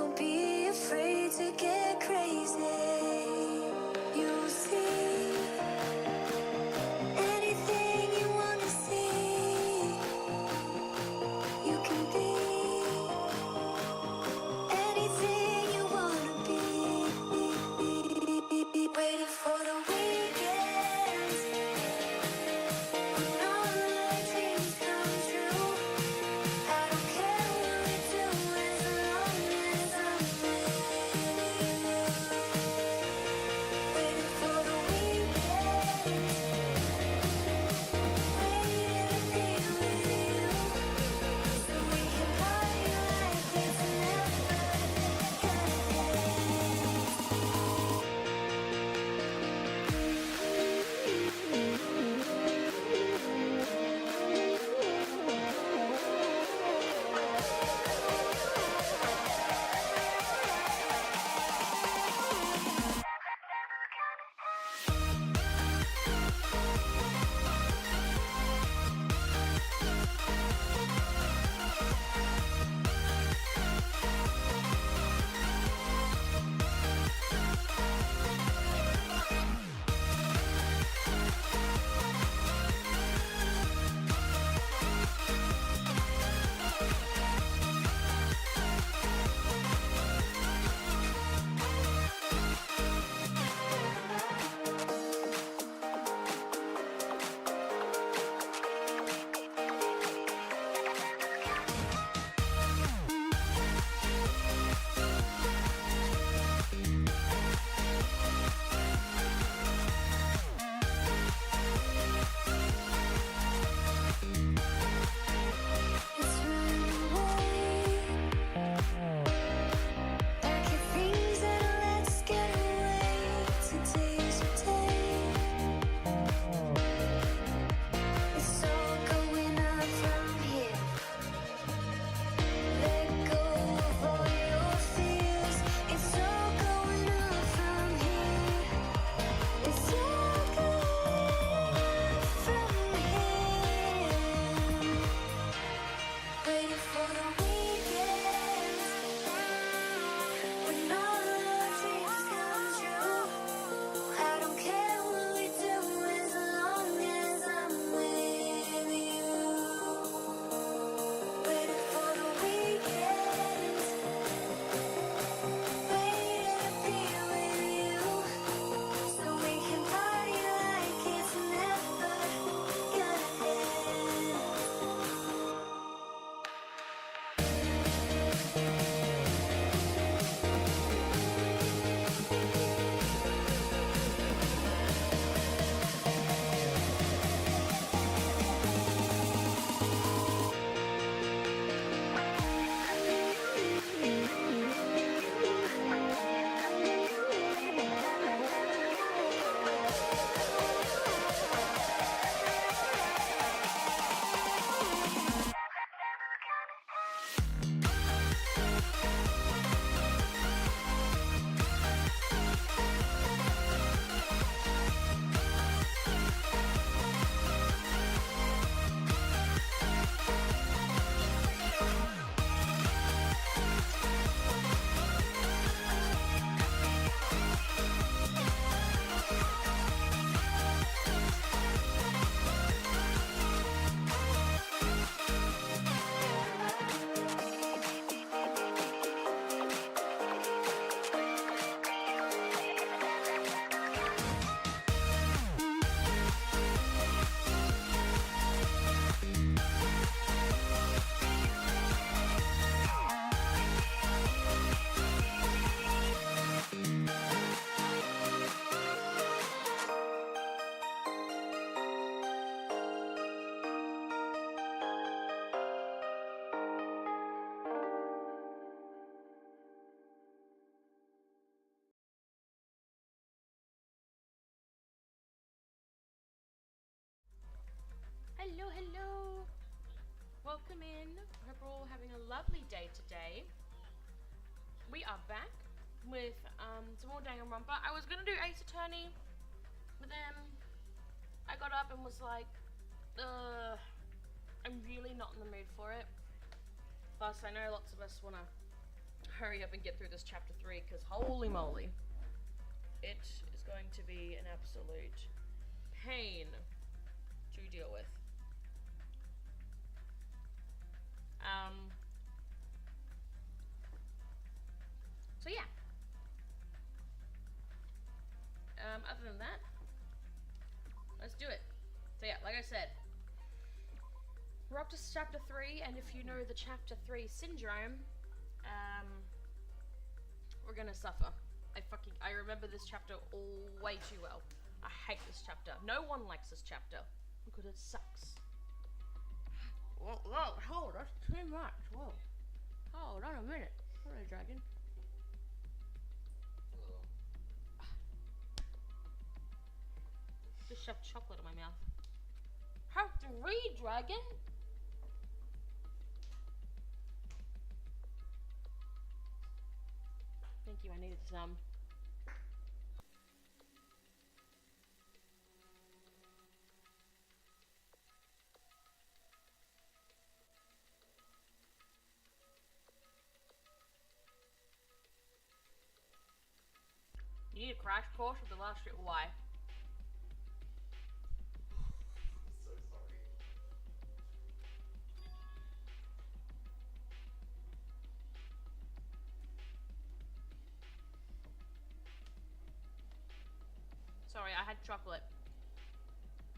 Don't be afraid to get crazy. You'll see anything you wanna see. You can be anything you wanna be. Waiting for the weekend when all my dreams come true. I don't care what we do as long as I'm with you. Waiting for the weekend, waiting to be with you, so we can party like it's never gonna end. Let's run away. Pack your things and let's get away. Today's your day. It's all going up from here. Let go of all your fears. It's all going up from here. It's all going up from here. Waiting for the weekend when all our dreams come true. I don't care what we do as long as I'm with you. Waiting for the weekend, waiting to be with you, so we can party like it's never gonna end. Hello, hello. Welcome in. Hope we're all having a lovely day today. We are back with some more Danganronpa. I was gonna do Ace Attorney, but then I got up and was like, I'm really not in the mood for it. Plus, I know lots of us want to hurry up and get through this chapter 3 because holy moly. It is going to be an absolute pain to deal with. So yeah. Other than that, let's do it. So yeah, like I said, we're up to chapter 3, and if you know the chapter 3 syndrome, we're gonna suffer. I remember this chapter all way too well. I hate this chapter. No one likes this chapter because it sucks. Whoa, hold, that's too much. Whoa. Hold on a minute. Hello, dragon. Just shoved chocolate in my mouth. Have to read, dragon. Thank you, I needed some. You need a crash course of the last shit. Why? So sorry. Sorry, I had chocolate.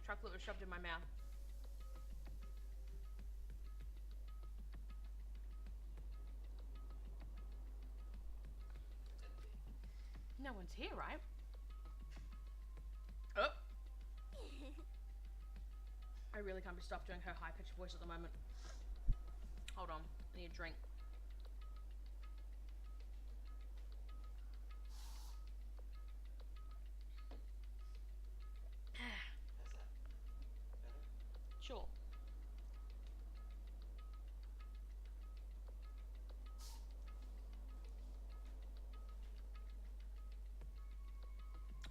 Chocolate was shoved in my mouth. No one's here, right? Oh. I really can't be stopped doing her high-pitched voice at the moment. Hold on, I need a drink. How's that? Better? Sure.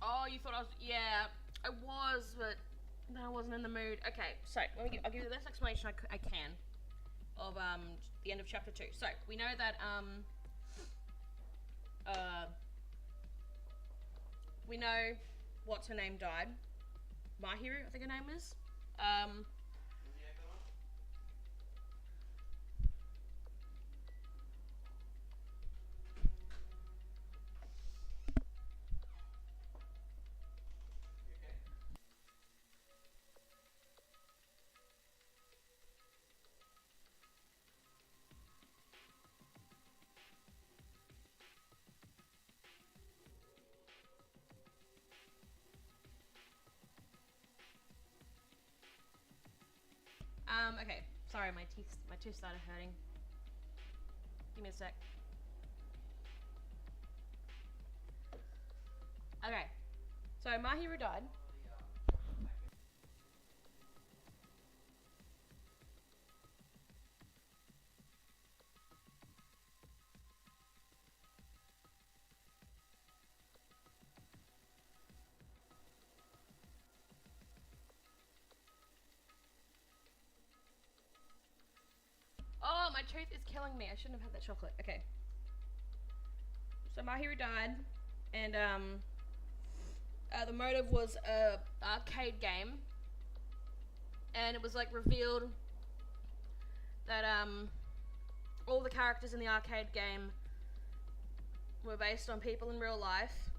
Oh, you thought I was... Yeah, I was, but I wasn't in the mood. Okay, so I'll give you the best explanation I can of the end of chapter 2. So we know that we know what's her name died. Mahiru, I think her name is. Is the echo on? You okay? Okay. Sorry, my teeth started hurting. Give me a sec. Okay. So Mahiru died. Oh, my tooth is killing me. I shouldn't have had that chocolate. Okay. So Mahiru died, and the motive was a arcade game, and it was like revealed that all the characters in the arcade game were based on people in real life,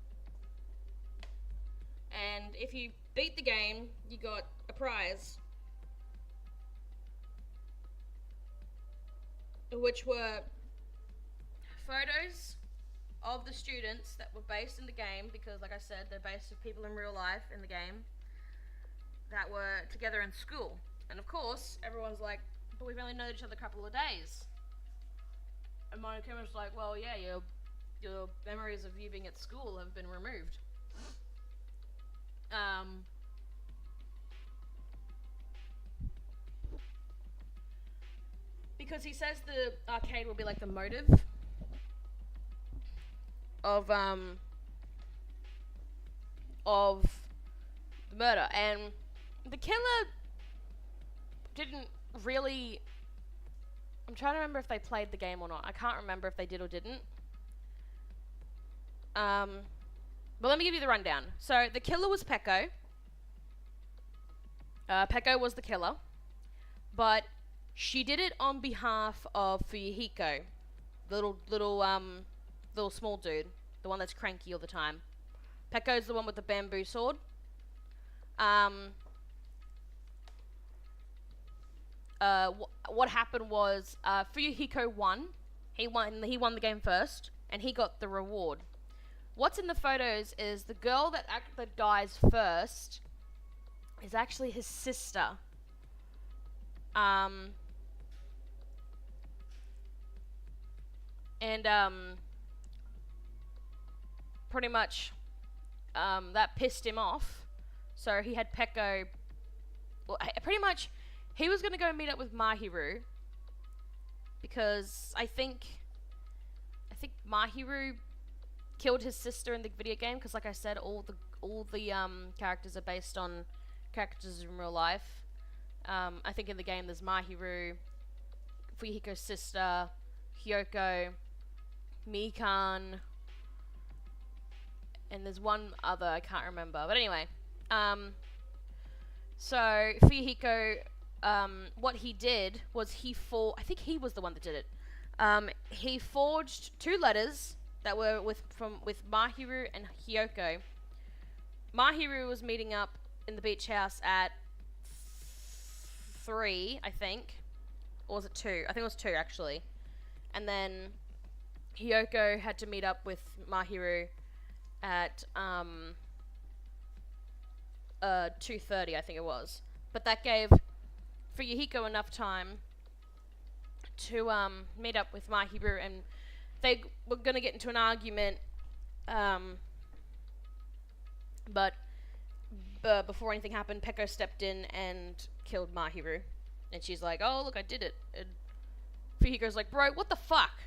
and if you beat the game, you got a prize, which were photos of the students that were based in the game, because like I said, they're based on people in real life in the game that were together in school. And of course, everyone's like, but we've only known each other a couple of days. And Monokuma's like, well, yeah, your memories of you being at school have been removed. Because he says the arcade will be like the motive of the murder, and the killer didn't really... I'm trying to remember if they played the game or not. I can't remember if they did or didn't. But let me give you the rundown. So the killer was Peko. Peko was the killer, but she did it on behalf of Fuyuhiko, little small dude, the one that's cranky all the time. Peko's the one with the bamboo sword. What happened was Fuyuhiko won. He won the game first, and he got the reward. What's in the photos is the girl that dies first is actually his sister. Pretty much that pissed him off. So he had Peko. Well, pretty much, he was gonna go meet up with Mahiru because I think Mahiru killed his sister in the video game. Because, like I said, all the characters are based on characters in real life. I think in the game there's Mahiru, Fuyuhiko's sister, Hyoko, Mikan, and there's one other I can't remember. But anyway, so Fuyuhiko, what he did was I think he was the one that did it. He forged 2 letters that were with Mahiru and Hyoko. Mahiru was meeting up in the beach house at 3, I think. Or was it 2? I think it was 2 actually. And then Hyoko had to meet up with Mahiru at 2:30, I think it was. But that gave Fuyuhiko enough time to meet up with Mahiru, and they were gonna get into an argument. But before anything happened, Peko stepped in and killed Mahiru. And she's like, "Oh, look, I did it." And Fuyuhiko's like, "Bro, what the fuck?"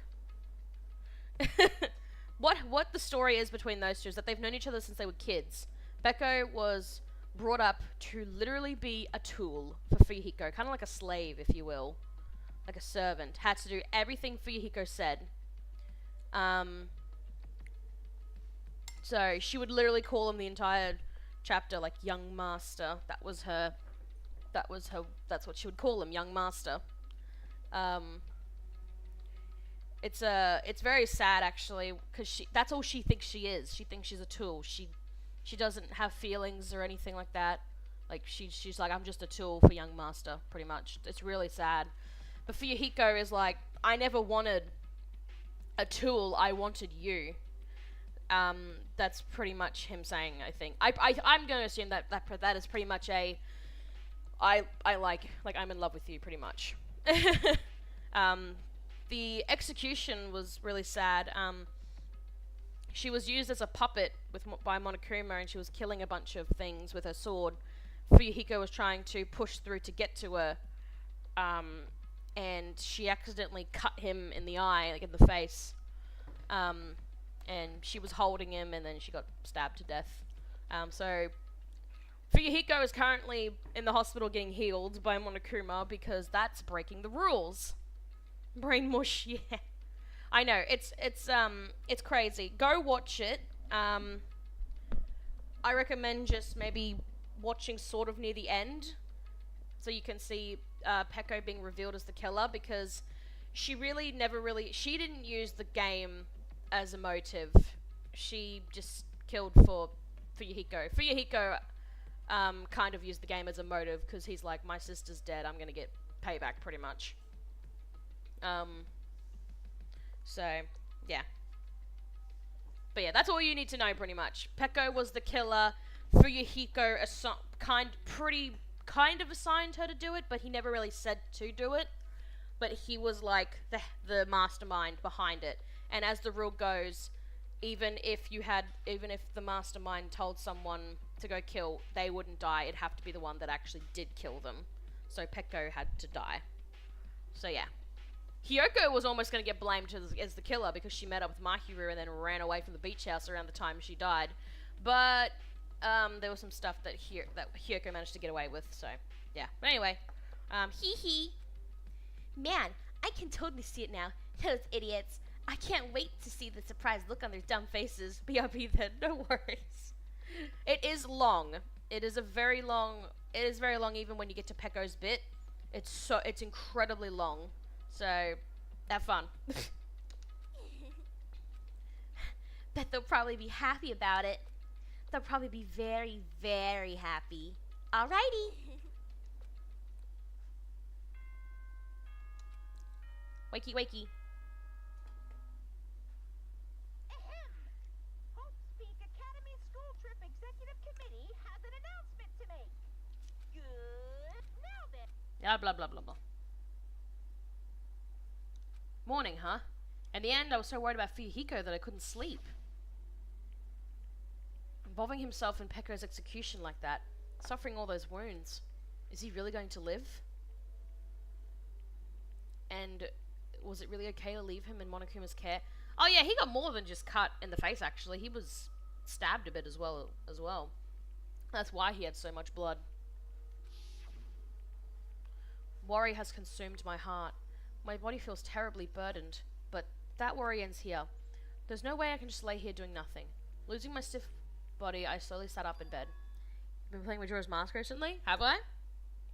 What the story is between those two is that they've known each other since they were kids. Peko was brought up to literally be a tool for Fuyuhiko, kind of like a slave, if you will. Like a servant. Had to do everything Fuyuhiko said. So she would literally call him the entire chapter like young master. That's what she would call him, young master. It's very sad actually, because that's all she thinks she is. She thinks she's a tool. She doesn't have feelings or anything like that. Like she's like, I'm just a tool for young master, pretty much. It's really sad. But Fuyuhiko is like, I never wanted a tool, I wanted you. That's pretty much him saying, I think. I'm going to assume that is pretty much a I like I'm in love with you, pretty much. The execution was really sad. She was used as a puppet by Monokuma, and she was killing a bunch of things with her sword. Fuyuhiko was trying to push through to get to her, and she accidentally cut him in the eye, like in the face. And she was holding him, and then she got stabbed to death. So Fuyuhiko is currently in the hospital getting healed by Monokuma because that's breaking the rules. Brain mush, yeah. I know, it's crazy. Go watch it. I recommend just maybe watching sort of near the end, so you can see Peko being revealed as the killer, because she didn't use the game as a motive. She just killed for Fuyuhiko. Fuyuhiko kind of used the game as a motive, because he's like, my sister's dead, I'm gonna get payback, pretty much. So, yeah. But yeah, that's all you need to know, pretty much. Peko was the killer. Fuyuhiko kind of assigned her to do it, but he never really said to do it. But he was like the mastermind behind it. And as the rule goes, even if the mastermind told someone to go kill, they wouldn't die. It'd have to be the one that actually did kill them. So Peko had to die. So yeah. Hyoko was almost going to get blamed as the killer because she met up with Mahiru and then ran away from the beach house around the time she died. But there was some stuff that Hyoko managed to get away with, so yeah. But anyway, hee hee. Man, I can totally see it now. Those idiots. I can't wait to see the surprised look on their dumb faces. BRB then, no worries. It is long. It is very long even when you get to Pecco's bit. It's incredibly long. So, have fun. Bet they'll probably be happy about it. They'll probably be very, very happy. Alrighty. Wakey, wakey. Ahem. Hope Speak Academy School Trip Executive Committee has an announcement to make. Good. Now then. Yeah, blah, blah, blah, blah. Morning, huh? In the end, I was so worried about Fuyuhiko that I couldn't sleep. Involving himself in Pecco's execution like that, suffering all those wounds. Is he really going to live? And was it really okay to leave him in Monokuma's care? Oh yeah, he got more than just cut in the face, actually. He was stabbed a bit as well. That's why he had so much blood. Worry has consumed my heart. My body feels terribly burdened, but that worry ends here. There's no way I can just lay here doing nothing. Losing my stiff body, I slowly sat up in bed. Been playing Majora's Mask recently? Have I?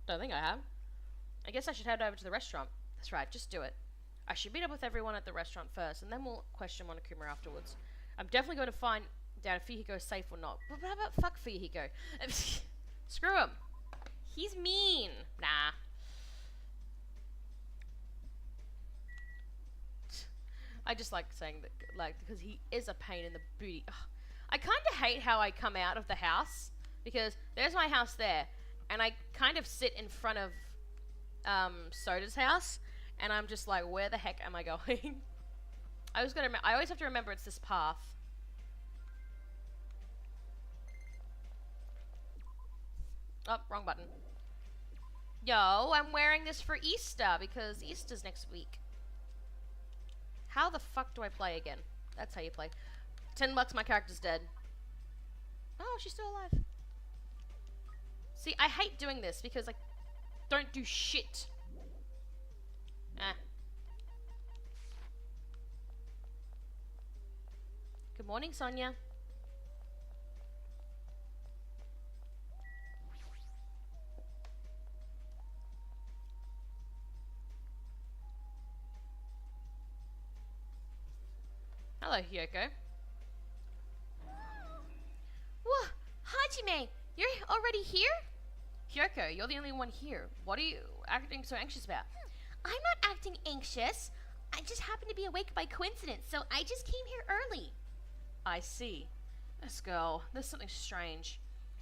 Don't think I have. I guess I should head over to the restaurant. That's right, just do it. I should meet up with everyone at the restaurant first, and then we'll question Monokuma afterwards. I'm definitely going to find out if Fuyuhiko is safe or not. But how about fuck Fuyuhiko? Screw him. He's mean. Nah. I just like saying that, like, because he is a pain in the booty. Ugh. I kind of hate how I come out of the house, because there's my house there, and I kind of sit in front of Soda's house, and I'm just like, where the heck am I going? I always have to remember it's this path. Oh, wrong button. Yo, I'm wearing this for Easter, because Easter's next week. How the fuck do I play again? That's how you play. $10, my character's dead. Oh, she's still alive. See, I hate doing this because I don't do shit. Good morning, Sonia. Hello, Hyoko. Whoa, Hajime, you're already here? Hyoko, you're the only one here. What are you acting so anxious about? I'm not acting anxious. I just happened to be awake by coincidence, so I just came here early. I see. This girl, there's something strange.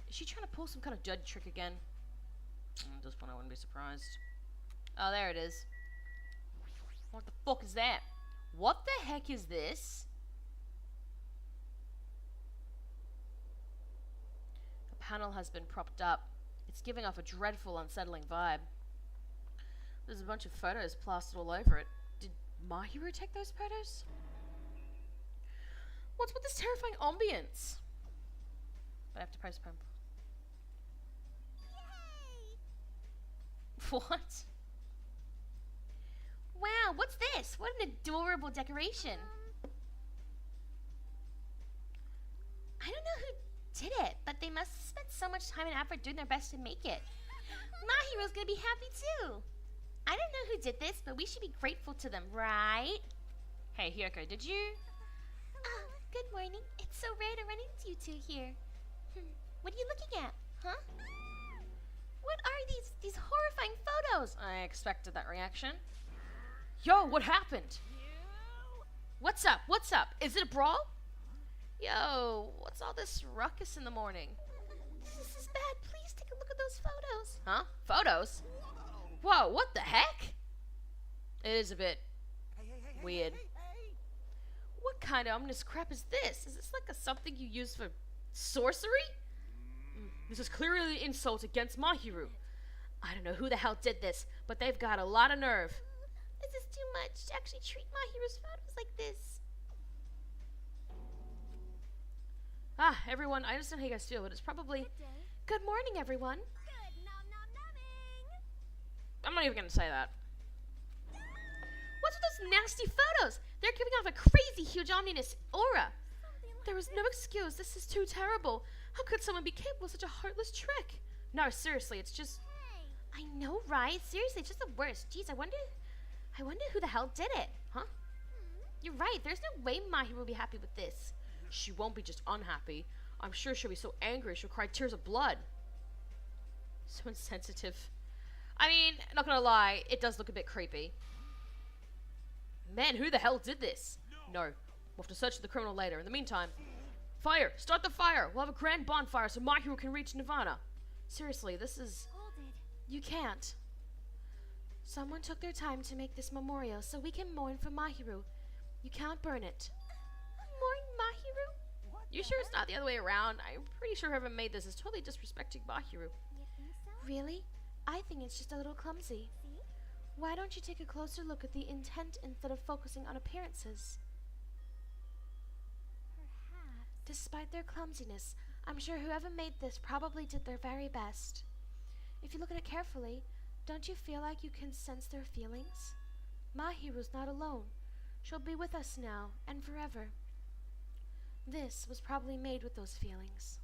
Is she trying to pull some kind of dirty trick again? At this point, I wouldn't be surprised. Oh, there it is. What the fuck is that? What the heck is this? A panel has been propped up. It's giving off a dreadful, unsettling vibe. There's a bunch of photos plastered all over it. Did Mahiru take those photos? What's with this terrifying ambience? But I have to postpone. What? Wow, what's this? What an adorable decoration. I don't know who did it, but they must have spent so much time and effort doing their best to make it. Mahiru's gonna be happy too. I don't know who did this, but we should be grateful to them, right? Hey, Hyoko, did you? Good morning. It's so rare to run into you two here. What are you looking at, huh? What are these horrifying photos? I expected that reaction. Yo, what happened? What's up? What's up? Is it a brawl? Yo, what's all this ruckus in the morning? This is bad. Please take a look at those photos. Huh? Photos? Whoa, what the heck? It is a bit weird. What kind of ominous crap is this? Is this like something you use for sorcery? This is clearly an insult against Mahiru. I don't know who the hell did this, but they've got a lot of nerve. This is too much to actually treat Mahiru's photos like this. Ah, everyone, I understand how you guys feel, but it's probably... Good morning, everyone. Good nom nom nomming. I'm not even gonna say that. What's with those nasty photos? They're giving off a crazy, huge, ominous aura. There is no excuse. This is too terrible. How could someone be capable of such a heartless trick? No, seriously, it's just... I know, right? Seriously, it's just the worst. Jeez, I wonder who the hell did it, huh? You're right. There's no way Mahi will be happy with this. She won't be just unhappy. I'm sure she'll be so angry she'll cry tears of blood. So insensitive. I mean, not gonna lie, it does look a bit creepy. Man, who the hell did this? No. We'll have to search for the criminal later. In the meantime, fire! Start the fire! We'll have a grand bonfire so Mahiru can reach Nirvana. Seriously, this is... Hold it. You can't. Someone took their time to make this memorial so we can mourn for Mahiru. You can't burn it. Mourn Mahiru? You sure it's not the other way around? I'm pretty sure whoever made this is totally disrespecting Mahiru. You think so? Really? I think it's just a little clumsy. See? Why don't you take a closer look at the intent instead of focusing on appearances? Perhaps. Despite their clumsiness, I'm sure whoever made this probably did their very best. If you look at it carefully, don't you feel like you can sense their feelings? Mahiru's not alone. She'll be with us now and forever. This was probably made with those feelings.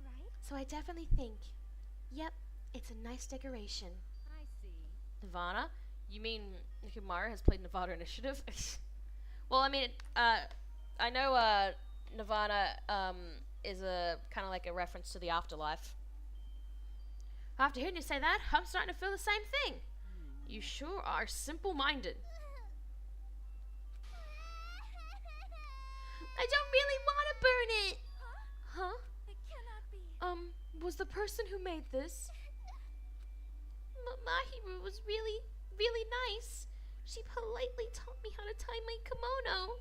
Right? So I definitely think, yep, it's a nice decoration. I see. Nirvana? You mean Nikomara has played Nirvana Initiative? Well, I mean, I know Nirvana is a kind of like a reference to the afterlife. After hearing you say that, I'm starting to feel the same thing. You sure are simple-minded. I don't really want to burn it! Huh? It cannot be. Was the person who made this? Mahiru was really, really nice. She politely taught me how to tie my kimono.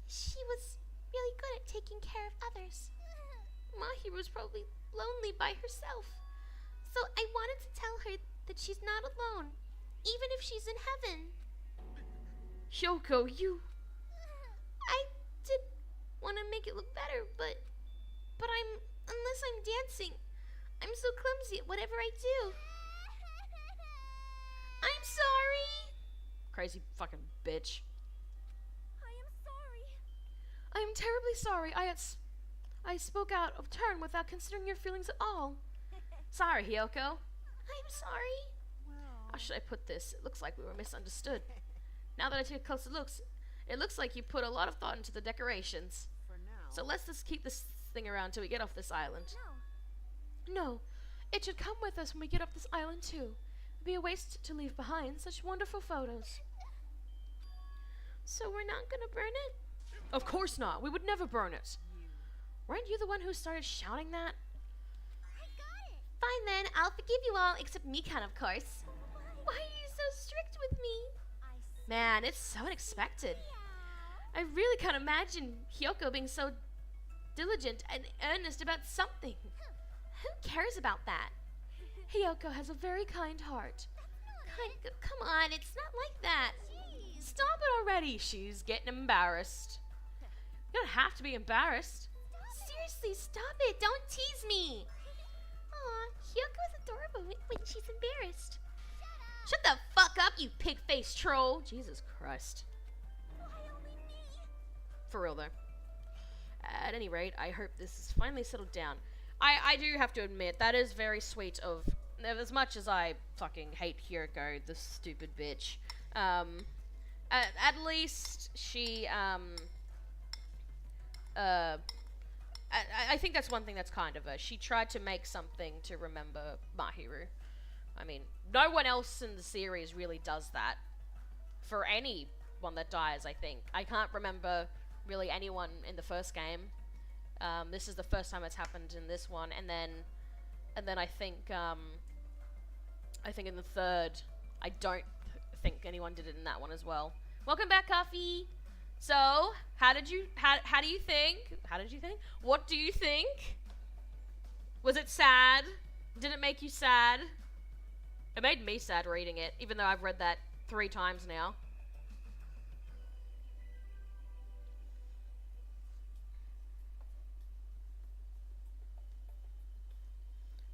She was really good at taking care of others. Mahiru was probably lonely by herself. So I wanted to tell her that she's not alone, even if she's in heaven. Hyoko, you... I did want to make it look better, but unless I'm dancing, I'm so clumsy at whatever I do. I'm sorry. Crazy fucking bitch. I am sorry. I am terribly sorry. I spoke out of turn without considering your feelings at all. Sorry, Hyoko. I'm sorry. How should I put this? It looks like we were misunderstood. Now that I take a closer look, it looks like you put a lot of thought into the decorations. For now. So let's just keep this thing around till we get off this island. No. No, it should come with us when we get off this island too. It'd be a waste to leave behind such wonderful photos. So we're not gonna burn it? Of course not. We would never burn it. Weren't you the one who started shouting that? I got it. Fine then, I'll forgive you all, except Mikan, of course. Why are you so strict with me? I see. Man, it's so unexpected. Meow. I really can't imagine Hyoko being so diligent and earnest about something. Who cares about that? Hyoko has a very kind heart. Come on, it's not like that. Jeez. Stop it already. She's getting embarrassed. You don't have to be embarrassed. Seriously, stop it. Don't tease me. Aw, Hyoko's adorable when she's embarrassed. Shut the fuck up, you pig-faced troll. Jesus Christ. Why only me? For real, though. At any rate, I hope this is finally settled down. I do have to admit, that is very sweet of... As much as I fucking hate Hyoko, this stupid bitch, at least she, I think that's one thing that's kind of her. She tried to make something to remember Mahiru. I mean, no one else in the series really does that. For anyone that dies, I think. I can't remember really anyone in the first game. This is the first time it's happened in this one, and then I think in the third, I don't think anyone did it in that one as well. Welcome back, Coffee. So, how did you think? What do you think? Was it sad? Did it make you sad? It made me sad reading it, even though I've read that 3 times now.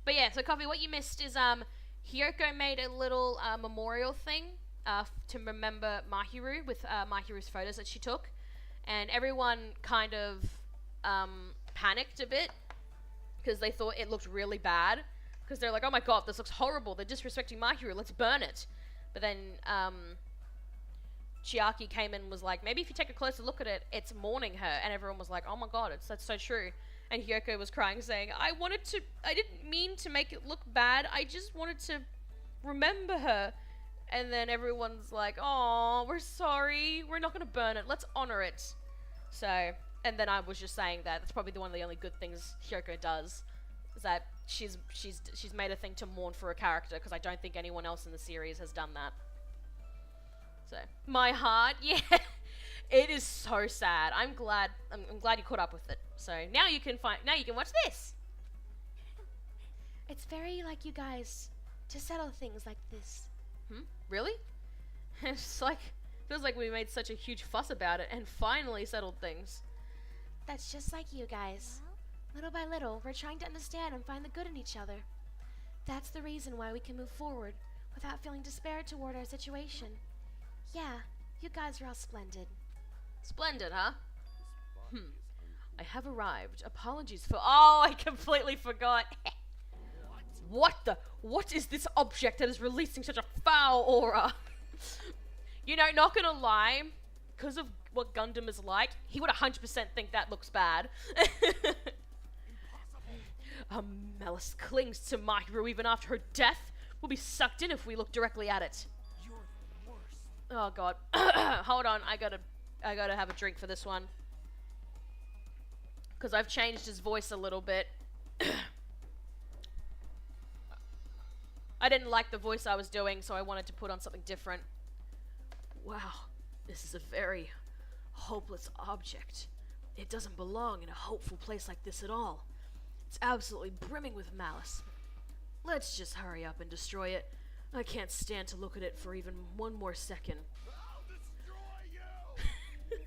But yeah, so Coffee, what you missed is Hyoko made a little memorial thing to remember Mahiru with Mahiru's photos that she took, and everyone kind of panicked a bit because they thought it looked really bad. Because they're like, oh my god, this looks horrible. They're disrespecting Mahiru. Let's burn it. But then Chiaki came in and was like, maybe if you take a closer look at it, it's mourning her. And everyone was like, oh my god, that's so true. And Hyoko was crying, saying, I didn't mean to make it look bad. I just wanted to remember her. And then everyone's like, oh, we're sorry. We're not going to burn it. Let's honor it. So, and then I was just saying that that's probably one of the only good things Hyoko does. Is that she's made a thing to mourn for a character, because I don't think anyone else in the series has done that. So, my heart, yeah. It is so sad. I'm glad you caught up with it. So now you can watch this. It's very like you guys to settle things like this. Really? It's like, feels like we made such a huge fuss about it and finally settled things. That's just like you guys. Little by little, we're trying to understand and find the good in each other. That's the reason why we can move forward without feeling despair toward our situation. Yeah, you guys are all splendid. Splendid, huh? I have arrived. Apologies for... Oh, I completely forgot. What is this object that is releasing such a foul aura? You know, not gonna lie, because of what Gundam is like, he would 100% think that looks bad. Malice clings to Mahiru even after her death. We'll be sucked in if we look directly at it. Oh god. Hold on, I gotta have a drink for this one. Because I've changed his voice a little bit. I didn't like the voice I was doing, so I wanted to put on something different. Wow, this is a very hopeless object. It doesn't belong in a hopeful place like this at all. It's absolutely brimming with malice. Let's just hurry up and destroy it. I can't stand to look at it for even one more second. I'll destroy you!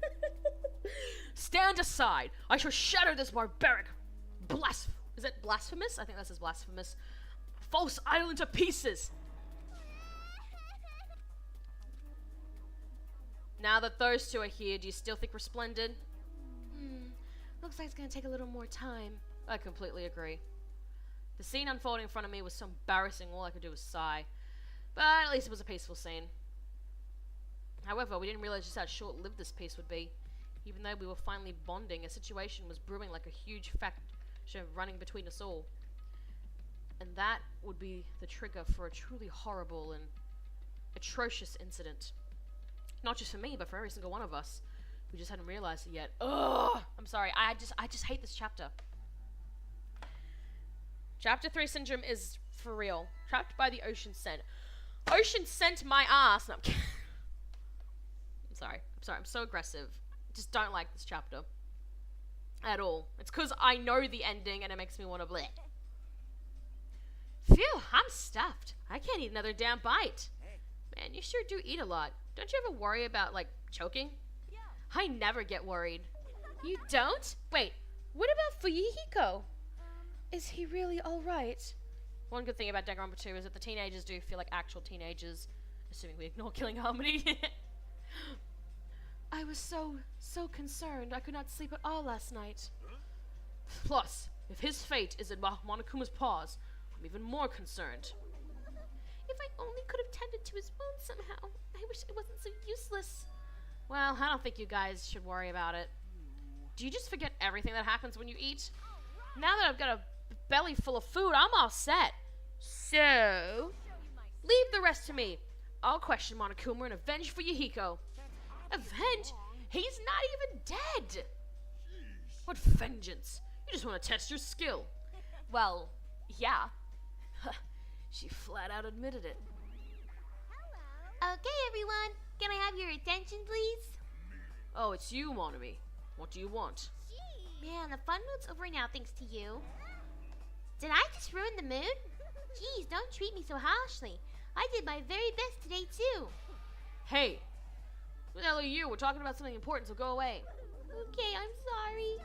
Stand aside! I shall shatter this barbaric is it blasphemous? I think that says blasphemous. False idol into pieces! Now that those two are here, do you still think we're splendid? Looks like it's gonna take a little more time. I completely agree. The scene unfolding in front of me was so embarrassing, all I could do was sigh. But at least it was a peaceful scene. However, we didn't realize just how short-lived this peace would be. Even though we were finally bonding, a situation was brewing like a huge faction running between us all. And that would be the trigger for a truly horrible and atrocious incident. Not just for me, but for every single one of us. We just hadn't realized it yet. Ugh! I'm sorry, I just hate this chapter. Chapter 3 syndrome is for real. Trapped by the ocean scent. Ocean scent my ass! No, I'm kidding. I'm sorry, I'm so aggressive. Just don't like this chapter. At all. It's because I know the ending and it makes me want to bleh. Phew, I'm stuffed. I can't eat another damn bite. Man, you sure do eat a lot. Don't you ever worry about, like, choking? I never get worried. You don't? Wait, what about Fuyuhiko? Is he really alright? One good thing about Danganronpa 2 is that the teenagers do feel like actual teenagers, assuming we ignore Killing Harmony. I was so concerned I could not sleep at all last night. Plus, if his fate is in Monokuma's paws, I'm even more concerned. If I only could have tended to his wounds somehow. I wish it wasn't so useless. Well, I don't think you guys should worry about it. Do you just forget everything that happens when you eat? Now that I've got a belly full of food, I'm all set. So, leave the rest to me. I'll question Monokuma and avenge Fuyuhiko. Avenge? He's not even dead! What vengeance? You just want to test your skill. Well, yeah. She flat out admitted it. Okay, everyone. Can I have your attention, please? Oh, it's you, Monomi. What do you want? Man, the fun mood's over now thanks to you. Did I just ruin the mood? Jeez, don't treat me so harshly. I did my very best today, too. Hey, who the hell are you? We're talking about something important, so go away. Okay, I'm sorry.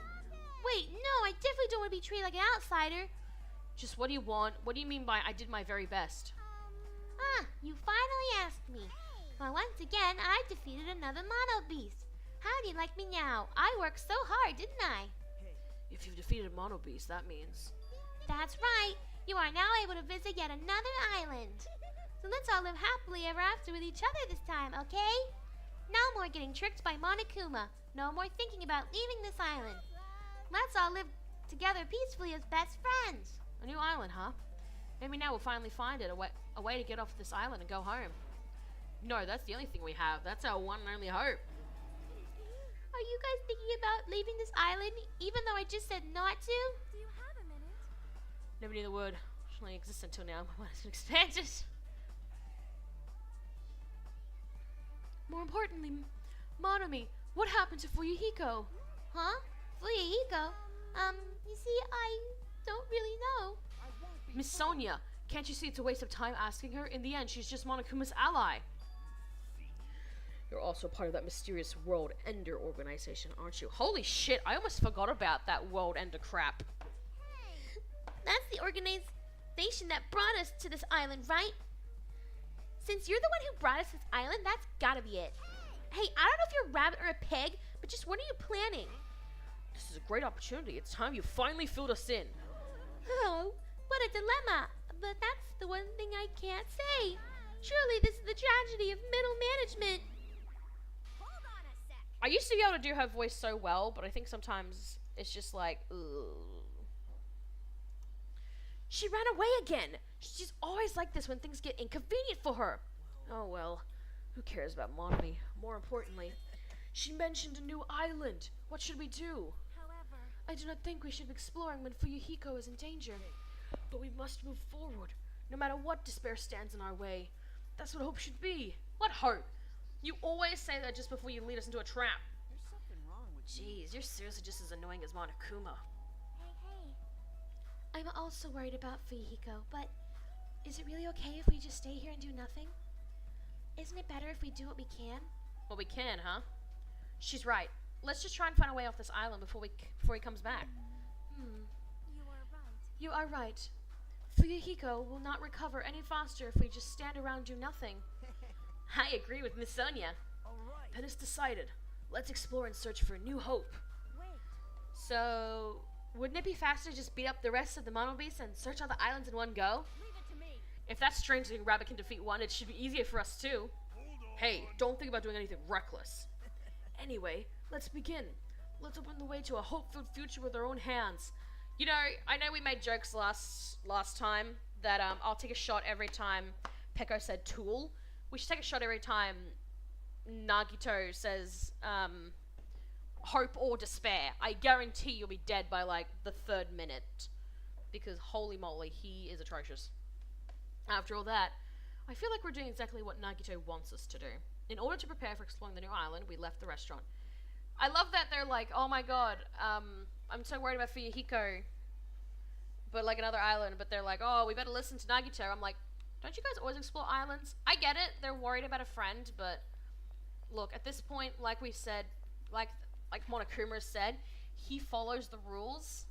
Wait, no, I definitely don't want to be treated like an outsider. Just what do you want? What do you mean by I did my very best? You finally asked me. Well, once again, I defeated another Mono Beast. How do you like me now? I worked so hard, didn't I? If you've defeated Mono Beast, that means... That's right. You are now able to visit yet another island. So let's all live happily ever after with each other this time, okay? No more getting tricked by Monokuma. No more thinking about leaving this island. Let's all live together peacefully as best friends. A new island, huh? Maybe now we'll finally find it, a way to get off this island and go home. No, that's the only thing we have. That's our one and only hope. Are you guys thinking about leaving this island even though I just said not to? Do you have a minute? Never knew the word. It only exists until now. My mind has been expanded. More importantly, Monomi, what happened to Fuyuhiko? Huh? Fuyuhiko? You see, I don't really know. Miss Sonia, can't you see it's a waste of time asking her? In the end, she's just Monokuma's ally. You're also part of that mysterious World Ender organization, aren't you? Holy shit, I almost forgot about that World Ender crap. That's the organization that brought us to this island, right? Since you're the one who brought us to this island, that's gotta be it. Hey, I don't know if you're a rabbit or a pig, but just what are you planning? This is a great opportunity. It's time you finally filled us in. Oh, what a dilemma. But that's the one thing I can't say. Surely this is the tragedy of middle management. Hold on a sec. I used to be able to do her voice so well, but I think sometimes it's just like, ugh. She ran away again. She's always like this when things get inconvenient for her. Oh well, who cares about Monomi? More importantly, she mentioned a new island. What should we do? However, I do not think we should be exploring when Fuyuhiko is in danger. But we must move forward, no matter what despair stands in our way. That's what hope should be. What hope? You always say that just before you lead us into a trap. There's something wrong with you. Jeez, you're seriously just as annoying as Monokuma. hey. I'm also worried about Fuyuhiko, but is it really okay if we just stay here and do nothing? Isn't it better if we do what we can? Well, we can, huh? She's right. Let's just try and find a way off this island before he comes back. You are right. You are right. Fuyuhiko will not recover any faster if we just stand around and do nothing. I agree with Miss Sonia. All right. Then it's decided. Let's explore and search for a new hope. Wait. So, wouldn't it be faster to just beat up the rest of the Mono Beasts and search all the islands in one go? Leave it to me. If that strange looking rabbit can defeat one, it should be easier for us too. Hold on. Hey, don't think about doing anything reckless. Anyway, let's begin. Let's open the way to a hope-filled future with our own hands. You know, I know we made jokes last time that I'll take a shot every time Peko said tool. We should take a shot every time Nagito says hope or despair. I guarantee you'll be dead by like the 3rd minute. Because holy moly, he is atrocious. After all that, I feel like we're doing exactly what Nagito wants us to do. In order to prepare for exploring the new island, we left the restaurant. I love that they're like, oh my god, I'm so worried about Fuyuhiko, but like another island, but they're like, oh, we better listen to Nagito. I'm like, don't you guys always explore islands? I get it, they're worried about a friend, but look, at this point, like we said, like Monokuma said, he follows the rules,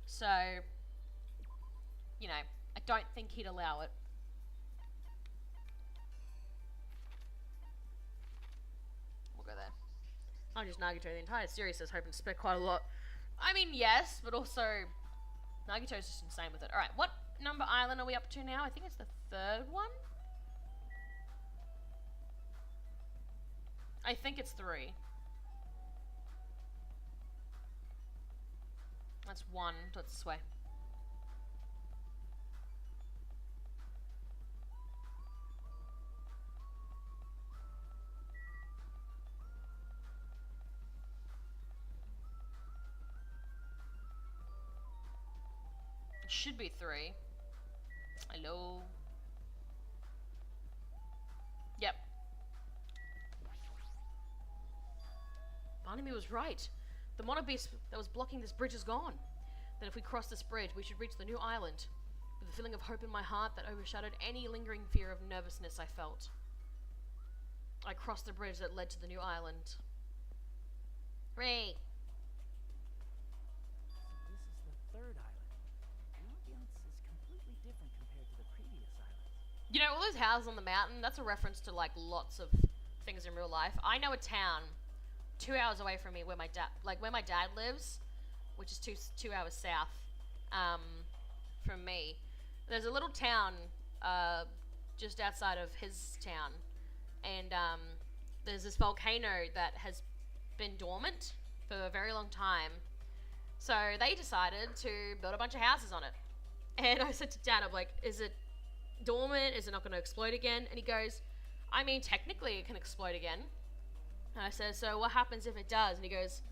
so, you know, I don't think he'd allow it. We'll go there. Not just Nagito, the entire series is hoping to spend quite a lot. I mean, yes, but also Nagito's just insane with it. Alright, what number island are we up to now? I think it's the 3rd one? I think it's 3. That's 1, so it's this way. It should be 3. Hello? Yep. Barnaby was right. The Mono Beast that was blocking this bridge is gone. Then if we cross this bridge, we should reach the new island. With a feeling of hope in my heart that overshadowed any lingering fear of nervousness I felt. I crossed the bridge that led to the new island. Hooray! This is the 3rd island. The ambiance is completely different compared to the previous islands. You know, all those houses on the mountain, that's a reference to like lots of things in real life. I know a town 2 hours away from me where my dad lives, which is 2 hours south from me. There's a little town just outside of his town, and there's this volcano that has been dormant for a very long time. So they decided to build a bunch of houses on it. And I said to Dad, I'm like, is it dormant? Is it not going to explode again? And he goes, I mean, technically it can explode again. And I said, so what happens if it does? And he goes,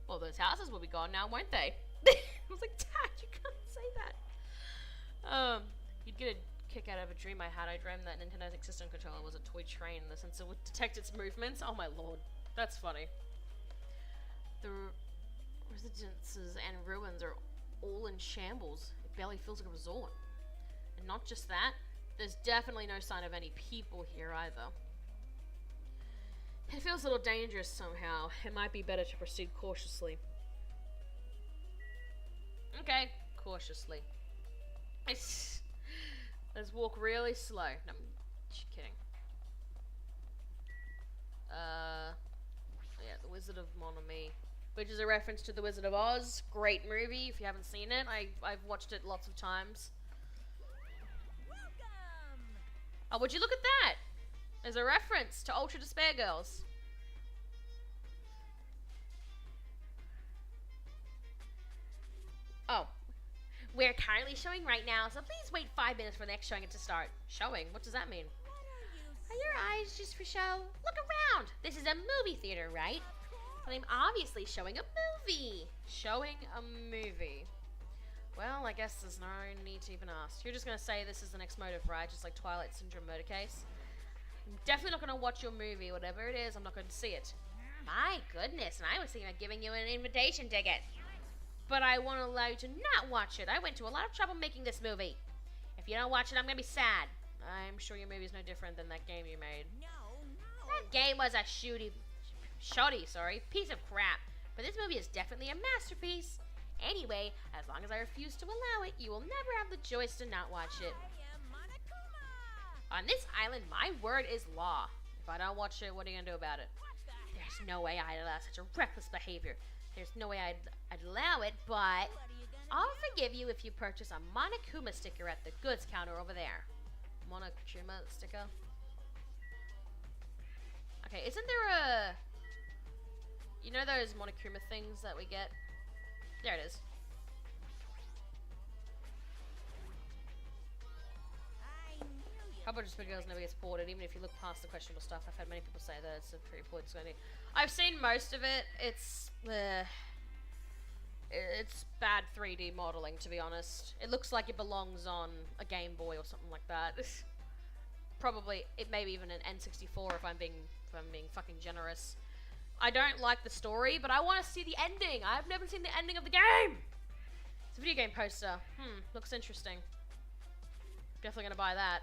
well, those houses will be gone now, won't they? I was like, Dad, you can't say that. You'd get a kick out of a dream I had. I dreamed that Nintendo's system controller was a toy train in the sense it would detect its movements. Oh my lord, that's funny. The residences and ruins are all in shambles. It barely feels like a resort. And not just that, there's definitely no sign of any people here either. It feels a little dangerous somehow. It might be better to proceed cautiously. Okay, cautiously. Let's walk really slow. No, I'm just kidding. Yeah, The Wizard of Monami, which is a reference to The Wizard of Oz. Great movie. If you haven't seen it, I've watched it lots of times. Oh, would you look at that? There's a reference to Ultra Despair Girls. Oh. We're currently showing right now, so please wait 5 minutes for the next showing to start. Showing? What does that mean? Are your eyes just for show? Look around! This is a movie theater, right? But I'm obviously showing a movie. Showing a movie. Well, I guess there's no need to even ask. You're just going to say this is the next motive, right? Just like Twilight Syndrome murder case. I'm definitely not going to watch your movie. Whatever it is, I'm not going to see it. My goodness, and I was thinking of giving you an invitation ticket. But I won't allow you to not watch it. I went to a lot of trouble making this movie. If you don't watch it, I'm going to be sad. I'm sure your movie is no different than that game you made. That game was a shoddy piece of crap. But this movie is definitely a masterpiece. Anyway, as long as I refuse to allow it, you will never have the choice to not watch it. On this island, my word is law. If I don't watch it, what are you going to do about it? There's no way I'd allow such a reckless behavior. There's no way I'd allow it, but I'll forgive you if you purchase a Monokuma sticker at the goods counter over there. Monokuma sticker? Okay, isn't there a... You know those Monokuma things that we get? There it is. How about just videos never gets ported, even if you look past the questionable stuff? I've had many people say that it's a pretty poor discovery. I've seen most of it. It's bad 3D modeling, to be honest. It looks like it belongs on a Game Boy or something like that. Probably, it may be even an N64 if I'm being fucking generous. I don't like the story, but I want to see the ending. I've never seen the ending of the game. It's a video game poster. Looks interesting. Definitely gonna buy that.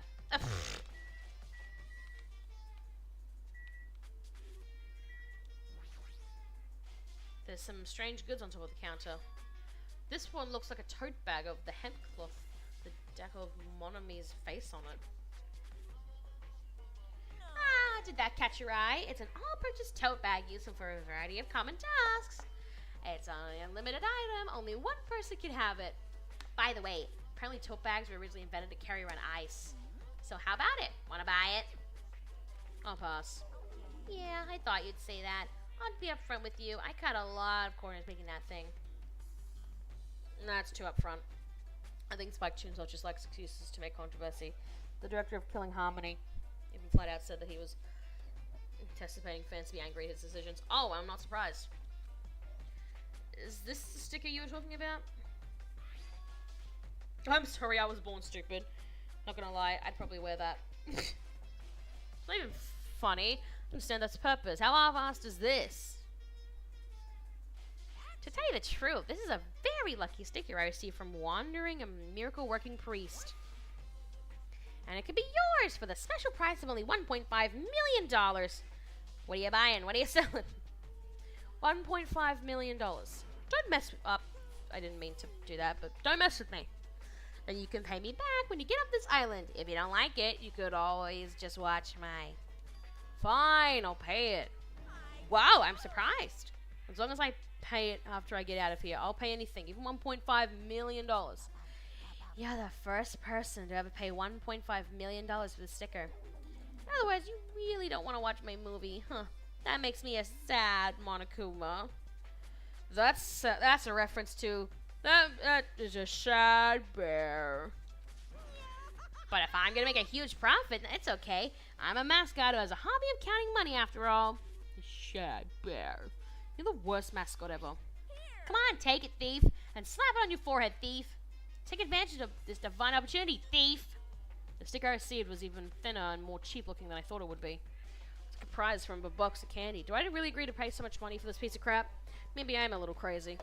There's some strange goods on top of the counter. This one looks like a tote bag of the hemp cloth. The deck of Monami's face on it. Ah, did that catch your eye? It's an all-purchase tote bag useful for a variety of common tasks. It's only a limited item. Only one person can have it. By the way, apparently tote bags were originally invented to carry around ice. So how about it? Want to buy it? I'll pass. Yeah, I thought you'd say that. I'll be upfront with you. I cut a lot of corners making that thing. That's too upfront. I think Spike Chunsoft just likes excuses to make controversy. The director of Killing Harmony even flat out said that he was anticipating fans to be angry at his decisions. Oh, I'm not surprised. Is this the sticker you were talking about? I'm sorry, I was born stupid. Not gonna lie, I'd probably wear that. It's not even funny. I understand that's the purpose. How half-assed is this? To tell you the truth, this is a very lucky sticker I received from Wandering a Miracle-Working Priest. And it could be yours for the special price of only $1.5 million. What are you buying? What are you selling? $1.5 million. Don't mess up. I didn't mean to do that, but don't mess with me. then you can pay me back when you get off this island. If you don't like it, you could always just watch my... Fine, I'll pay it. Wow, I'm surprised. As long as I pay it after I get out of here, I'll pay anything, even $1.5 million. You're the first person to ever pay $1.5 million for the sticker. In other words, you really don't want to watch my movie, huh? That makes me a sad Monokuma. That's a reference to that is a sad bear. But if I'm gonna make a huge profit, it's okay. I'm a mascot who has a hobby of counting money after all. The sad bear. You're the worst mascot ever. Come on, take it, thief, and slap it on your forehead, thief. Take advantage of this divine opportunity, thief. The sticker I received was even thinner and more cheap looking than I thought it would be. It's like a prize from a box of candy. Do I really agree to pay so much money for this piece of crap? Maybe I'm a little crazy.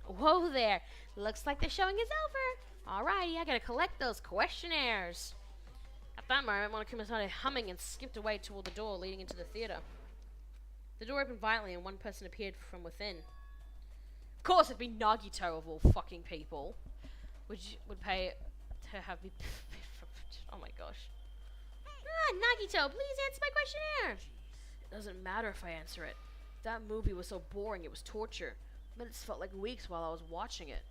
Whoa there. Looks like the showing is over. Alrighty, I gotta collect those questionnaires. At that moment, Monokuma started humming and skipped away toward the door leading into the theater. The door opened violently and one person appeared from within. Of course, it'd be Nagito of all fucking people. Would pay to have me... Oh my gosh. Ah, Nagito, please answer my questionnaire. It doesn't matter if I answer it. That movie was so boring, it was torture. Minutes felt like weeks while I was watching it.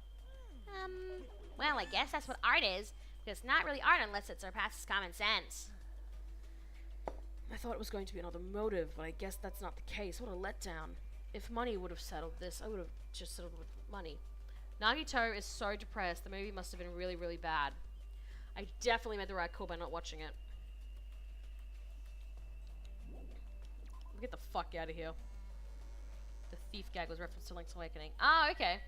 Well, I guess that's what art is. Because it's not really art unless it surpasses common sense. I thought it was going to be another motive, but I guess that's not the case. What a letdown. If money would have settled this, I would have just settled with money. Nagito is so depressed. The movie must have been really, really bad. I definitely made the right call by not watching it. Get the fuck out of here. The thief gag was referenced to Link's Awakening. Ah, okay.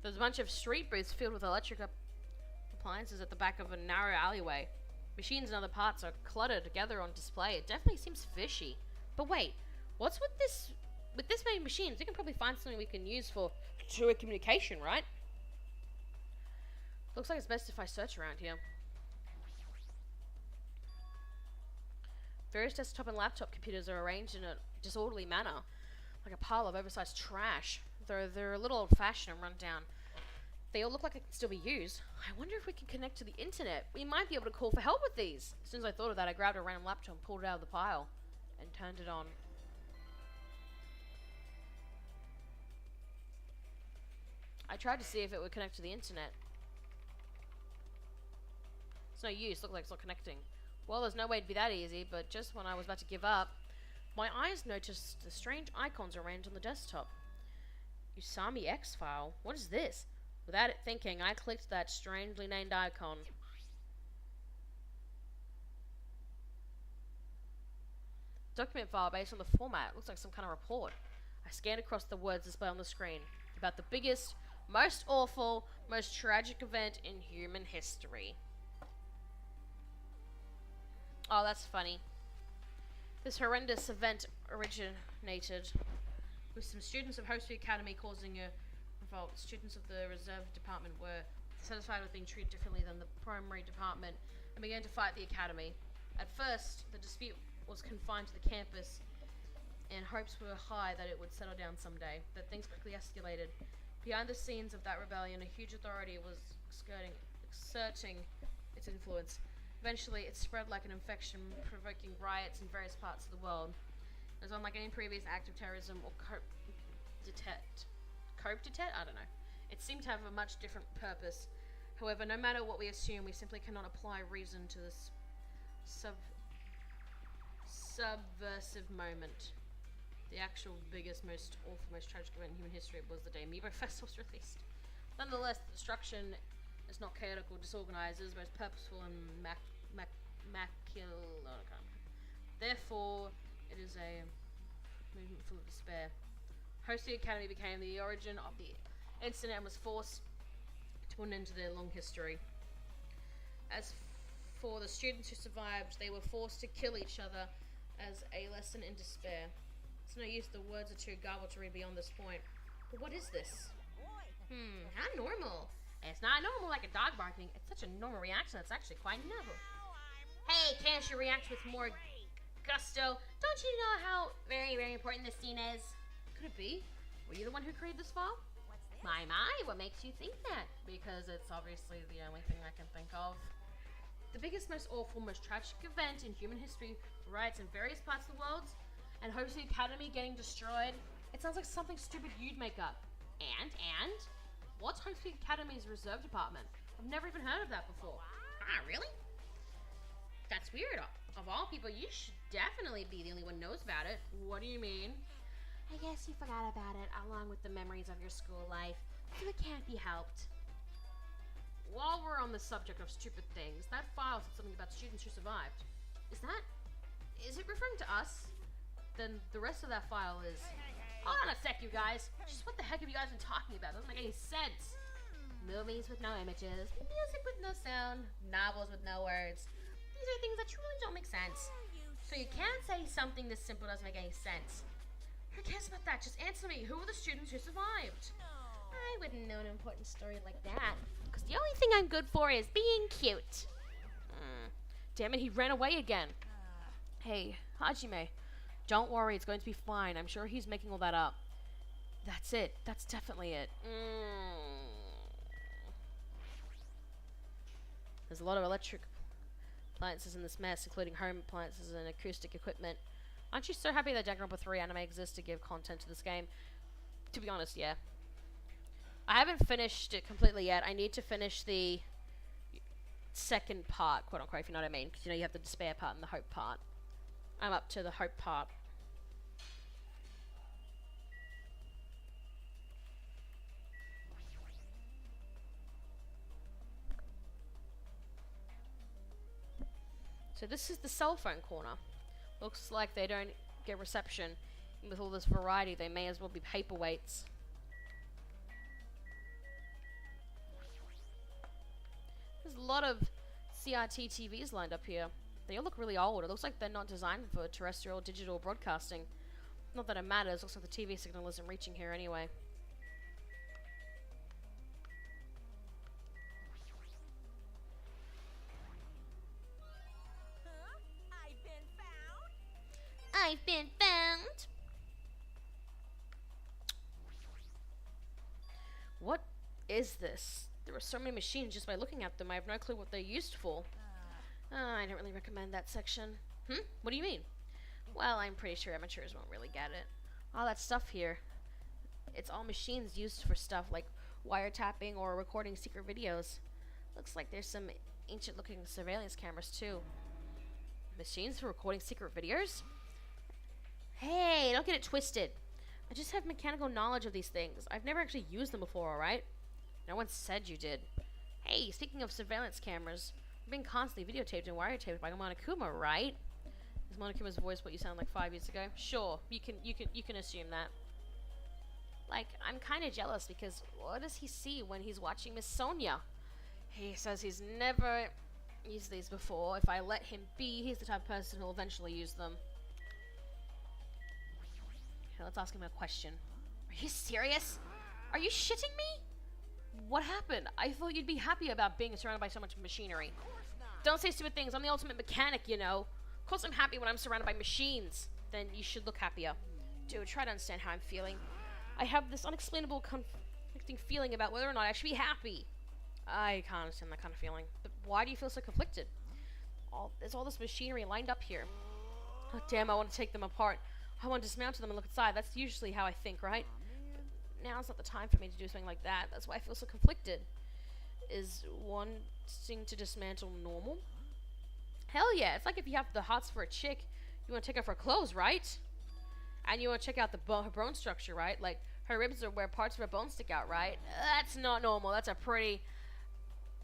There's a bunch of street booths filled with electric appliances at the back of a narrow alleyway. Machines and other parts are cluttered together on display. It definitely seems fishy. But wait, what's with this? With this many machines, we can probably find something we can use for two-way communication, right? Looks like it's best if I search around here. Various desktop and laptop computers are arranged in a disorderly manner, like a pile of oversized trash. They're a little old-fashioned and run down. They all look like they can still be used. I wonder if we can connect to the internet. We might be able to call for help with these. As soon as I thought of that, I grabbed a random laptop and pulled it out of the pile and turned it on. I tried to see if it would connect to the internet. It's no use. Looks like it's not connecting. Well, there's no way it'd be that easy, but just when I was about to give up, my eyes noticed the strange icons arranged on the desktop. Usami X-File? What is this? Without it thinking, I clicked that strangely named icon. Document file based on the format. Looks like some kind of report. I scanned across the words displayed on the screen about the biggest, most awful, most tragic event in human history. Oh, that's funny. This horrendous event originated with some students of Hosu Academy causing a revolt. Students of the reserve department were satisfied with being treated differently than the primary department and began to fight the academy. At first, the dispute was confined to the campus, and hopes were high that it would settle down someday. But things quickly escalated. Behind the scenes of that rebellion, a huge authority was exerting its influence. Eventually, it spread like an infection, provoking riots in various parts of the world. It was unlike any previous act of terrorism or cope detect? I don't know. It seemed to have a much different purpose. However, no matter what we assume, we simply cannot apply reason to this subversive moment. The actual biggest, most awful, most tragic event in human history was the day Amiibo Fest was released. Nonetheless, the destruction is not chaotic or disorganized. It is most purposeful and maculate. Therefore, it is a movement full of despair. Hosu Academy became the origin of the incident and was forced to put an end to their long history. As for the students who survived, they were forced to kill each other as a lesson in despair. It's no use, the words are too garbled to read beyond this point. But what is this? How normal. It's not normal like a dog barking. It's such a normal reaction. It's actually quite novel. Hey, can't you react with more gusto? Don't you know how very, very important this scene is? Could it be? Were you the one who created this file? My, what makes you think that? Because it's obviously the only thing I can think of. The biggest, most awful, most tragic event in human history, riots in various parts of the world, and Hosi Academy getting destroyed. It sounds like something stupid you'd make up. And? What's Hosi Academy's reserve department? I've never even heard of that before. Ah, really? That's weird. Of all people, you should definitely be the only one who knows about it. What do you mean? I guess you forgot about it, along with the memories of your school life, so it can't be helped. While we're on the subject of stupid things, that file said something about students who survived. Is it referring to us? Then the rest of that file is... Hold on a sec, you guys. Just what the heck have you guys been talking about? It doesn't make any sense. Movies with no images, music with no sound, novels with no words. These are things that truly don't make sense. So you can't say something this simple doesn't make any sense. Who cares about that? Just answer me. Who were the students who survived? I wouldn't know an important story like that. Because the only thing I'm good for is being cute. Damn it, he ran away again. Hey, Hajime. Don't worry, it's going to be fine. I'm sure he's making all that up. That's it. That's definitely it. There's a lot of electric appliances in this mess, including home appliances and acoustic equipment. Aren't you so happy that Danganronpa 3 anime exists to give content to this game? To be honest, yeah. I haven't finished it completely yet. I need to finish the second part, quote unquote, if you know what I mean. Because, you have the despair part and the hope part. I'm up to the hope part. So this is the cell phone corner. Looks like they don't get reception. And with all this variety, they may as well be paperweights. There's a lot of CRT TVs lined up here. They all look really old. It looks like they're not designed for terrestrial digital broadcasting. Not that it matters. Looks like the TV signal isn't reaching here anyway. I've been found. What is this? There are so many machines just by looking at them. I have no clue what they're used for. I don't really recommend that section. What do you mean? Well, I'm pretty sure amateurs won't really get it. All that stuff here, it's all machines used for stuff like wiretapping or recording secret videos. Looks like there's some ancient looking surveillance cameras too. Machines for recording secret videos? Hey, don't get it twisted. I just have mechanical knowledge of these things. I've never actually used them before, alright? No one said you did. Hey, speaking of surveillance cameras, you're being constantly videotaped and wiretaped by Monokuma, right? Is Monokuma's voice what you sound like 5 years ago? Sure, you can assume that. Like, I'm kind of jealous because what does he see when he's watching Miss Sonia? He says he's never used these before. If I let him be, he's the type of person who'll eventually use them. Okay, let's ask him a question. Are you serious? Are you shitting me? What happened? I thought you'd be happy about being surrounded by so much machinery. Don't say stupid things. I'm the ultimate mechanic, you know. Of course I'm happy when I'm surrounded by machines. Then you should look happier. Dude, try to understand how I'm feeling. I have this unexplainable conflicting feeling about whether or not I should be happy. I can't understand that kind of feeling. But why do you feel so conflicted? There's all this machinery lined up here. Oh, damn, I want to take them apart. I want to dismantle them and look inside. That's usually how I think, right? But now's not the time for me to do something like that. That's why I feel so conflicted. Is wanting to dismantle normal? Hell yeah. It's like if you have the hots for a chick, you want to take off her clothes, right? And you want to check out her bone structure, right? Like, her ribs are where parts of her bones stick out, right? That's not normal. That's a pretty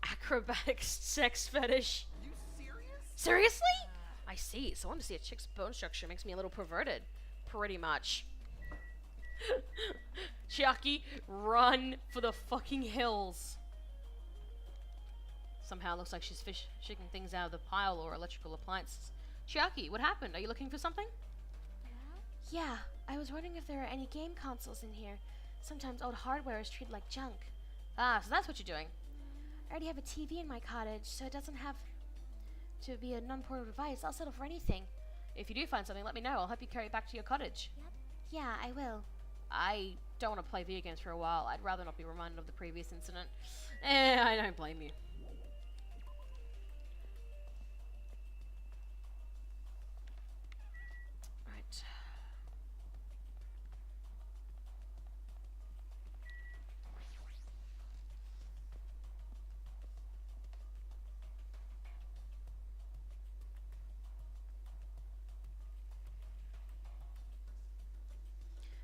acrobatic sex fetish. You serious? Seriously? I see. So I want to see a chick's bone structure makes me a little perverted. Pretty much. Chiaki, run for the fucking hills. Somehow it looks like she's shaking things out of the pile or electrical appliances. Chiaki, what happened? Are you looking for something? Yeah, I was wondering if there are any game consoles in here. Sometimes old hardware is treated like junk. Ah, so that's what you're doing. I already have a TV in my cottage, so it doesn't have to be a non-portable device. I'll settle for anything. If you do find something, let me know. I'll help you carry it back to your cottage. Yeah, I will. I don't want to play video games for a while. I'd rather not be reminded of the previous incident. I don't blame you. Right.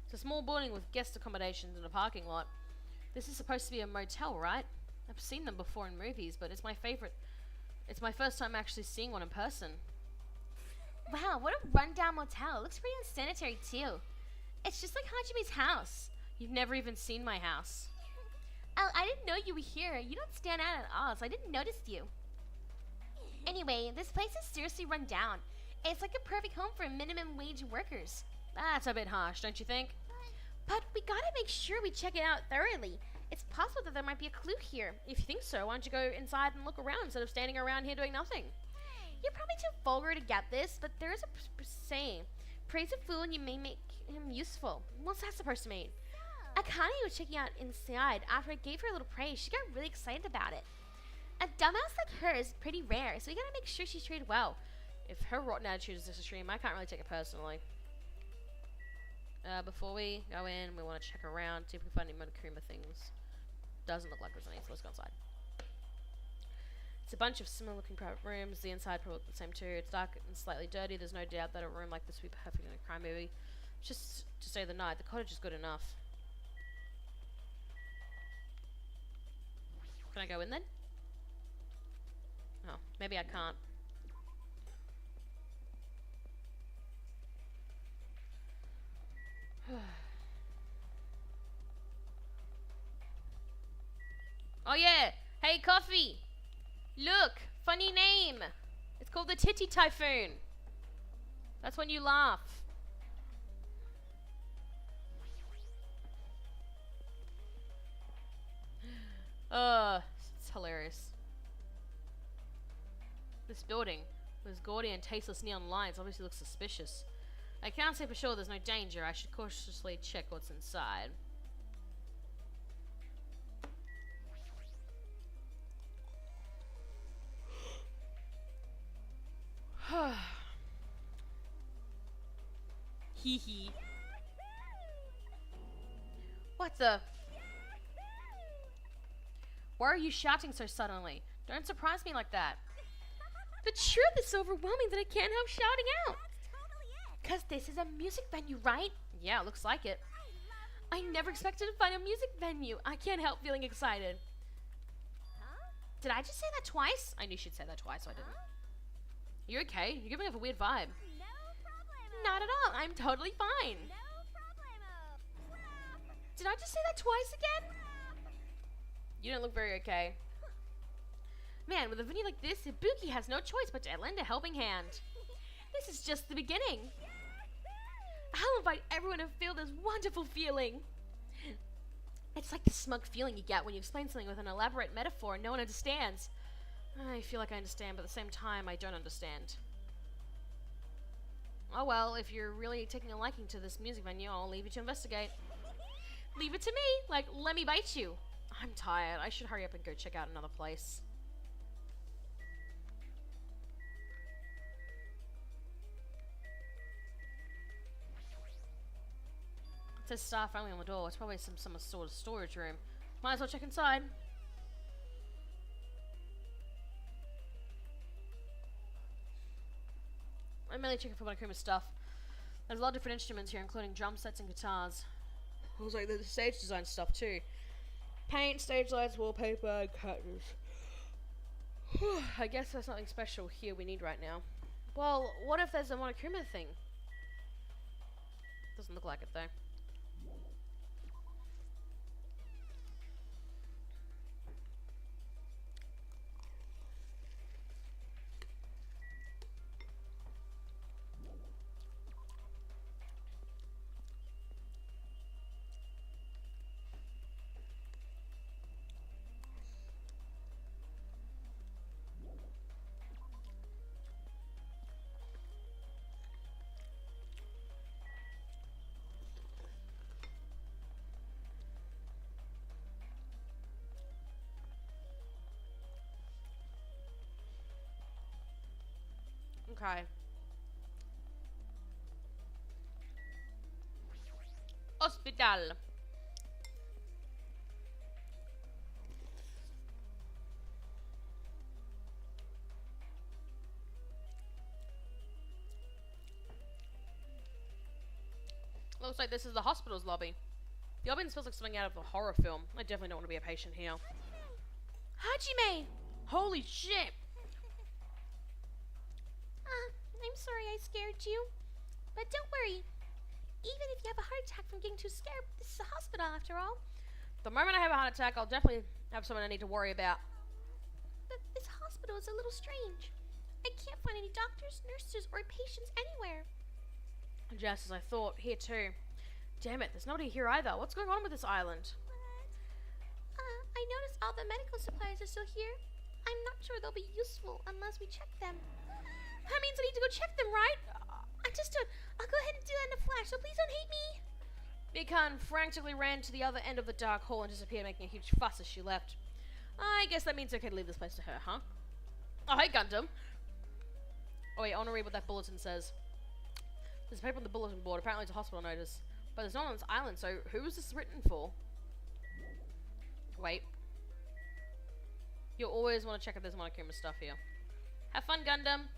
It's a small building with guest accommodations and a parking lot. This is supposed to be a motel, right? I've seen them before in movies, but it's my favorite. It's my first time actually seeing one in person. Wow, what a rundown motel. It looks pretty unsanitary, too. It's just like Hajime's house. You've never even seen my house. Oh, I didn't know you were here. You don't stand out at all, so I didn't notice you. Anyway, this place is seriously run down. It's like a perfect home for minimum wage workers. That's a bit harsh, don't you think? But we gotta make sure we check it out thoroughly. It's possible that there might be a clue here. If you think so, why don't you go inside and look around instead of standing around here doing nothing? You're probably too vulgar to get this, but there is a saying. Praise a fool and you may make him useful. What's that supposed to mean? Akane was checking out inside. After I gave her a little praise, she got really excited about it. A dumbass like her is pretty rare, so we gotta make sure she's treated well. If her rotten attitude is this extreme, I can't really take it personally. Before we go in, we want to check around, see if we can find any Monokuma things. Doesn't look like there's any, so let's go outside. It's a bunch of similar looking private rooms. The inside probably look the same too. It's dark and slightly dirty. There's no doubt that a room like this would be perfect in a crime movie. Just to stay the night. The cottage is good enough. Can I go in then? Oh, maybe I can't. Oh yeah! Hey, Coffee! Look! Funny name! It's called the Titty Typhoon. That's when you laugh. It's hilarious. This building, with its gaudy and tasteless neon lights, obviously looks suspicious. I can't say for sure there's no danger. I should cautiously check what's inside. Hee hee. What the? Why are you shouting so suddenly? Don't surprise me like that. The truth is so overwhelming that I can't help shouting out. Cause this is a music venue, right? Yeah, looks like it. I never expected to find a music venue. I can't help feeling excited. Did I just say that twice? I knew she'd say that twice, so I didn't. You okay? You're giving off a weird vibe. Not at all. I'm totally fine. Did I just say that twice again? You don't look very okay. Man, with a venue like this, Ibuki has no choice but to lend a helping hand. This is just the beginning. I'll invite everyone to feel this wonderful feeling. It's like the smug feeling you get when you explain something with an elaborate metaphor and no one understands. I feel like I understand, but at the same time, I don't understand. Oh well, if you're really taking a liking to this music venue, I'll leave you to investigate. Leave it to me. Like, let me bite you. I'm tired. I should hurry up and go check out another place. It says staff only on the door. It's probably some sort of storage room. Might as well check inside. I'm mainly checking for Monokuma stuff. There's a lot of different instruments here, including drum sets and guitars. Looks like there's stage design stuff too. Paint, stage lights, wallpaper, and curtains. I guess there's nothing special here we need right now. Well, what if there's a Monokuma thing? Doesn't look like it though. Okay. Hospital. Looks like this is the hospital's lobby. The audience smells like something out of a horror film. I definitely don't want to be a patient here. Hajime! Holy shit! I'm sorry I scared you. But don't worry. Even if you have a heart attack from getting too scared, this is a hospital after all. The moment I have a heart attack, I'll definitely have someone I need to worry about. But this hospital is a little strange. I can't find any doctors, nurses, or patients anywhere. Just as I thought, here too. Damn it, there's nobody here either. What's going on with this island? I noticed all the medical supplies are still here. I'm not sure they'll be useful unless we check them. That means I need to go check them, right? I'll go ahead and do that in a flash, so please don't hate me. Mikan frantically ran to the other end of the dark hall and disappeared, making a huge fuss as she left. I guess that means it's okay to leave this place to her, huh? Oh, hey, Gundam. Oh, wait, I want to read what that bulletin says. There's a paper on the bulletin board. Apparently it's a hospital notice. But there's no one on this island, so who is this written for? Wait. You'll always want to check if there's Monokuma stuff here. Have fun, Gundam.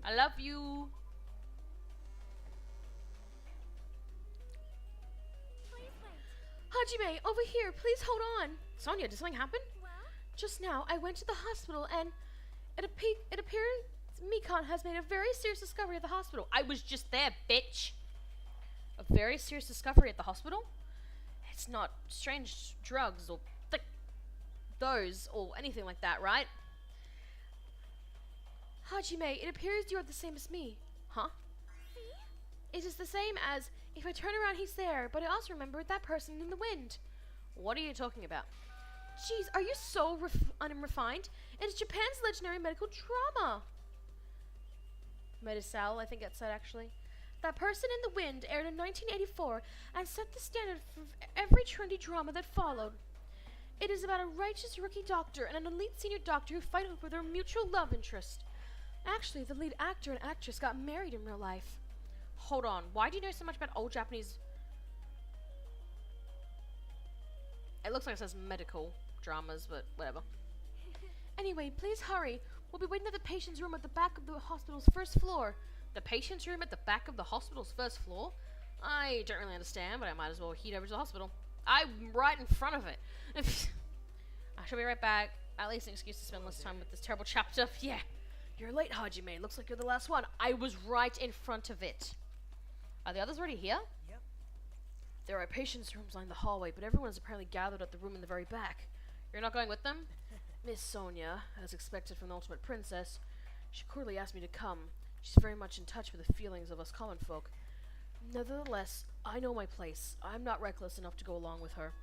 I love you. Hajime, over here. Please hold on. Sonia, did something happen? Just now, I went to the hospital and it appears Mikan has made a very serious discovery at the hospital. I was just there, bitch. A very serious discovery at the hospital? It's not strange drugs or those or anything like that, right? Hajime, it appears you are the same as me. Huh? It is the same as if I turn around, he's there, but I also remembered that person in the wind. What are you talking about? Jeez, are you so unrefined? It is Japan's legendary medical drama. Medisal, I think it said actually. That Person in the Wind aired in 1984 and set the standard for every trendy drama that followed. It is about a righteous rookie doctor and an elite senior doctor who fight over their mutual love interest. Actually, the lead actor and actress got married in real life. Hold on, why do you know so much about old Japanese... It looks like it says medical dramas, but whatever. Anyway, please hurry. We'll be waiting at the patient's room at the back of the hospital's first floor. The patient's room at the back of the hospital's first floor? I don't really understand, but I might as well head over to the hospital. I'm right in front of it. I shall be right back. At least an excuse to spend less time with this terrible chapter. Yeah, you're late, Hajime. Looks like you're the last one. I was right in front of it. Are the others already here? Yep. There are patients' rooms lined the hallway, but everyone is apparently gathered at the room in the very back. You're not going with them? Miss Sonia, as expected from the Ultimate Princess, she cordially asked me to come. She's very much in touch with the feelings of us common folk. Nevertheless, I know my place. I'm not reckless enough to go along with her.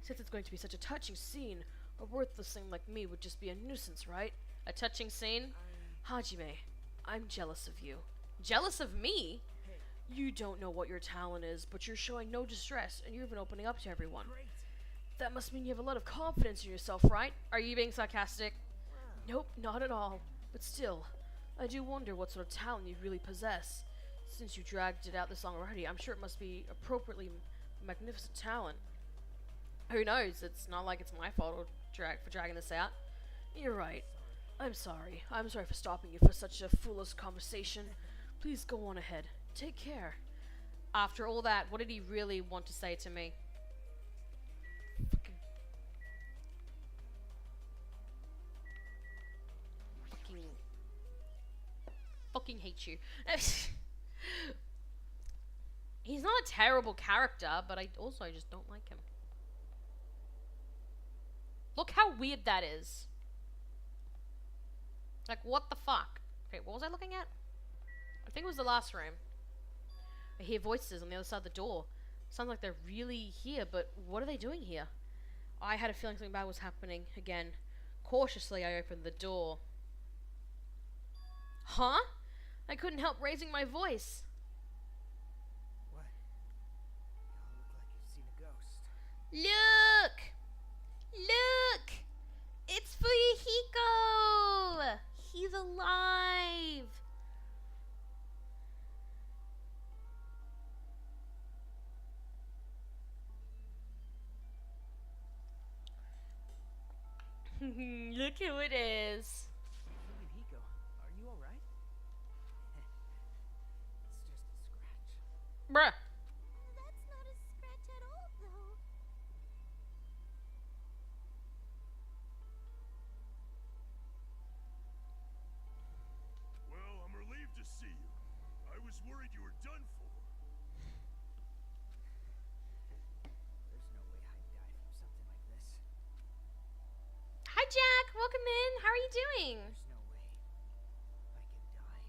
Since it's going to be such a touching scene, a worthless thing like me would just be a nuisance, right? A touching scene? Hajime, I'm jealous of you. Jealous of me? You don't know what your talent is, but you're showing no distress, and you're even opening up to everyone. Great. That must mean you have a lot of confidence in yourself, right? Are you being sarcastic? Nope, not at all. But still, I do wonder what sort of talent you really possess. Since you dragged it out this long already, I'm sure it must be appropriately magnificent talent. Who knows? It's not like it's my fault for dragging this out. You're right. I'm sorry. I'm sorry for stopping you for such a foolish conversation. Please go on ahead. Take care. After all that, what did he really want to say to me? Fucking hate you. He's not a terrible character, but I also just don't like him. Look how weird that is. Like, what the fuck? Okay, what was I looking at? I think it was the last room. I hear voices on the other side of the door. Sounds like they're really here, but what are they doing here? I had a feeling something bad was happening again. Cautiously, I opened the door. Huh? I couldn't help raising my voice. What? Y'all look like you've seen a ghost. Look! Look! It's Fuyuhiko! He's alive! Look who it is. Hiko, are you alright? It's just a scratch. Bruh. That's not a scratch at all, though. Well, I'm relieved to see you. I was worried you were done for. There's no way I'd die from something like this. Hi, Jack. Welcome in. How are you doing? There's no way I can die.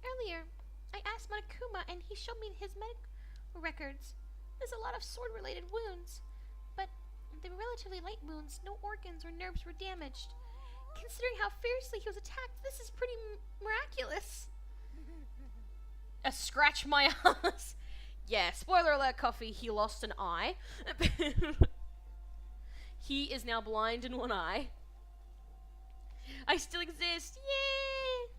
Earlier, I asked Monokuma and he showed me his medical records. There's a lot of sword-related wounds, but they were relatively light wounds. No organs or nerves were damaged. Considering how fiercely he was attacked, this is pretty miraculous. A scratch my ass. Yeah, spoiler alert, Coffee, he lost an eye. He is now blind in one eye. I still exist. Yay!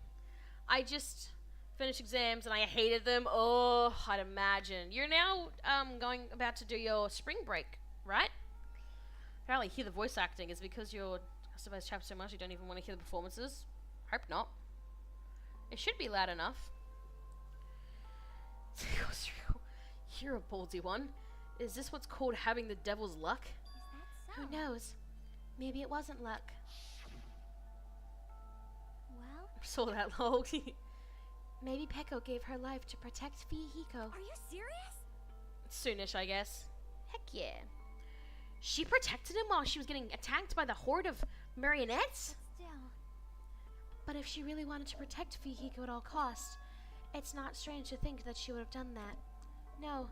I just finished exams and I hated them. Oh, I'd imagine. You're now about to do your spring break, right? Apparently hear the voice acting is because you're customized chapter so much you don't even want to hear the performances. Hope not. It should be loud enough. You're a ballsy one. Is this what's called having the devil's luck? Is that so? Who knows? Maybe it wasn't luck. Well, Saw that lol. Maybe Peko gave her life to protect Fihiko. are you serious? Soonish, I guess. Heck yeah. She protected him while she was getting attacked by the horde of marionettes? Still, But if she really wanted to protect Fihiko at all costs, it's not strange to think that she would have done that. No,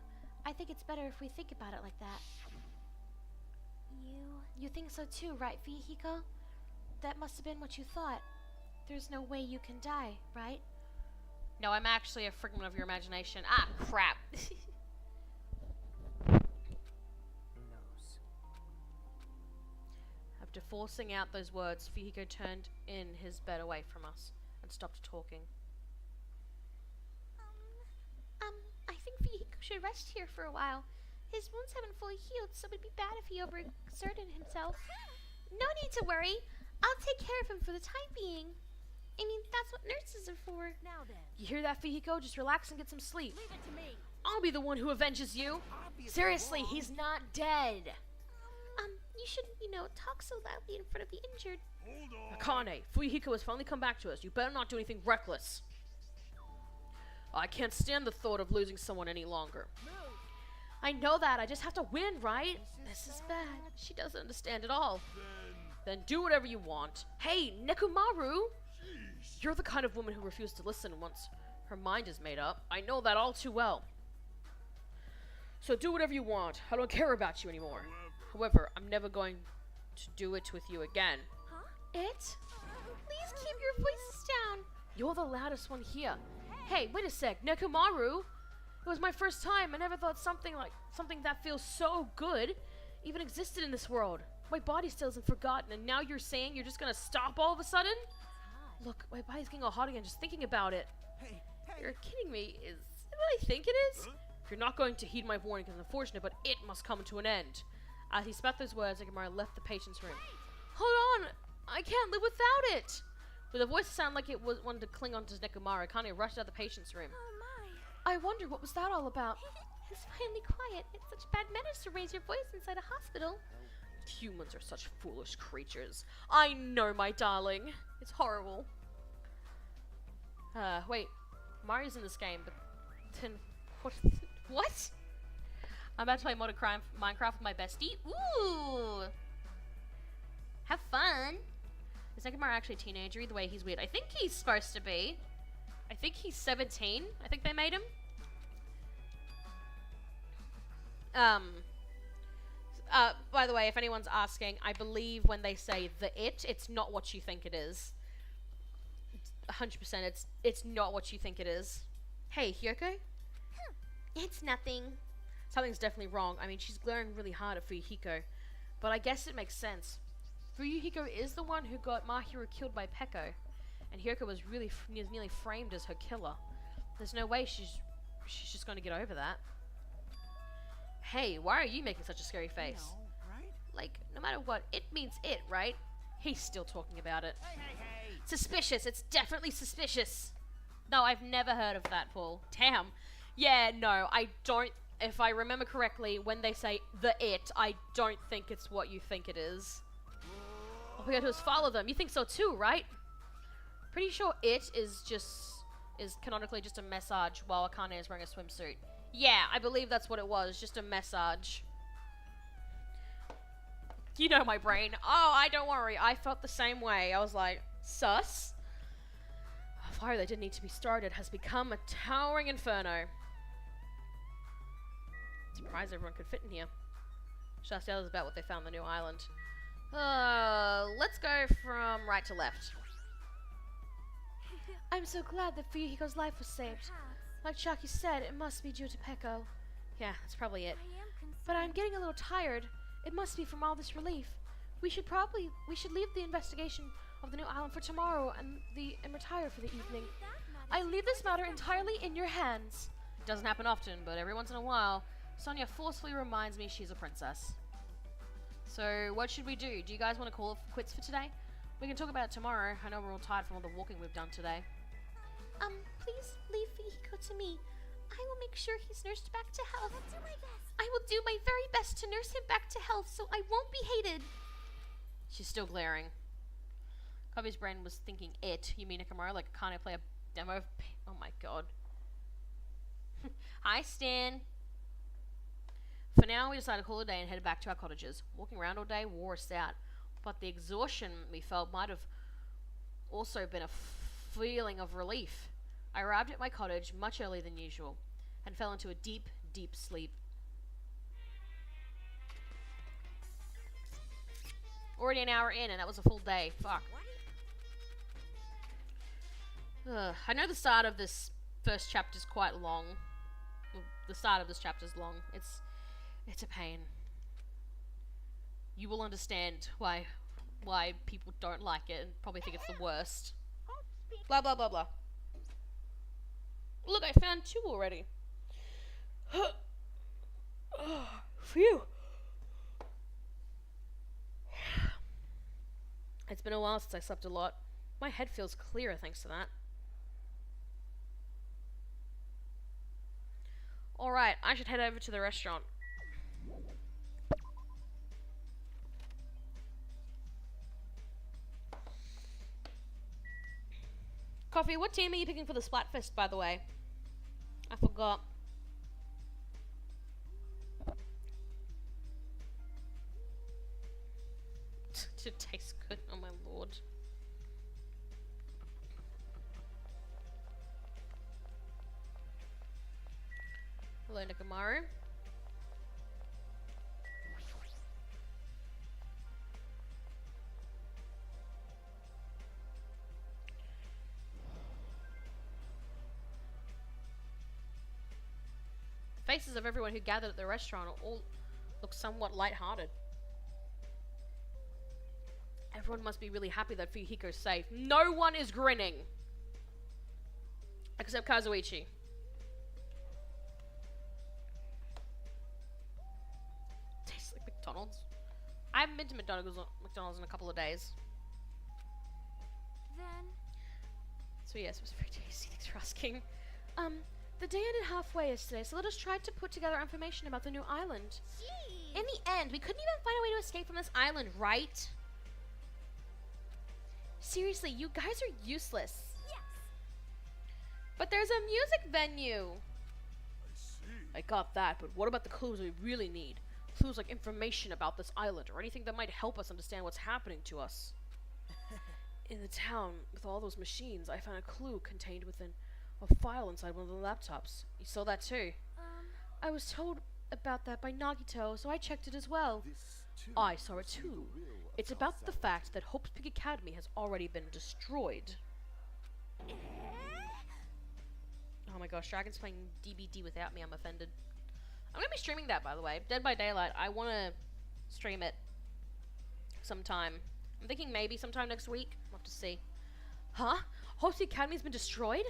I think it's better if we think about it like that. You think so too, right, Fihiko? That must have been what you thought. There's no way you can die, right? No, I'm actually a figment of your imagination. Ah, crap. Who knows? After forcing out those words, Fihiko turned in his bed away from us and stopped talking. I think Fihiko should rest here for a while. His wounds haven't fully healed, so it'd be bad if he overexerted himself. No need to worry. I'll take care of him for the time being. I mean, that's what nurses are for. Now then, You hear that, Fihiko? Just relax and get some sleep. leave it to me. I'll be the one who avenges you. Seriously, he's not dead. You shouldn't, talk so loudly in front of the injured. Hold on. Akane, Fuyuhiko has finally come back to us. You better not do anything reckless. I can't stand the thought of losing someone any longer. I know that. I just have to win, right? This is bad. She doesn't understand at all. Then do whatever you want. Hey, Nekomaru! You're the kind of woman who refuses to listen once her mind is made up. I know that all too well. So do whatever you want. I don't care about you anymore. However, I'm never going to do it with you again. It? Please keep your voices down. You're the loudest one here. Hey, wait a sec, Nekomaru! It was my first time. I never thought something that feels so good even existed in this world. My body still isn't forgotten, and now you're saying you're just gonna stop all of a sudden? Look, my body's getting all hot again just thinking about it. Hey, You're kidding me. Is it what I think it is? If you're not going to heed my warning, it's unfortunate, but it must come to an end. As he spat those words, Nekomaru left the patient's room. Hold on! I can't live without it! With a voice that sounded like it wanted to cling onto Nekomaru, Kanye rushed out of the patient's room. Oh my. I wonder what was that all about? It's finally quiet. It's such bad manners to raise your voice inside a hospital. Humans are such foolish creatures. I know, my darling. It's horrible. Wait. Mario's in this game, but then what? What? I'm about to play Minecraft with my bestie. Ooh! Have fun. Is Nekomaru actually a teenager? Either way, he's weird. I think he's supposed to be. I think he's 17. I think they made him. By the way, if anyone's asking, I believe when they say it's not what you think it is. 100%, it's not what you think it is. Hey, Hyoko? It's nothing. Something's definitely wrong. I mean, she's glaring really hard at Fuyuhiko, but I guess it makes sense. Fuyuhiko is the one who got Mahiru killed by Peko, and Hyoko was really nearly framed as her killer. There's no way she's just going to get over that. Hey, why are you making such a scary face? No, right? Like, no matter what, it means it, right? He's still talking about it. Hey, hey, hey! Suspicious. It's definitely suspicious. No, I've never heard of that, Paul. Damn. Yeah, no, I don't. If I remember correctly, when they say the it, I don't think it's what you think it is. All we gotta do is follow them. You think so too, right? Pretty sure it is canonically just a massage while Akane is wearing a swimsuit. Yeah, I believe that's what it was. Just a massage. You know my brain. Oh, don't worry. I felt the same way. I was like, sus. A fire that didn't need to be started has become a towering inferno. Surprised everyone could fit in here. Should ask the others about what they found on the new island. Let's go from right to left. I'm so glad that Fuyuhiko's life was saved. Like Shaki said, it must be due to Peko. Yeah, that's probably it. But I'm getting a little tired. It must be from all this relief. We should leave the investigation of the new island for tomorrow and retire for the evening. I leave this matter entirely in your hands. Doesn't happen often, but every once in a while, Sonia forcefully reminds me she's a princess. So, what should we do? Do you guys want to call it quits for today? We can talk about it tomorrow. I know we're all tired from all the walking we've done today. Please leave Fuyuhiko to me. I will make sure he's nursed back to health. I'll do my best. I will do my very best to nurse him back to health so I won't be hated. She's still glaring. Kobe's brain was thinking it. You mean Nakamura? Like, can't I play a demo of... Oh my god. Hi, Stan. For now, we decided to call it a day and head back to our cottages. Walking around all day wore us out, but the exhaustion we felt might have also been a feeling of relief. I arrived at my cottage much earlier than usual and fell into a deep, deep sleep. Already an hour in, and that was a full day. Fuck. I know the start of this first chapter is quite long. Well, the start of this chapter is long. It's a pain. You will understand why people don't like it and probably think it's the worst. Blah blah blah blah. Look, I found 2 already. Phew. It's been a while since I slept a lot. My head feels clearer thanks to that. Alright, I should head over to the restaurant. Coffee, what team are you picking for the Splatfest, by the way? I forgot. It tastes good, oh my lord. Hello, Nakamaru. The faces of everyone who gathered at the restaurant all look somewhat lighthearted. Everyone must be really happy that Fuyuhiko's safe. No one is grinning! Except Kazuichi. Tastes like McDonald's. I haven't been to McDonald's in a couple of days. Then So yes, it was very tasty. Thanks for asking. The day ended halfway yesterday, so let us try to put together information about the new island. In the end, we couldn't even find a way to escape from this island, right? Seriously, you guys are useless. yes. But there's a music venue. I see. I got that, but what about the clues we really need? Clues like information about this island, or anything that might help us understand what's happening to us. In the town, with all those machines, I found a clue contained within a file inside one of the laptops. You saw that too? I was told about that by Nagito, so I checked it as well. This too I saw it must be the too. will of It's about the Kal'tharian. fact that Hope's Peak Academy has already been destroyed. Oh my gosh, Dragon's playing DBD without me, I'm offended. I'm gonna be streaming that, by the way. Dead by Daylight. I wanna stream it sometime. I'm thinking maybe sometime next week. We'll have to see. Huh? Hope's Peak Academy's been destroyed?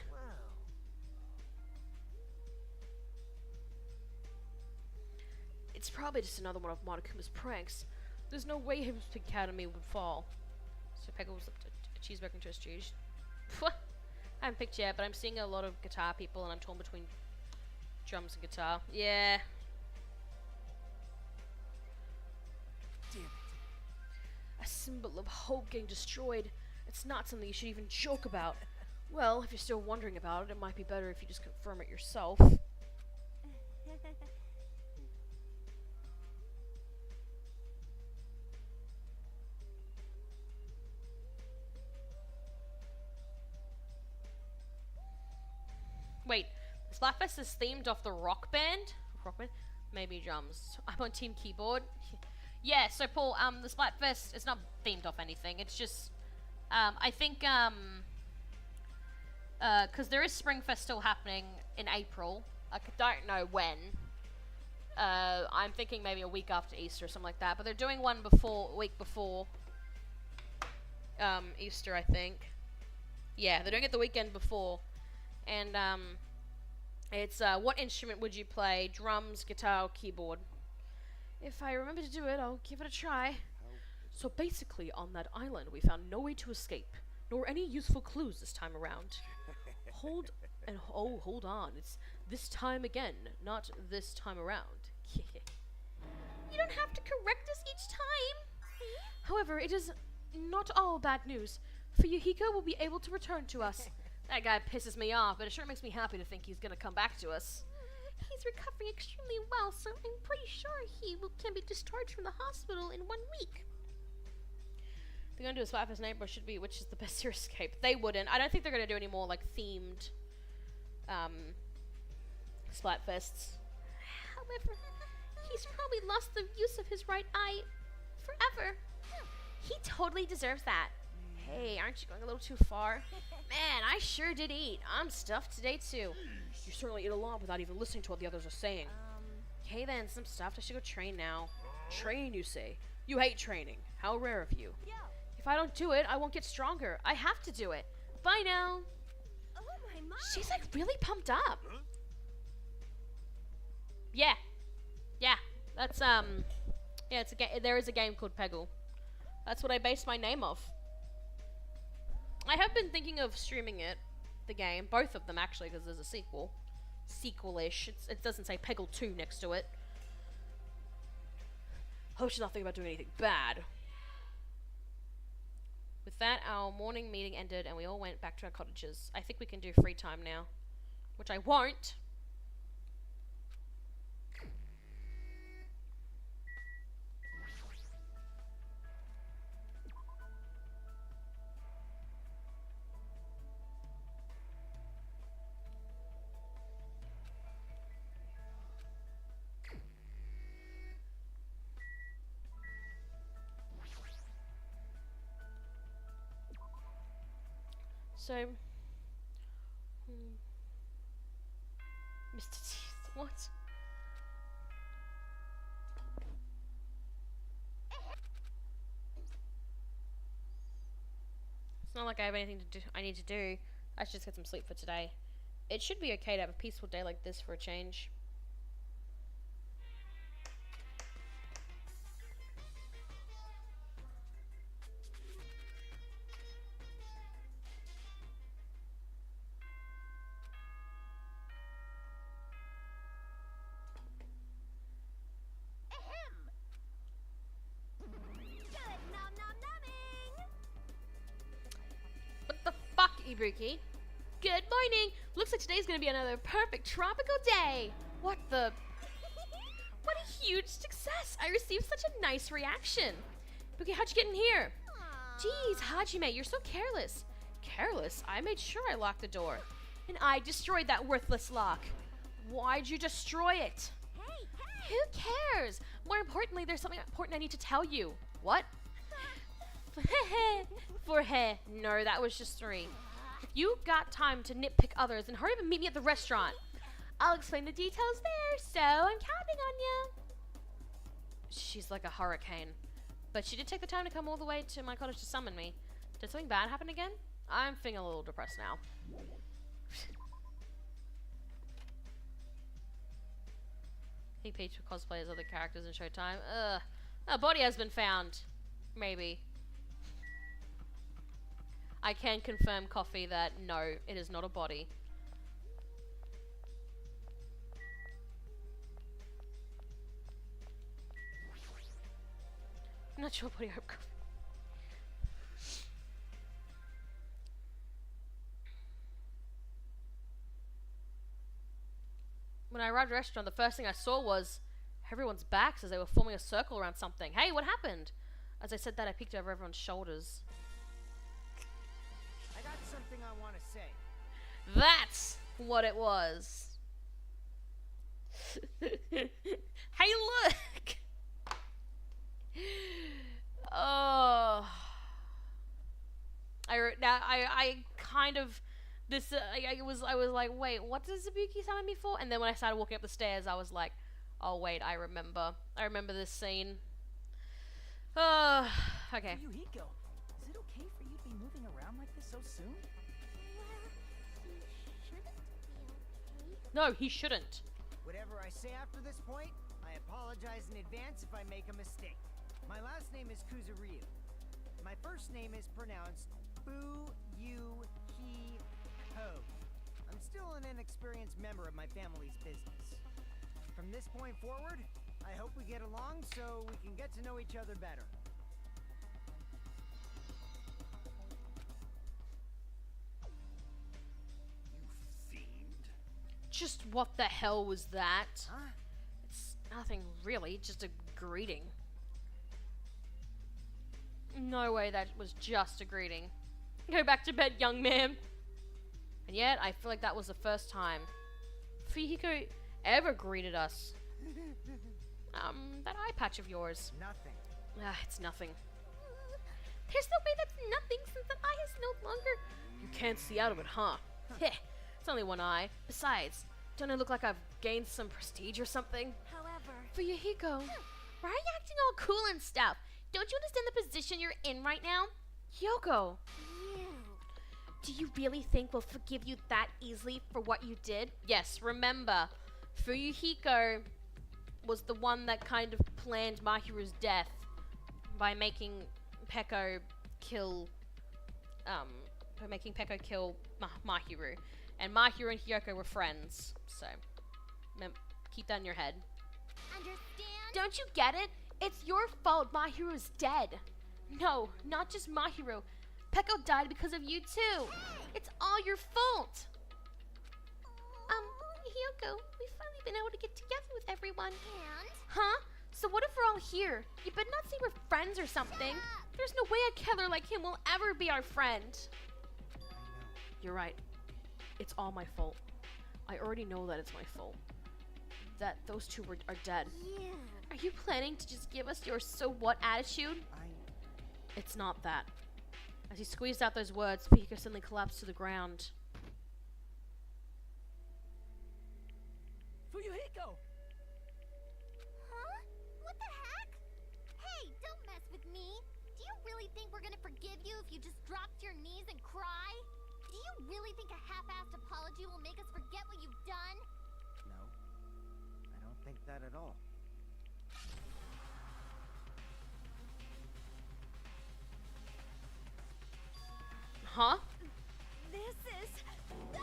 It's probably just another one of Monokuma's pranks. There's no way his academy would fall. So Peggle slipped a cheeseburger into his cheese. I haven't picked yet, but I'm seeing a lot of guitar people, and I'm torn between drums and guitar. Yeah. Damn it. A symbol of hope getting destroyed. It's not something you should even joke about. Well, if you're still wondering about it, it might be better if you just confirm it yourself. Wait, Splatfest is themed off the rock band? Rock band? Maybe drums. I'm on team keyboard. Yeah, so Paul, the Splatfest is not themed off anything. It's just, I think, because there is Springfest still happening in April. I don't know when. I'm thinking maybe a week after Easter or something like that. But they're doing one a week before Easter, I think. Yeah, they're doing it the weekend before. And it's what instrument would you play? Drums, guitar, or keyboard? If I remember to do it, I'll give it a try. So basically, on that island, we found no way to escape, nor any useful clues this time around. Hold on. It's this time again, not this time around. You don't have to correct us each time. However, it is not all bad news. Fuyuhiko will be able to return to us. That guy pisses me off, but it sure makes me happy to think he's gonna come back to us. He's recovering extremely well, so I'm pretty sure can be discharged from the hospital in 1 week. They're gonna do a Splatfest neighbor should be which is the best to escape. They wouldn't. I don't think they're gonna do any more like themed Splatfests. However, he's probably lost the use of his right eye forever. He totally deserves that. Hey, aren't you going a little too far? Man, I sure did eat. I'm stuffed today too. You certainly eat a lot without even listening to what the others are saying. Okay then, some stuffed. I should go train now. Train, you say? You hate training. How rare of you. If I don't do it, I won't get stronger. I have to do it. Bye now. Oh my. She's like really pumped up. Yeah. That's yeah, it's a game. There is a game called Peggle. That's what I based my name off. I have been thinking of streaming it, the game, both of them actually, because there's a sequel-ish. It doesn't say Peggle 2 next to it. Hope she's not thinking about doing anything bad. With that, our morning meeting ended, and we all went back to our cottages. I think we can do free time now, which I won't. So, Mr. Teeth, what? It's not like I have anything to do. I need to do. I should just get some sleep for today. It should be okay to have a peaceful day like this for a change. Good nom nom numbing. What the fuck, Ibuki? Good morning! Looks like today's gonna be another perfect tropical day! What the? What a huge success! I received such a nice reaction! Ibuki, how'd you get in here? Jeez, Hajime, you're so careless. Careless? I made sure I locked the door. And I destroyed that worthless lock. Why'd you destroy it? Who cares? More importantly, there's something important I need to tell you. What? No, that was just 3. If you got time to nitpick others, then hurry up and meet me at the restaurant. I'll explain the details there, so I'm counting on you. She's like a hurricane. But she did take the time to come all the way to my cottage to summon me. Did something bad happen again? I'm feeling a little depressed now. Nothing Peach for cosplay as other characters in Showtime. Ugh. A body has been found. Maybe. I can confirm, Coffee, that no, it is not a body. I'm not sure body hope. When I arrived at the restaurant, the first thing I saw was everyone's backs as they were forming a circle around something. Hey, what happened? As I said that, I peeked over everyone's shoulders. I got something I want to say. That's what it was. Hey, look! Oh. I kind of this I was like, wait, what does Ibuki summon me for? And then when I started walking up the stairs, I was like, oh wait, I remember this scene. Okay. Yuhiko, is it okay for you to be moving around like this so soon? No, he shouldn't. Whatever I say after this point, I apologize in advance if I make a mistake. My last name is Kuzuryu. My first name is pronounced Bu-Yu-Hi-Ho. I'm still an inexperienced member of my family's business. From this point forward, I hope we get along so we can get to know each other better. You fiend. Just what the hell was that? Huh? It's nothing really, just a greeting. No way that was just a greeting. Go back to bed, young man. And yet, I feel like that was the first time Fuyuhiko ever greeted us. That eye patch of yours. Nothing. It's nothing. There's no way that's nothing since the eye is no longer. You can't see out of it, huh? Heh, it's only one eye. Besides, don't I look like I've gained some prestige or something? However, Fuyuhiko. Why are you acting all cool and stuff? Don't you understand the position you're in right now? Yoko. you. Do you really think we'll forgive you that easily for what you did? Yes, remember, Fuyuhiko was the one that kind of planned Mahiru's death by making Peko kill, Mahiru. And Mahiru and Hiyoko were friends, so keep that in your head. Understand? Don't you get it? It's your fault Mahiru's dead. No, not just Mahiru. Peko died because of you too. It's all your fault. Hiyoko, we've finally been able to get together with everyone. And? Huh? So what if we're all here? You better not say we're friends or something. There's no way a killer like him will ever be our friend. You're right. It's all my fault. I already know that it's my fault. That those two are dead. Yeah. Are you planning to just give us your so what attitude? It's not that. As he squeezed out those words, Pika suddenly collapsed to the ground. Fuyuhiko! Huh? What the heck? Hey, don't mess with me. Do you really think we're gonna forgive you if you just drop to your knees and cry? Do you really think a half-assed apology will make us forget what you've done? No, I don't think that at all. Huh? This is... Ah!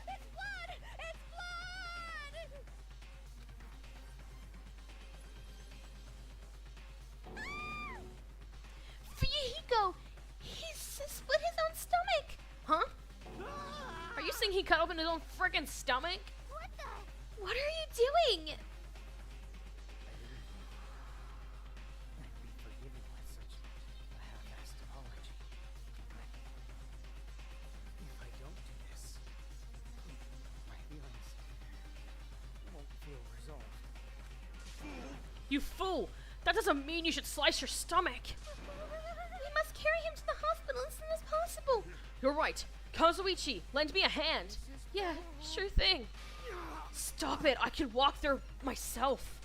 It's blood! It's blood! Fuyuhiko! He's split his own stomach! Huh? Are you saying he cut open his own friggin' stomach? What the... What are you doing? I'd be forgiven by such a half-assed apology. But if I don't do this, my feelings won't feel resolved. You fool! That doesn't mean you should slice your stomach! We must carry him to the hospital as soon as possible. You're right. Kazuichi, lend me a hand. Yeah, sure thing. Stop it, I can walk there myself.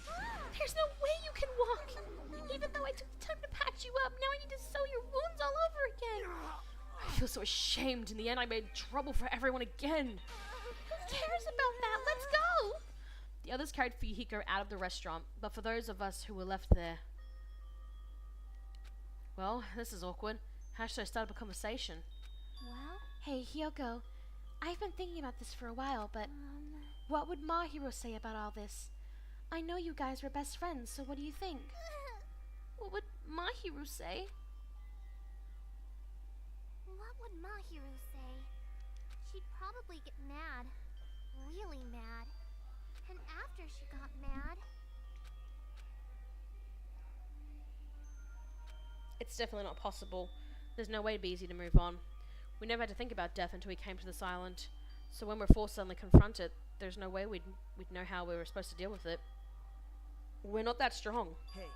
There's no way you can walk. Even though I took the time to patch you up, now I need to sew your wounds all over again. I feel so ashamed. In the end, I made trouble for everyone again. Who cares about that? Let's go. The others carried Fuyuhiko out of the restaurant, but for those of us who were left there... Well, this is awkward. How should I start up a conversation? Well, Hey, Hyoko. I've been thinking about this for a while, but what would Mahiro say about all this? I know you guys were best friends, so what do you think? what would Mahiro say? What would Mahiro say? She'd probably get mad. Really mad. And after she got mad... It's definitely not possible. There's no way it'd be easy to move on. We never had to think about death until we came to this island. So when we're forced to suddenly confront it, there's no way we'd know how we were supposed to deal with it. We're not that strong. Hey,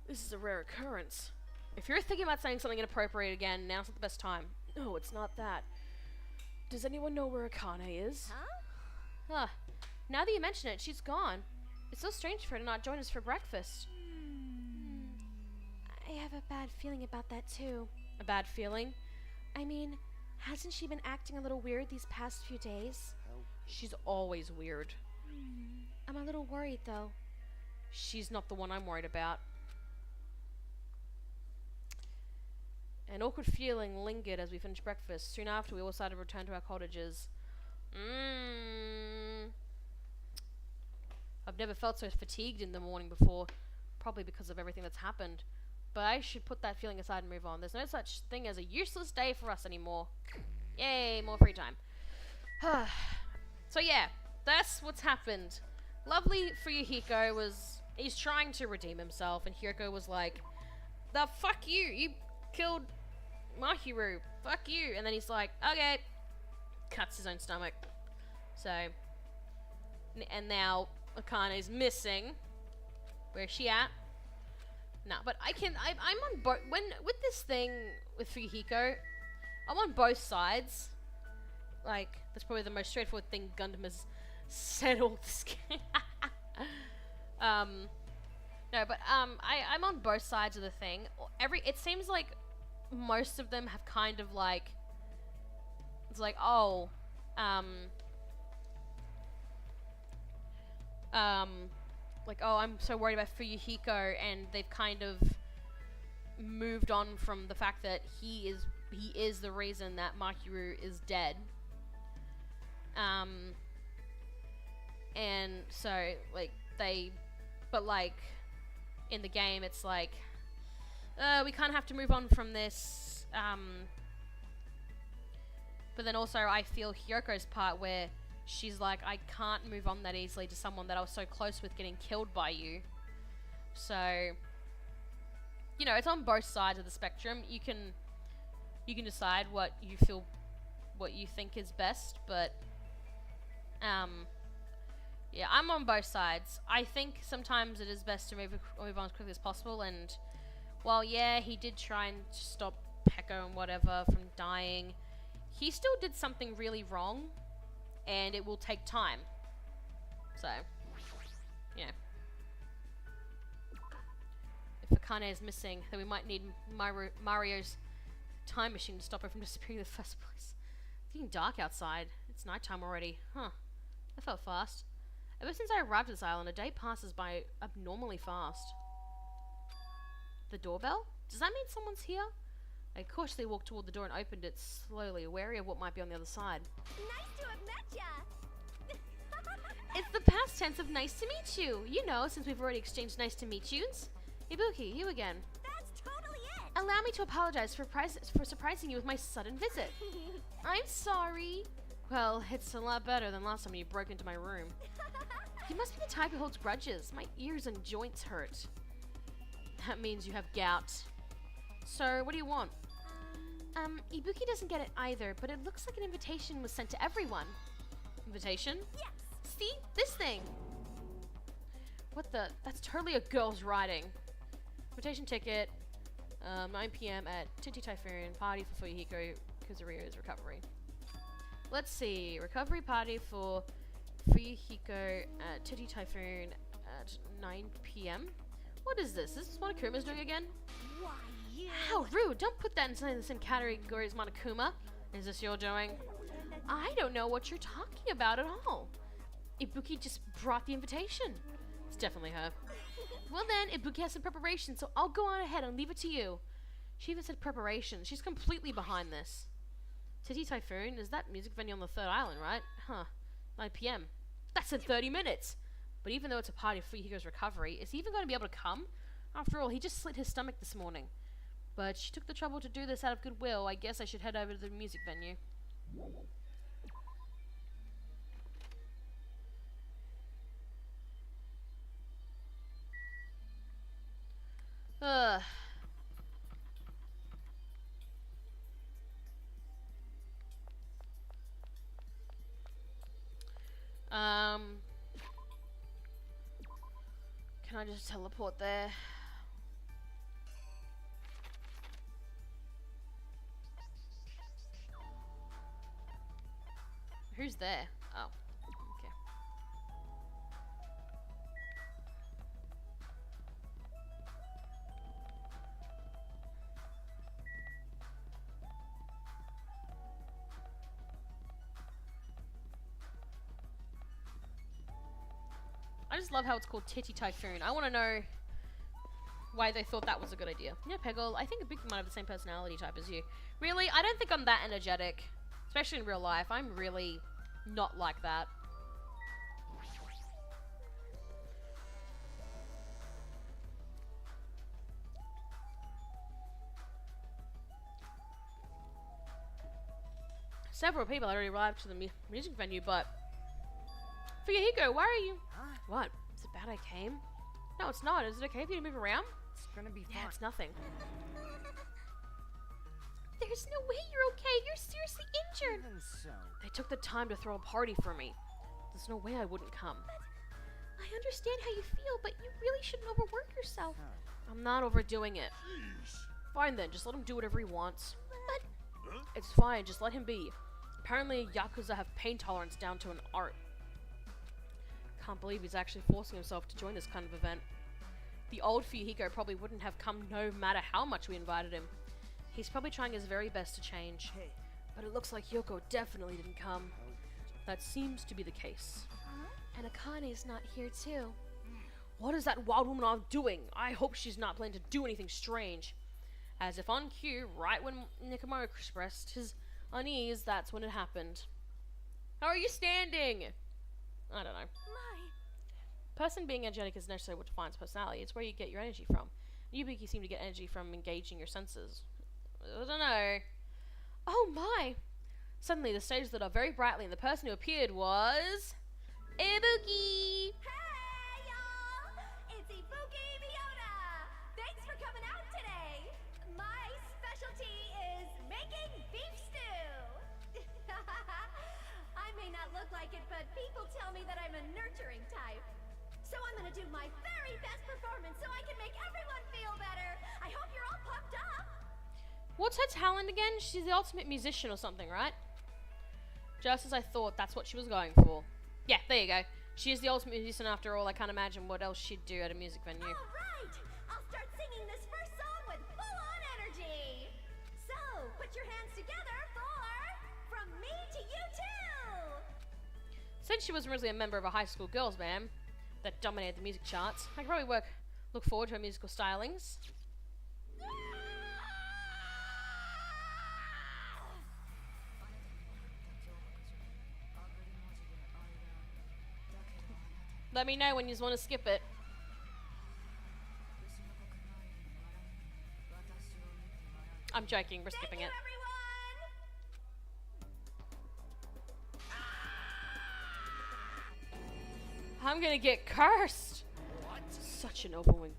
This is a rare occurrence. If you're thinking about saying something inappropriate again, now's not the best time. No, it's not that. Does anyone know where Akane is? Huh? Now that you mention it, she's gone. It's so strange for her to not join us for breakfast. I have a bad feeling about that too. A bad feeling? I mean, hasn't she been acting a little weird these past few days? She's always weird. I'm a little worried though. She's not the one I'm worried about. An awkward feeling lingered as we finished breakfast. Soon after, we all decided to return to our cottages. I've never felt so fatigued in the morning before, probably because of everything that's happened. But I should put that feeling aside and move on. There's no such thing as a useless day for us anymore. Yay, more free time. So yeah, that's what's happened. Lovely Fuyuhiko he's trying to redeem himself, and Hyoko was like, "The fuck you! You killed Mahiro. Fuck you!" And then he's like, "Okay," cuts his own stomach. So, and now Akane's missing. Where's she at? No, but I'm on both. With this thing with Fuyuhiko, I'm on both sides. Like, that's probably the most straightforward thing Gundam has said all this game. No, but I'm on both sides of the thing. It seems like most of them have kind of like, it's like, oh, like, oh, I'm so worried about Fuyuhiko, and they've kind of moved on from the fact that he is the reason that Mahiro is dead. And so, like, but like, in the game, it's like, we kind of have to move on from this, but then also I feel Hyoko's part where she's like, I can't move on that easily to someone that I was so close with getting killed by you. So, you know, it's on both sides of the spectrum. You can decide what you think is best, but, yeah, I'm on both sides. I think sometimes it is best to move on as quickly as possible, and while, yeah, he did try and stop Peko and whatever from dying, he still did something really wrong, and it will take time. So, yeah. If Akane is missing, then we might need Mario's time machine to stop her from disappearing in the first place. It's getting dark outside. It's nighttime already. Huh. That felt fast. Ever since I arrived at this island, a day passes by abnormally fast. The doorbell? Does that mean someone's here? I cautiously walked toward the door and opened it slowly, wary of what might be on the other side. Nice to have met ya! It's the past tense of nice to meet you. You know, since we've already exchanged nice to meet yous. Ibuki, you again. That's totally it! Allow me to apologize for surprising you with my sudden visit. I'm sorry. Well, it's a lot better than last time you broke into my room. You must be the type who holds grudges. My ears and joints hurt. That means you have gout. So, what do you want? Ibuki doesn't get it either, but it looks like an invitation was sent to everyone. Invitation? Yes! See? This thing! What the? That's totally a girl's writing. Invitation ticket. 9 p.m. at Tinty Typhoon. Party for Fuyuhiko Kuzurio's recovery. Let's see. Recovery party for Fuyuhiko at Tinty Typhoon at 9 p.m. What is this? Is this what Akuma's doing again? Why, you... How rude! Don't put that in the same category as Monokuma. Is this your doing? I don't know what you're talking about at all. Ibuki just brought the invitation. It's definitely her. Well then, Ibuki has some preparation, so I'll go on ahead and leave it to you. She even said preparation. She's completely behind this. Titty Typhoon? Is that music venue on the third island, right? Huh. 9 p.m. That's in 30 minutes! But even though it's a party for Hiko's recovery, is he even going to be able to come? After all, he just slit his stomach this morning. But she took the trouble to do this out of goodwill. I guess I should head over to the music venue. Ugh. Can I just teleport there? Who's there? Oh, okay. I just love how it's called Titty Typhoon. I want to know why they thought that was a good idea. Yeah, Peggle, I think Ibuki might have the same personality type as you. Really? I don't think I'm that energetic. Especially in real life. I'm really not like that. Several people had already arrived to the music venue, but... Fuyuhiko, why are you... Huh? What? Is it bad I came? No, it's not. Is it okay for you to move around? It's gonna be Yeah, fun. it's nothing. There's no way you're okay. You're seriously injured. Even so. They took the time to throw a party for me. There's no way I wouldn't come. I understand how you feel, but you really shouldn't overwork yourself. Oh. I'm not overdoing it. Jeez. Fine then, just let him do whatever he wants. But Huh? It's fine, just let him be. Apparently, Yakuza have pain tolerance down to an art. Can't believe he's actually forcing himself to join this kind of event. The old Fuyuhiko probably wouldn't have come no matter how much we invited him. He's probably trying his very best to change. Hey. But it looks like Yoko definitely didn't come. That seems to be the case. and Akane's not here too. What is that wild woman off doing? I hope she's not planning to do anything strange. As if on cue, right when Nikomaru expressed his unease, that's when it happened. How are you standing? I don't know. Person being energetic is necessarily what defines personality. It's where you get your energy from. You seem to get energy from engaging your senses. I don't know. Oh my! Suddenly the stage lit up very brightly and the person who appeared was... Ibuki! Hey, y'all! It's Ibuki Miota! Thanks for coming out today! My specialty is making beef stew! I may not look like it, but people tell me that I'm a nurturing type. So I'm gonna do my very best performance so I can make everyone feel better! I hope you're all pumped up! What's her talent again? She's the ultimate musician or something, right? Just as I thought, that's what she was going for. Yeah, there you go. She is the ultimate musician after all. I can't imagine what else she'd do at a music venue. Alright! I'll start singing this first song with full-on energy! So, put your hands together for From Me to You Too! Since she wasn't really a member of a high school girls band that dominated the music charts, I could probably look forward to her musical stylings. Let me know when you want to skip it. I'm joking, we're skipping Thank you, it. everyone! I'm gonna get cursed! What? Such an overwhelming.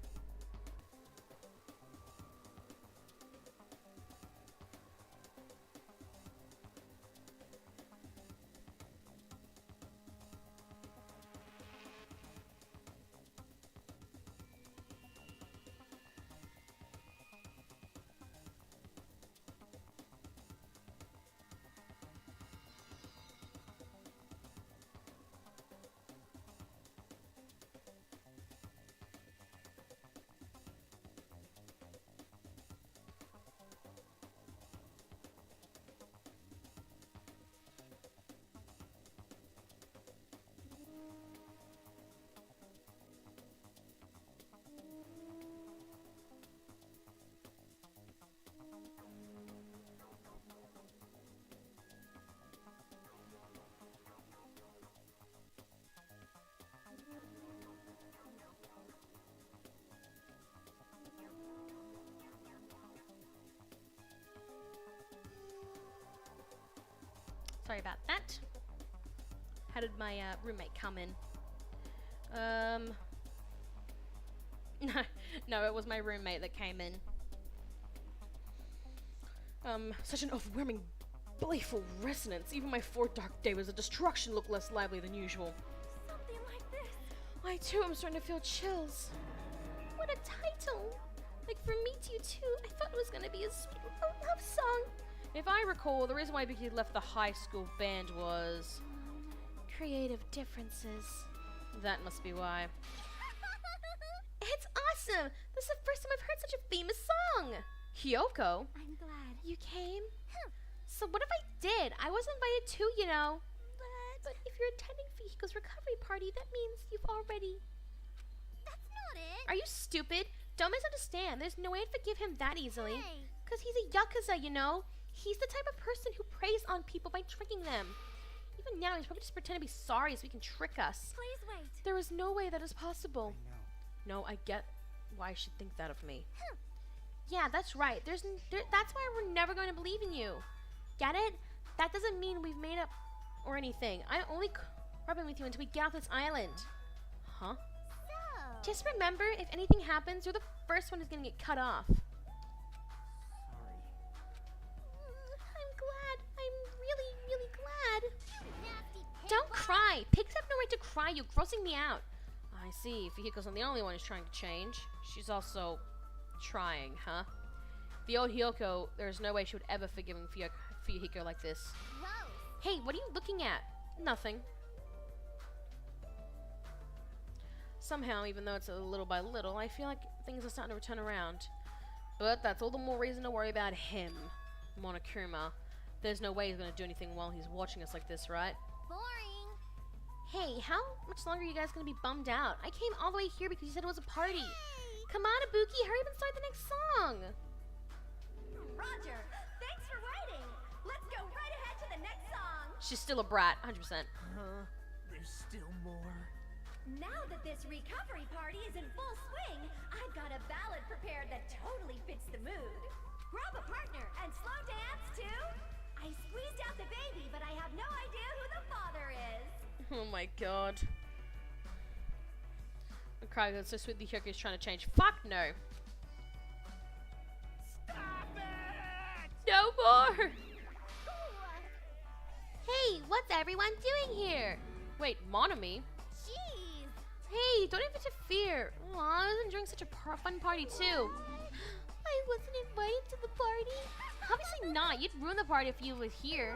Sorry about that. How did my roommate come in? No, it was my roommate that came in. Such an overwhelming, playful resonance. Even my fourth dark day was a destruction looked less lively than usual. Something like this. I too am starting to feel chills. What a title! Like from Me to You Too, I thought it was gonna be a sweet love song. If I recall, the reason why Vicky left the high school band was creative differences. That must be why. It's awesome! This is the first time I've heard such a famous song! Hyoko? I'm glad. You came? So what if I did? I was invited too, you know. But if you're attending Fihiko's recovery party, that means you've already... That's not it. Are you stupid? Don't misunderstand. There's no way I'd forgive him that easily. Hey. Because he's a Yakuza, you know? He's the type of person who preys on people by tricking them. Even now, he's probably just pretending to be sorry so he can trick us. Please wait. There is no way that is possible. No. No, I get why I should think that of me. Yeah, that's right. That's why we're never going to believe in you. Get it? That doesn't mean we've made up or anything. I'm only rubbing with you until we get off this island. Huh? So, Just remember, if anything happens, you're the first one who's gonna get cut off. Sorry. I'm glad. I'm really, really glad. nasty pig. Don't cry. Pigs have no right to cry. You're grossing me out. I see. Fihiko's not the only one who's trying to change. She's also trying, huh? The old Hyoko, there's no way she would ever forgive Fihiko like this. Gross. Hey, what are you looking at? Nothing. Somehow, even though it's a little by little, I feel like things are starting to turn around. But that's all the more reason to worry about him, Monokuma. There's no way he's gonna do anything while he's watching us like this, right? Boring. Hey, how much longer are you guys gonna be bummed out? I came all the way here because you said it was a party. Come on, Ibuki, hurry up and start the next song. Roger. Thanks for waiting. Let's go right ahead to the next song. She's still a brat, 100%. Huh? There's still more. Now that this recovery party is in full swing, I've got a ballad prepared that totally fits the mood. Grab a partner and slow dance to I Squeezed Out the Baby, but I have no idea who the father is. Oh my god. Cry, that's so sweet. The Hyoko is trying to change. Fuck no. Stop it! No more! Hey, what's everyone doing here? Wait, Monami? Jeez. Hey, don't even interfere. Aw, I was enjoying such a fun party too. I wasn't invited to the party. Obviously not. You'd ruin the party if you were here.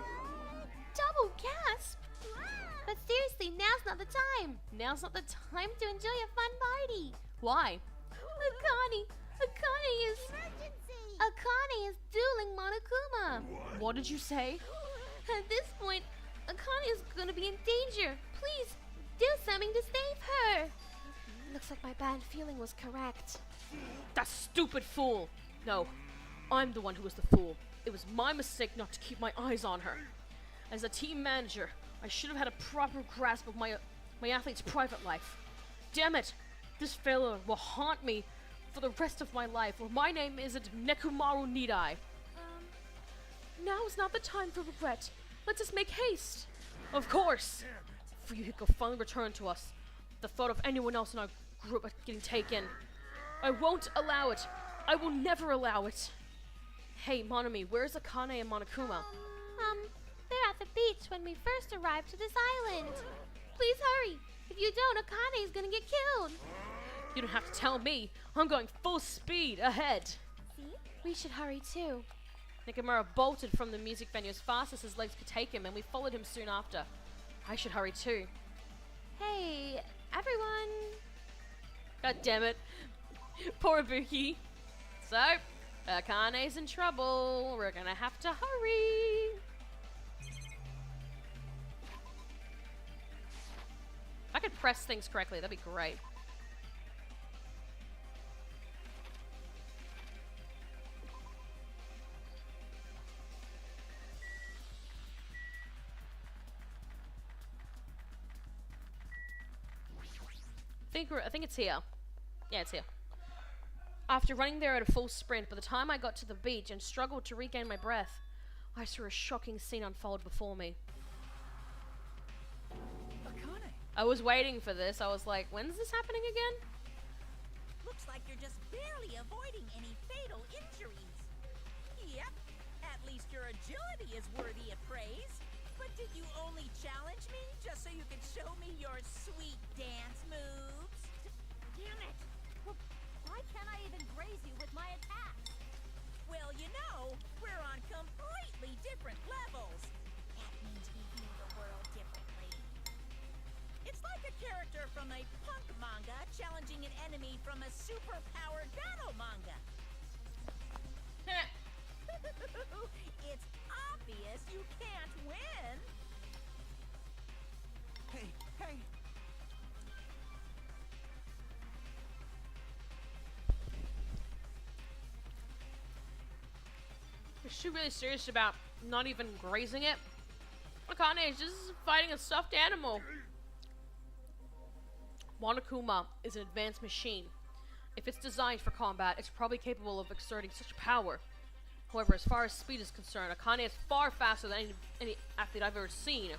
Double gasp! But seriously, now's not the time. Now's not the time to enjoy a fun party. Why? Akane is... Emergency. Akane is dueling Monokuma. What did you say? At this point, Akane is gonna be in danger. Please, do something to save her. Looks like my bad feeling was correct. That stupid fool. No, I'm the one who was the fool. It was my mistake not to keep my eyes on her. As a team manager, I should have had a proper grasp of my athlete's private life. Damn it! This failure will haunt me for the rest of my life, or my name isn't Nekumaru Nidai. Now is not the time for regret. Let us make haste. Of course. Fuyuhiko finally returned to us. The thought of anyone else in our group getting taken. I won't allow it. I will never allow it. Hey, Monami, where's Akane and Monokuma? They're at the beach when we first arrived to this island. Please hurry. If you don't, Akane is gonna get killed. You don't have to tell me. I'm going full speed ahead. See? We should hurry too. Nikamura bolted from the music venue as fast as his legs could take him, and we followed him soon after. I should hurry too. Hey, everyone. God damn it. Poor Ibuki. So, Akane's in trouble. We're gonna have to hurry. If I could press things correctly, that'd be great. I think it's here. Yeah, it's here. After running there at a full sprint, by the time I got to the beach and struggled to regain my breath, I saw a shocking scene unfold before me. I was waiting for this. I was like, when's this happening again? Looks like you're just barely avoiding any fatal injuries. Yep, at least your agility is worthy of praise. But did you only challenge me just so you could show me your sweet dance moves? Damn it! Well, why can't I even graze you with my attacks? Well, you know, we're on completely different levels. That means we view the world differently. It's like a character from a punk manga challenging an enemy from a super-powered battle manga. It's obvious you can't win. Hey, hey! Is she really serious about not even grazing it? Akane is just fighting a stuffed animal. Monokuma is an advanced machine. If it's designed for combat, it's probably capable of exerting such power. However, as far as speed is concerned, Akane is far faster than any athlete I've ever seen.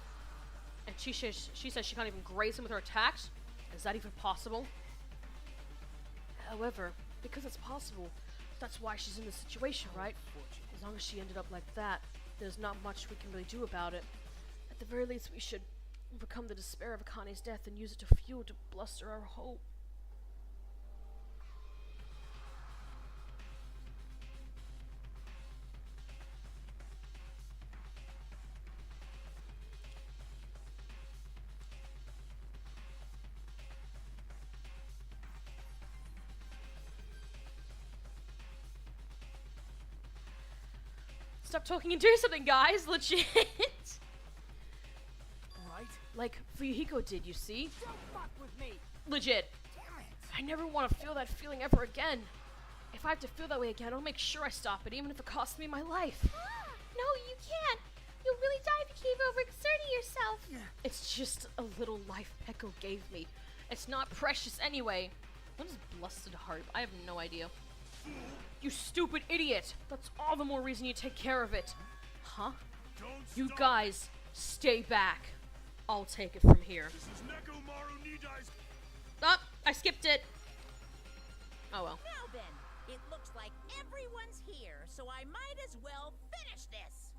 And she says she can't even graze him with her attacks? Is that even possible? However, because it's possible, that's why she's in this situation, right? As long as she ended up like that, there's not much we can really do about it. At the very least, we should overcome the despair of Akane's death and use it to fuel to bluster our hope. Stop talking and do something, guys! Legit! Right? Like Fuyuhiko did, you see? Don't fuck with me! Legit. Damn it! I never want to feel that feeling ever again. If I have to feel that way again, I'll make sure I stop it, even if it costs me my life. No, you can't. You'll really die if you keep overexerting yourself. It's just a little life Peko gave me. It's not precious anyway. What is blusted heart? I have no idea. You stupid idiot! That's all the more reason you take care of it. Huh? Don't You stop. guys, stay back. I'll take it from here. This is Nekomaru Nidai's. Oh, I skipped it. Oh well. Now then, it looks like everyone's here, so I might as well finish this.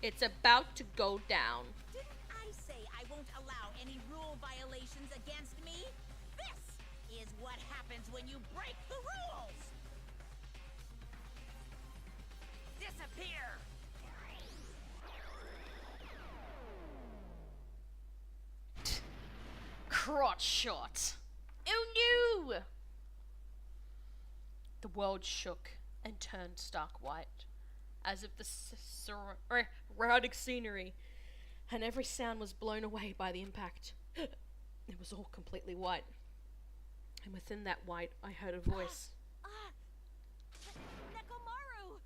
It's about to go down. Didn't I say I won't allow any rule violations against me? This is what happens when you break the rules. Disappear. Crotch shot. Oh no! The world shook and turned stark white, as if the surrounding scenery and every sound was blown away by the impact. It was all completely white. And within that white, I heard a voice. Nekomaru!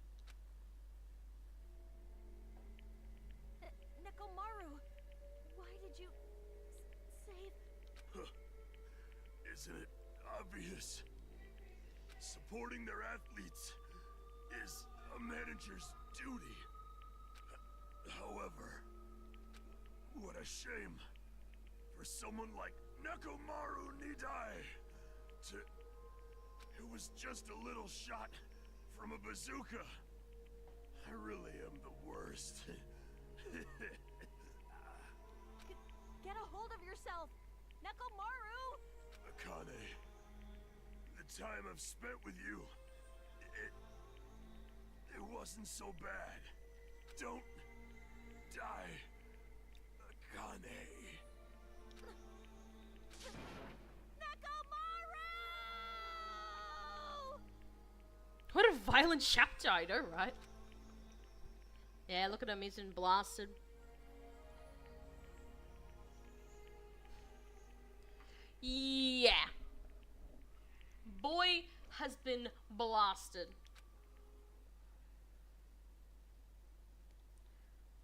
Nekomaru, why did you save... Isn't it obvious? Supporting their athletes is a manager's duty. However, what a shame for someone like Nekomaru Nidai to... It was just a little shot from a bazooka. I really am the worst. Get a hold of yourself! Nekomaru! Akane, the time I've spent with you, it wasn't so bad. Don't die, Akane. Nekomaru! What a violent chapter, I know, right? Yeah, look at him, he's been blasted. Yeah. Boy has been blasted.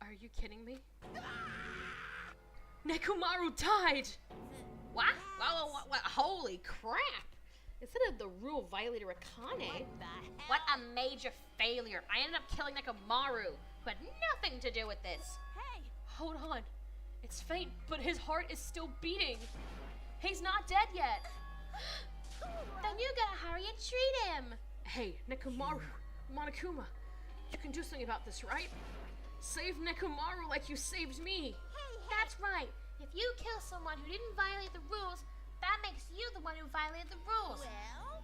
Are you kidding me? Nekomaru died! What? Wow, holy crap! Instead of the rule violator Akane, what a major failure. I ended up killing Nekomaru, who had nothing to do with this. Hey, Hold on. It's faint, but his heart is still beating. He's not dead yet. Then you gotta hurry and treat him. Hey, Nekomaru, Monokuma, you can do something about this, right? Save Nekomaru like you saved me. That's right. If you kill someone who didn't violate the rules, that makes you the one who violated the rules.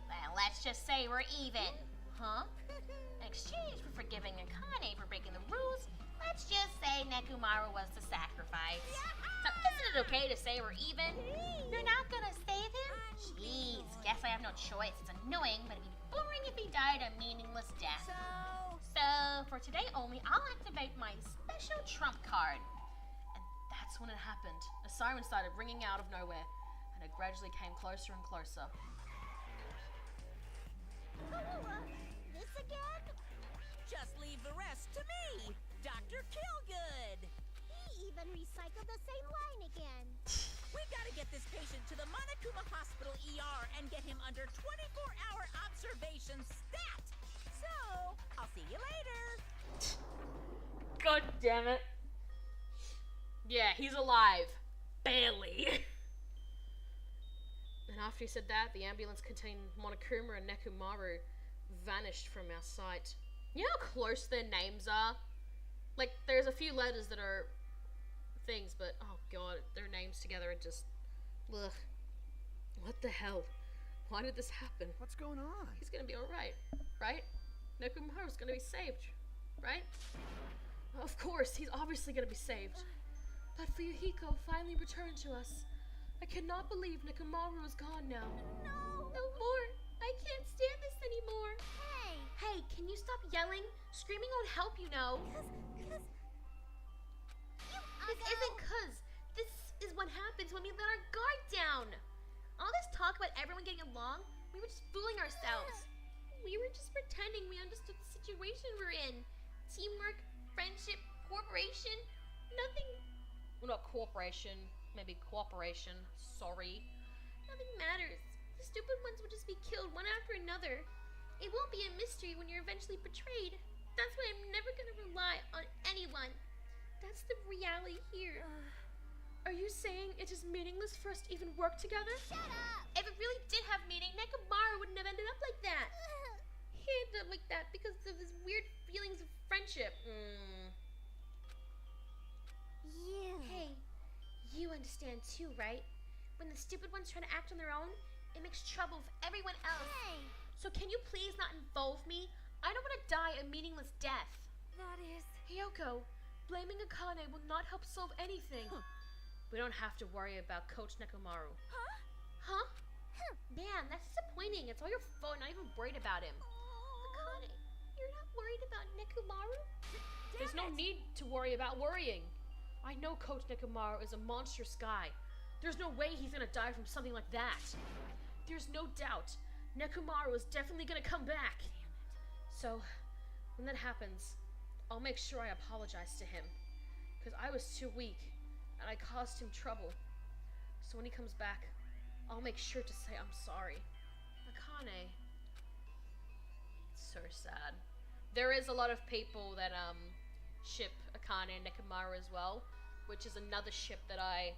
Well, let's just say we're even. Huh? In exchange for forgiving Akane for breaking the rules, let's just say Nekomaru was the sacrifice. So isn't it okay to say we're even? You're not gonna save him? Jeez, guess I have no choice. It's annoying, but it'd be boring if he died a meaningless death. So for today only, I'll activate my special trump card. And that's when it happened. A siren started ringing out of nowhere, and it gradually came closer and closer. This again? Just leave the rest to me, Dr. Killgood. He even recycled the same line again. We gotta get this patient to the Monokuma Hospital ER and get him under 24-hour observation stat. So, I'll see you later. God damn it. Yeah, he's alive. Barely. And after he said that, the ambulance containing Monokuma and Nekomaru vanished from our sight. You know how close their names are? Like, there's a few letters that are things, but oh god, their names together are just... Ugh. What the hell? Why did this happen? What's going on? He's gonna be alright, right? Nekomaru's gonna be saved, right? Of course, he's obviously gonna be saved. But Fuyuhiko finally returned to us. I cannot believe Nekomaru is gone now. No more. I can't stand this anymore. Hey, Hey, can you stop yelling? Screaming won't help, you know. This isn't cuz. This is what happens when we let our guard down. All this talk about everyone getting along, we were just fooling ourselves. We were just pretending we understood the situation we're in. Teamwork, friendship, cooperation, nothing. Well, not cooperation, maybe cooperation. Sorry. Nothing matters. The stupid ones will just be killed one after another. It won't be a mystery when you're eventually betrayed. That's why I'm never gonna rely on anyone. That's the reality here. Are you saying it is meaningless for us to even work together? shut up. If it really did have meaning, Nekomaru wouldn't have ended up like that. He ended up like that because of his weird feelings of friendship. You. Hey, you understand too, right? When the stupid ones try to act on their own, it makes trouble for everyone else. Hey, So can you please not involve me? I don't want to die a meaningless death. that is. Hiyoko, blaming Akane will not help solve anything. We don't have to worry about Coach Nekomaru. Huh? Man, that's disappointing. It's all your fault. Not even worried about him. Akane, you're not worried about Nekomaru? There's no need to worry about worrying. I know Coach Nekomaru is a monstrous guy. There's no way he's gonna die from something like that. There's no doubt. Nekomaru is definitely gonna come back. So, when that happens, I'll make sure I apologize to him. Because I was too weak, and I caused him trouble. So when he comes back, I'll make sure to say I'm sorry. Akane. It's so sad. There is a lot of people that ship Akane and Nekomaru as well, which is another ship that I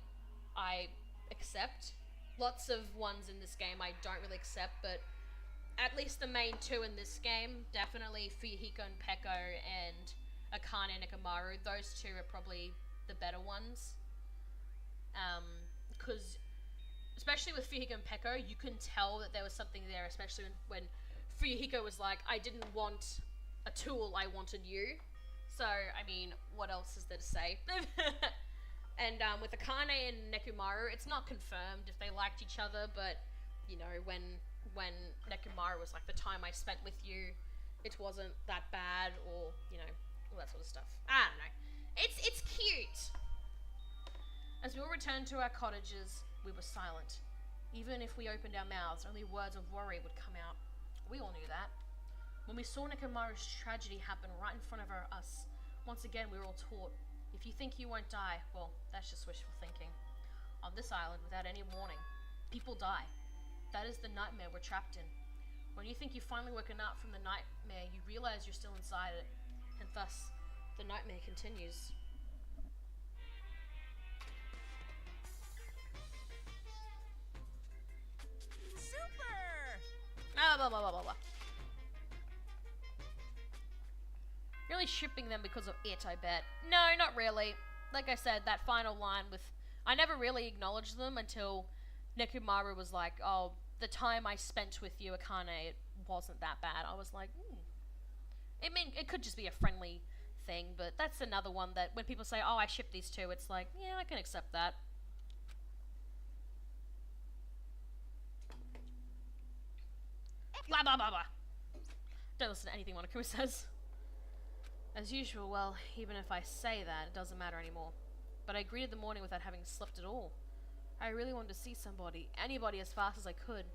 accept. Lots of ones in this game I don't really accept, but at least the main two in this game, definitely Fuyuhiko and Peko and Akane and Nekomaru, those two are probably the better ones. Because, especially with Fuyuhiko and Peko, you can tell that there was something there, especially when Fuyuhiko was like, I didn't want a tool, I wanted you. So, I mean, what else is there to say? And with Akane and Nekomaru, it's not confirmed if they liked each other, but, you know, when Nekomaru was like, the time I spent with you, it wasn't that bad, or, you know, all that sort of stuff. I don't know. It's cute! As we all returned to our cottages, we were silent. Even if we opened our mouths, only words of worry would come out. We all knew that. When we saw Nekomaru's tragedy happen right in front of us, once again we were all taught, if you think you won't die, well, that's just wishful thinking. On this island, without any warning, people die. That is the nightmare we're trapped in. When you think you've finally woken up from the nightmare, you realize you're still inside it, and thus, the nightmare continues. Blah, blah, blah, blah, blah. Really shipping them because of it, I bet. No, not really. Like I said, that final line with... I never really acknowledged them until Nekomaru was like, oh, the time I spent with you, Akane, it wasn't that bad. I was like, it could just be a friendly thing, but that's another one that when people say, oh, I ship these two, it's like, yeah, I can accept that. Blah, blah, blah, blah. Don't listen to anything Monokuma says. As usual, well, even if I say that, it doesn't matter anymore. But I greeted the morning without having slept at all. I really wanted to see somebody, anybody, as fast as I could.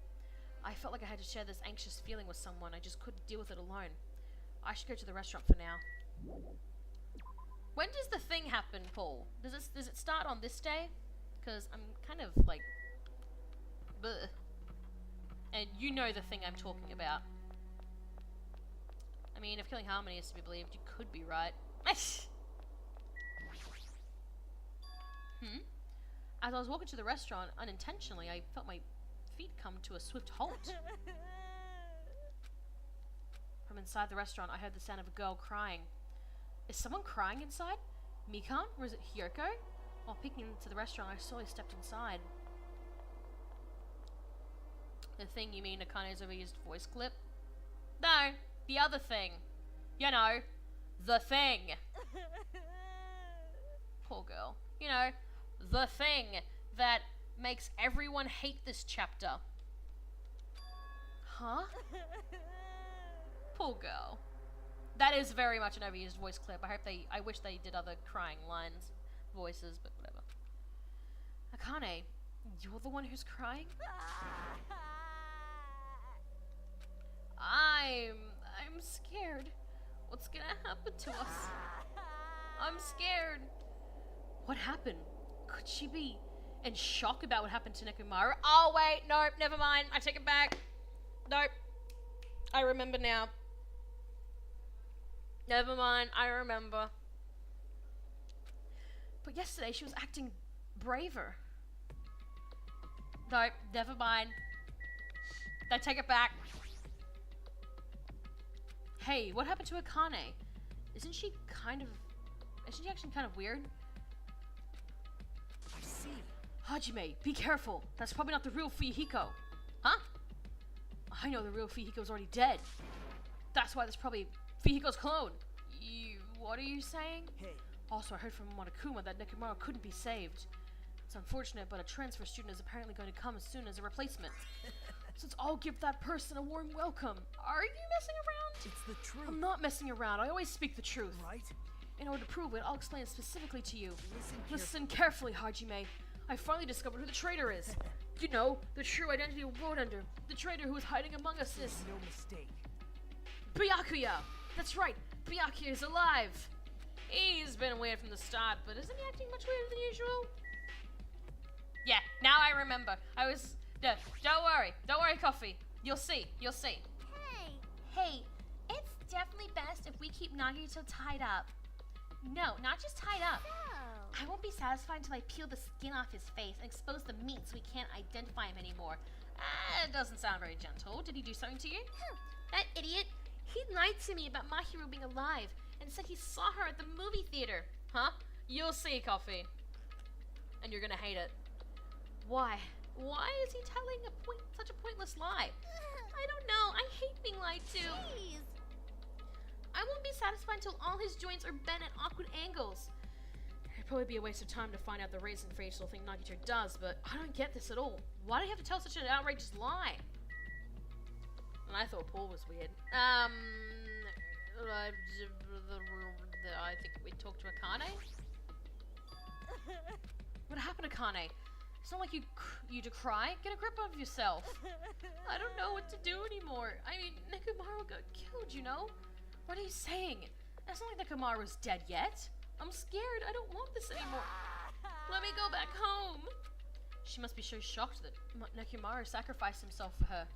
I felt like I had to share this anxious feeling with someone. I just couldn't deal with it alone. I should go to the restaurant for now. When does the thing happen, Paul? Does it start on this day? Because I'm kind of like... bleh. And you know the thing I'm talking about. I mean, if Killing Harmony is to be believed, you could be right. As I was walking to the restaurant, unintentionally, I felt my feet come to a swift halt. From inside the restaurant, I heard the sound of a girl crying. Is someone crying inside? Mikan? Or is it Hyoko? While peeking into the restaurant, I slowly stepped inside. The thing you mean Akane's overused voice clip? No, the other thing. You know, the thing. Poor girl. You know, the thing that makes everyone hate this chapter. Huh? Poor girl. That is very much an overused voice clip. I wish they did other crying lines, voices, but whatever. Akane, you're the one who's crying? I'm scared. What's gonna happen to us? I'm scared. What happened? Could she be in shock about what happened to Nekomaru? Oh wait, nope, never mind. I take it back. Nope. I remember now. Never mind, I remember. But yesterday she was acting braver. Nope, never mind. I take it back. Hey, what happened to Akane? Isn't she actually kind of weird? I see. Hajime, be careful. That's probably not the real Fuyuhiko. Huh? I know the real Fuyuhiko's already dead. That's why there's probably Fuyuhiko's clone. What are you saying? Hey. Also, I heard from Monokuma that Nekomaru couldn't be saved. It's unfortunate, but a transfer student is apparently going to come as soon as a replacement. So let's all give that person a warm welcome. Are you messing around? It's the truth. I'm not messing around. I always speak the truth. Right? In order to prove it, I'll explain it specifically to you. Listen Carefully, Hajime. I finally discovered who the traitor is. You know, the true identity we rode under. The traitor who is hiding among us is... No mistake. Byakuya! That's right, Byakuya is alive! He's been weird from the start, but isn't he acting much weirder than usual? Yeah, now I remember. Don't worry, Coffee. You'll see. Hey, Hey, it's definitely best if we keep Nagito tied up. No, not just tied up. so. I won't be satisfied until I peel the skin off his face and expose the meat so we can't identify him anymore. It doesn't sound very gentle. Did he do something to you? That idiot, he lied to me about Mahiro being alive and said he saw her at the movie theater. Huh? You'll see, Coffee. And you're gonna hate it. Why? Why is he telling such a pointless lie? I don't know, I hate being lied to. Jeez. I won't be satisfied until all his joints are bent at awkward angles. It'd probably be a waste of time to find out the reason for each little thing Nagito does, but I don't get this at all. Why do you have to tell such an outrageous lie? And I thought Paul was weird. I think we talked to Akane? What happened to Akane? It's not like you to cry. Get a grip of yourself. I don't know what to do anymore. I mean, Nekomaru got killed, you know? What are you saying? It's not like Nekomaru's dead yet. I'm scared. I don't want this anymore. Let me go back home. She must be so shocked that Nekomaru sacrificed himself for her.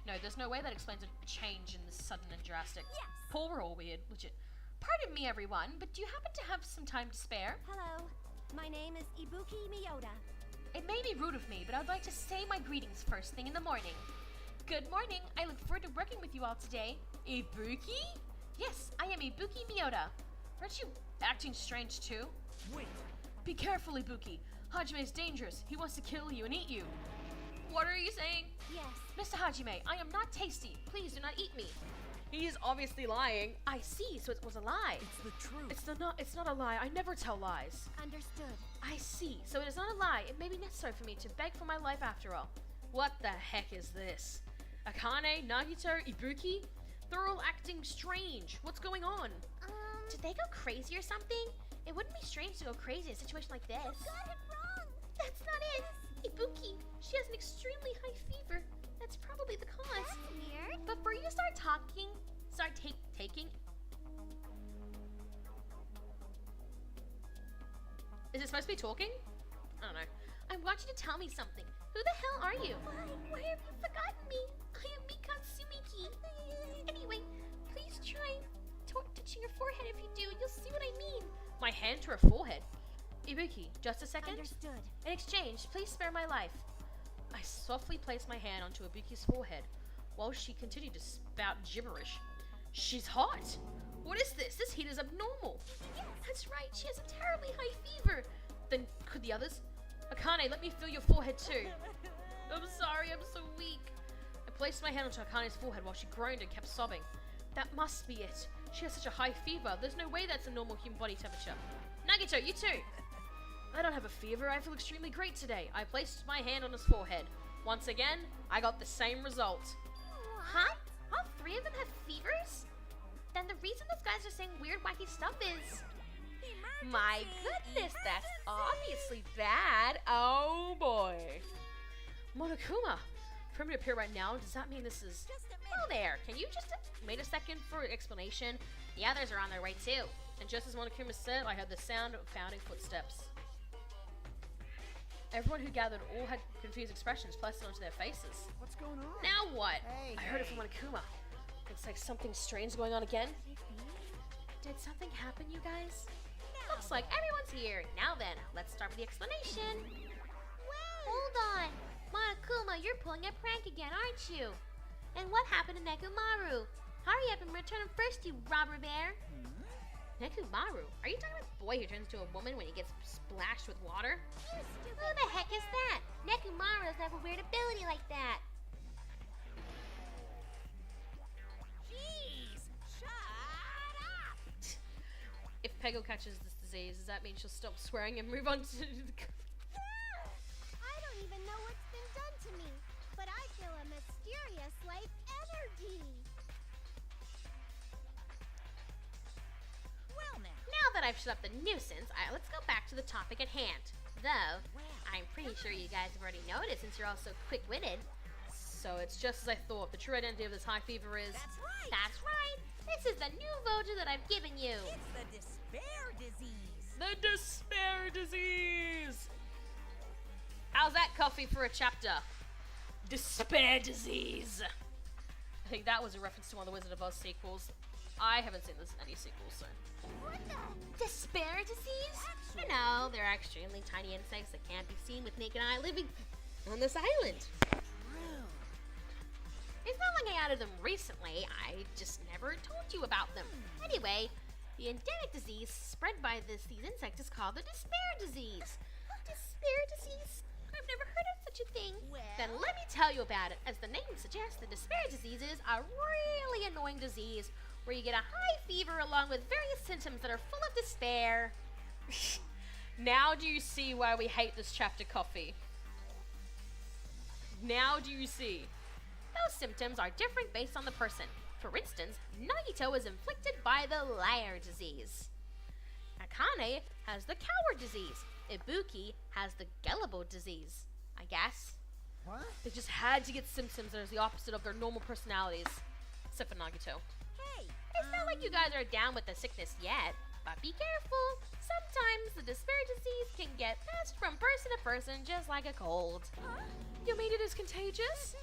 No, there's no way that explains a change in this sudden and drastic. Yes. Paul, we're all weird. Legit. Pardon me, everyone, but do you happen to have some time to spare? Hello, my name is Ibuki Miyota. It may be rude of me, but I'd like to say my greetings first thing in the morning. Good morning. I look forward to working with you all today. Ibuki? Yes, I am Ibuki Miyota. Aren't you acting strange too? Wait, Be careful, Ibuki. Hajime is dangerous. He wants to kill you and eat you. What are you saying? Yes. Mr. Hajime, I am not tasty. Please do not eat me. He is obviously lying. I see, so it was a lie. it's the truth. It's not a lie. I never tell lies. Understood. I see, so it is not a lie. It may be necessary for me to beg for my life after all. What the heck is this? Akane, Nagito, Ibuki? They're all acting strange. What's going on? Did they go crazy or something? It wouldn't be strange to go crazy in a situation like this. Got it wrong. That's not it. Ibuki, she has an extremely high fever. That's probably the cause. That's weird. Before you start taking. Is it supposed to be talking? I don't know. I want you to tell me something. Who the hell are you? Why have you forgotten me? I am Mikatsumiki. Anyway, please try touching your forehead. If you do, you'll see what I mean. My hand to her forehead. Ibuki, just a second. Understood. In exchange, please spare my life. I softly placed my hand onto Ibuki's forehead while she continued to spout gibberish. She's hot. What is this? This heat is abnormal. Yes, that's right. She has a terribly high fever. Then could the others? Akane, let me feel your forehead too. I'm sorry, I'm so weak. I placed my hand onto Akane's forehead while she groaned and kept sobbing. That must be it. She has such a high fever. There's no way that's a normal human body temperature. Nagito, you too. I don't have a fever. I feel extremely great today. I placed my hand on his forehead. Once again, I got the same result. Huh? All three of them have fevers? Then the reason those guys are saying weird, wacky stuff is... My goodness, that's obviously bad. Oh boy. Monokuma, for me to appear right now, does that mean this is... Just a Well minute. there, can you just wait a second for explanation? The others are on their way too. And just as Monokuma said, I heard the sound of pounding footsteps. Everyone who gathered all had confused expressions plastered onto their faces. What's going on? Now what? Hey, I heard it from Monokuma. Looks like something strange going on again. Did something happen, you guys? Looks like everyone's here. Now then, let's start with the explanation. Hold on. Monokuma, you're pulling a prank again, aren't you? And what happened to Nekomaru? Hurry up and return him first, you robber bear. Nekomaru? Are you talking about the boy who turns into a woman when he gets splashed with water? Who the heck is that? Nekomaru doesn't have a weird ability like that. Jeez, shut up. If Peggle catches this disease, does that mean she'll stop swearing and move on to the... I don't even know what's been done to me, but I feel a mysterious life energy. Well now. Now that I've shut up the nuisance, let's go back to the topic at hand. Though, I'm pretty sure you guys have already noticed since you're all so quick-witted. So it's just as I thought. The true identity of this high fever is... That's right. That's right. This is the new Voja that I've given you. It's the despair disease. The despair disease! How's that coffee for a chapter? Despair disease! I think that was a reference to one of the Wizard of Oz sequels. I haven't seen this in any sequels, so... What the? Despair disease? I know, there are extremely tiny insects that can't be seen with naked eye living on this island. It's not like I added them recently, I just never told you about them. Anyway, the endemic disease spread by these insects is called the despair disease. Despair disease? I've never heard of such a thing. Then let me tell you about it. As the name suggests, the despair disease is a really annoying disease where you get a high fever along with various symptoms that are full of despair. Now do you see why we hate this chapter, Coffee? Now do you see? Those symptoms are different based on the person. For instance, Nagito is inflicted by the liar disease. Akane has the coward disease. Ibuki has the gullible disease, I guess. What? They just had to get symptoms that are the opposite of their normal personalities. Except for Nagito. Hey, It's not like you guys are down with the sickness yet, but be careful. Sometimes the despair disease can get passed from person to person just like a cold. You mean it is contagious?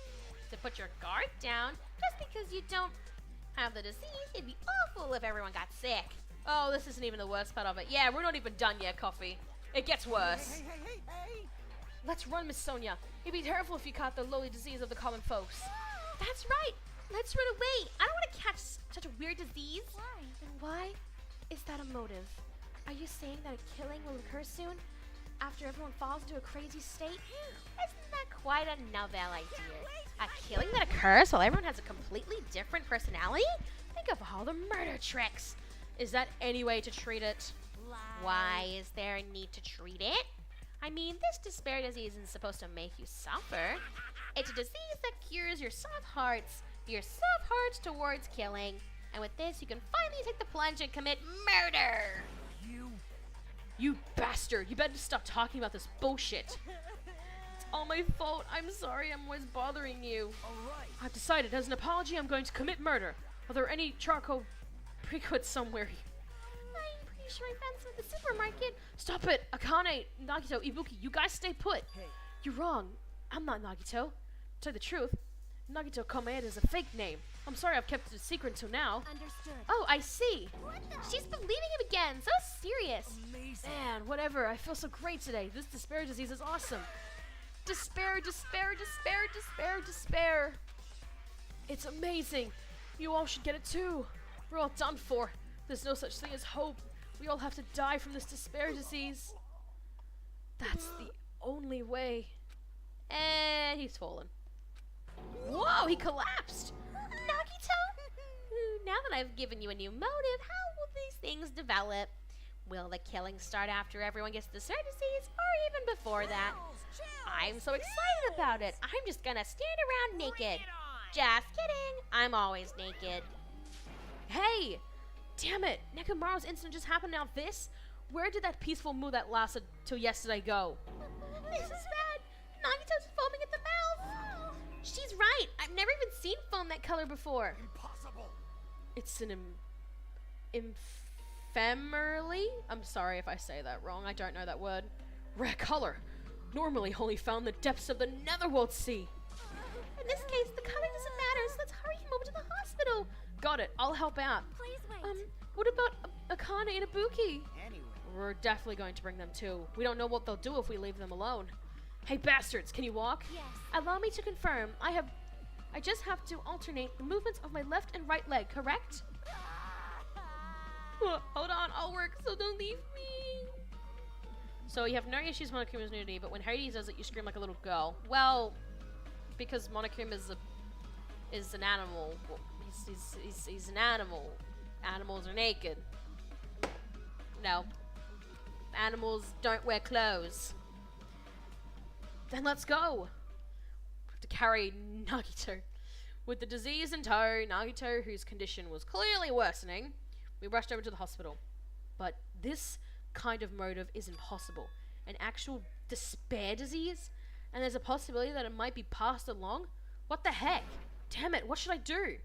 To put your guard down, just because you don't have the disease, it'd be awful if everyone got sick. Oh, this isn't even the worst part of it. Yeah, we're not even done yet, Coffee. It gets worse. Hey! Let's run, Miss Sonia. It'd be terrible if you caught the lowly disease of the common folks. That's right. Let's run away. I don't want to catch such a weird disease. Why? And why is that a motive? Are you saying that a killing will occur soon? After everyone falls into a crazy state? Isn't that quite a novel idea? A killing that occurs while everyone has a completely different personality? Think of all the murder tricks. Is that any way to treat it? Why is there a need to treat it? I mean, this despair disease isn't supposed to make you suffer. It's a disease that cures your soft hearts towards killing. And with this, you can finally take the plunge and commit murder. You bastard! You better stop talking about this bullshit. It's all my fault. I'm sorry I'm always bothering you. Alright. I've decided, as an apology, I'm going to commit murder. Are there any charcoal briquettes somewhere? I'm pretty sure I found some at the supermarket. Stop it! Akane, Nagito, Ibuki, you guys stay put. Hey, You're wrong. I'm not Nagito. To tell you the truth, Nagito Komaeda is a fake name. I'm sorry I've kept it a secret until now. Understood. Oh, I see. She's believing him again. So serious. amazing. Man, whatever. I feel so great today. This despair disease is awesome. Despair, despair, despair, despair, despair. It's amazing. You all should get it too. We're all done for. There's no such thing as hope. We all have to die from this despair disease. That's the only way. And he's fallen. Whoa, he collapsed. Nagito? Now that I've given you a new motive, how will these things develop? Will the killing start after everyone gets the despair disease, or even before that? I'm so excited about it. I'm just gonna stand around naked. Just kidding. I'm always naked. Hey! Damn it! Nekomaru's incident just happened now this? Where did that peaceful mood that lasted till yesterday go? This is bad. Nagito's foaming at the mouth. She's right. I've never even seen foam that color before. Impossible. It's an ephemerally? I'm sorry if I say that wrong. I don't know that word. Rare color. Normally only found in the depths of the Netherworld Sea. In this case, the color doesn't matter, so let's hurry him over to the hospital. Got it. I'll help out. Please wait. What about Akane and Ibuki? Anyway, We're definitely going to bring them too. We don't know what they'll do if we leave them alone. Hey bastards, can you walk? Yes. Allow me to confirm. I just have to alternate the movements of my left and right leg, correct? Hold on, I'll work, so don't leave me. So you have no issues with Monokuma's nudity, but when Hades does it, you scream like a little girl. Well, because Monokuma is an animal. Well, he's an animal. Animals are naked. No. Animals don't wear clothes. Then let's go. We have to carry Nagito. With the disease in tow, Nagito, whose condition was clearly worsening, we rushed over to the hospital. But this kind of motive is impossible. An actual despair disease? And there's a possibility that it might be passed along? What the heck? Damn it, what should I do?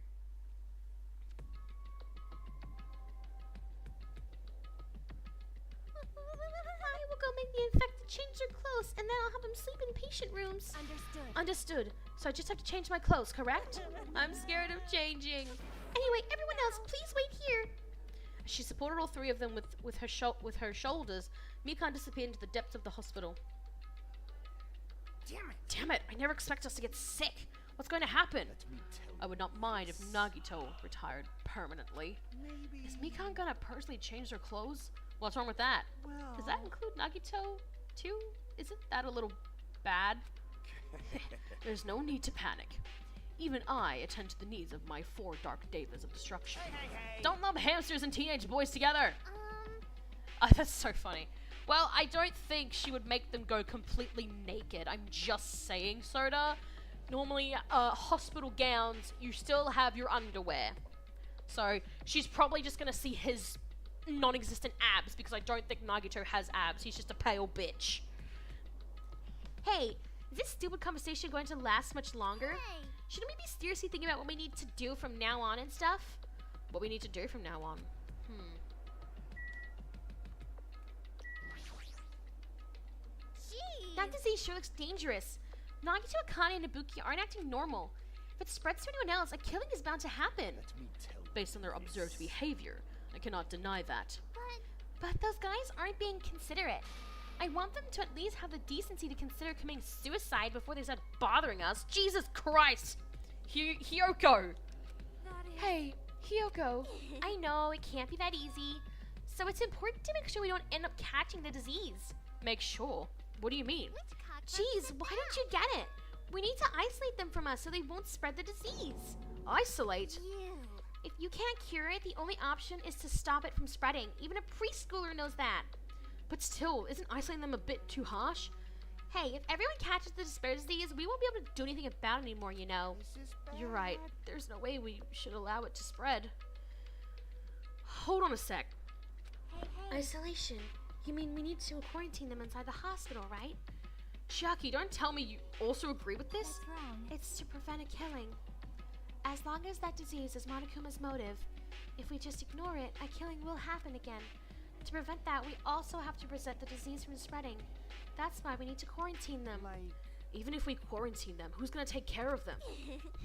I will go make the infected change their clothes, and then I'll have them sleep in patient rooms. Understood. Understood. So I just have to change my clothes, correct? I'm scared of changing. Anyway, everyone else, please wait here. She supported all three of them with her shoulders. Mikan disappeared into the depths of the hospital. Damn it! I never expected us to get sick. What's going to happen? I would not mind if Nagito retired permanently. maybe. Is Mikan gonna personally change their clothes? What's wrong with that? Well, Does that include Nagito too? Isn't that a little bad? There's no need to panic. Even I attend to the needs of my 4 dark devas of destruction. Don't lump hamsters and teenage boys together! Oh, that's so funny. Well, I don't think she would make them go completely naked. I'm just saying, Soda. Normally, hospital gowns, you still have your underwear. So, she's probably just gonna see his non-existent abs, because I don't think Nagito has abs. He's just a pale bitch. Hey, is this stupid conversation going to last much longer? Hey. Shouldn't we be seriously thinking about what we need to do from now on and stuff? What we need to do from now on. Gee. That disease sure looks dangerous. Nagito, Akane, and Ibuki aren't acting normal. If it spreads to anyone else, a killing is bound to happen. Based on their observed behavior, I cannot deny that. But those guys aren't being considerate. I want them to at least have the decency to consider committing suicide before they start bothering us. Jesus Christ! Hiyoko. That is. Hey, Hiyoko, I know it can't be that easy, so it's important to make sure we don't end up catching the disease. Make sure. What do you mean? Which cockroach Jeez, said why that? don't you get it? We need to isolate them from us so they won't spread the disease. Isolate? You. If you can't cure it, the only option is to stop it from spreading. Even a preschooler knows that. But still, isn't isolating them a bit too harsh? Hey, if everyone catches the despair disease, we won't be able to do anything about it anymore, you know. This is You're right. bad. There's no way we should allow it to spread. Hold on a sec. Hey, Isolation. You mean we need to quarantine them inside the hospital, right? Chiaki, don't tell me you also agree with this? what's wrong? It's to prevent a killing. As long as that disease is Monokuma's motive, if we just ignore it, a killing will happen again. To prevent that, we also have to prevent the disease from spreading. That's why we need to quarantine them. Like, Even if we quarantine them, who's gonna take care of them?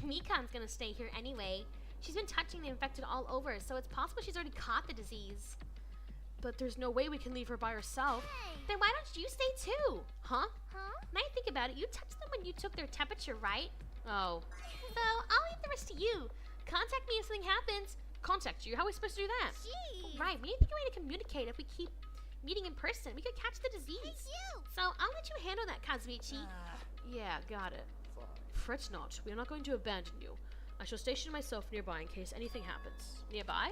Mikan's gonna stay here anyway. She's been touching the infected all over, so it's possible she's already caught the disease. But there's no way we can leave her by herself. Hey. Then why don't you stay too? Huh? Huh? Now I think about it, you touched them when you took their temperature, right? Oh. So I'll leave the rest to you. Contact me if something happens. Contact you? How are we supposed to do that? Jeez. Right, we need to think of a way to communicate. If we keep meeting in person, we could catch the disease. You. So I'll let you handle that, Kazuichi. Yeah, got it. Fret not. We are not going to abandon you. I shall station myself nearby in case anything happens. Nearby?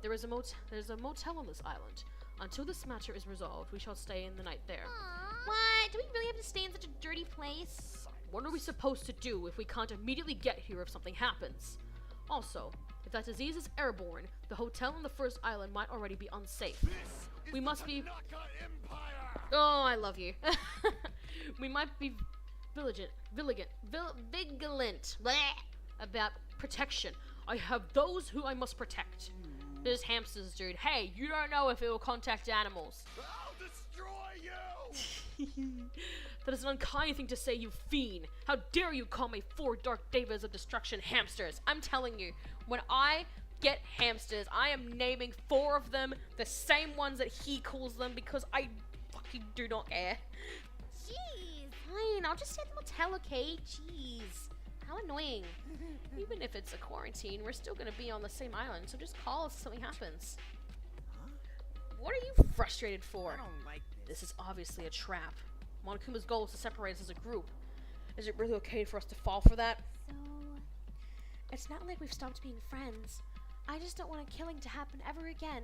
There's a motel on this island. Until this matter is resolved, we shall stay in the night there. Aw. What? Do we really have to stay in such a dirty place? What are we supposed to do if we can't immediately get here if something happens? Also, if that disease is airborne, the hotel on the first island might already be unsafe. We must be... Oh, I love you. We might be vigilant bleh, about protection. I have those who I must protect. There's hamsters, dude. Hey, you don't know if it will contact animals. I'll destroy you! That is an unkind thing to say, you fiend. How dare you call me 4 dark devas of destruction hamsters? I'm telling you, when I get hamsters, I am naming 4 of them the same ones that he calls them because I fucking do not care. Jeez. Fine, I'll just stay at the motel, okay? Jeez. How annoying. Even if it's a quarantine, we're still gonna be on the same island, so just call us if something happens. What are you frustrated for? I don't like this. This is obviously a trap. Monokuma's goal is to separate us as a group. Is it really okay for us to fall for that? So. It's not like we've stopped being friends. I just don't want a killing to happen ever again.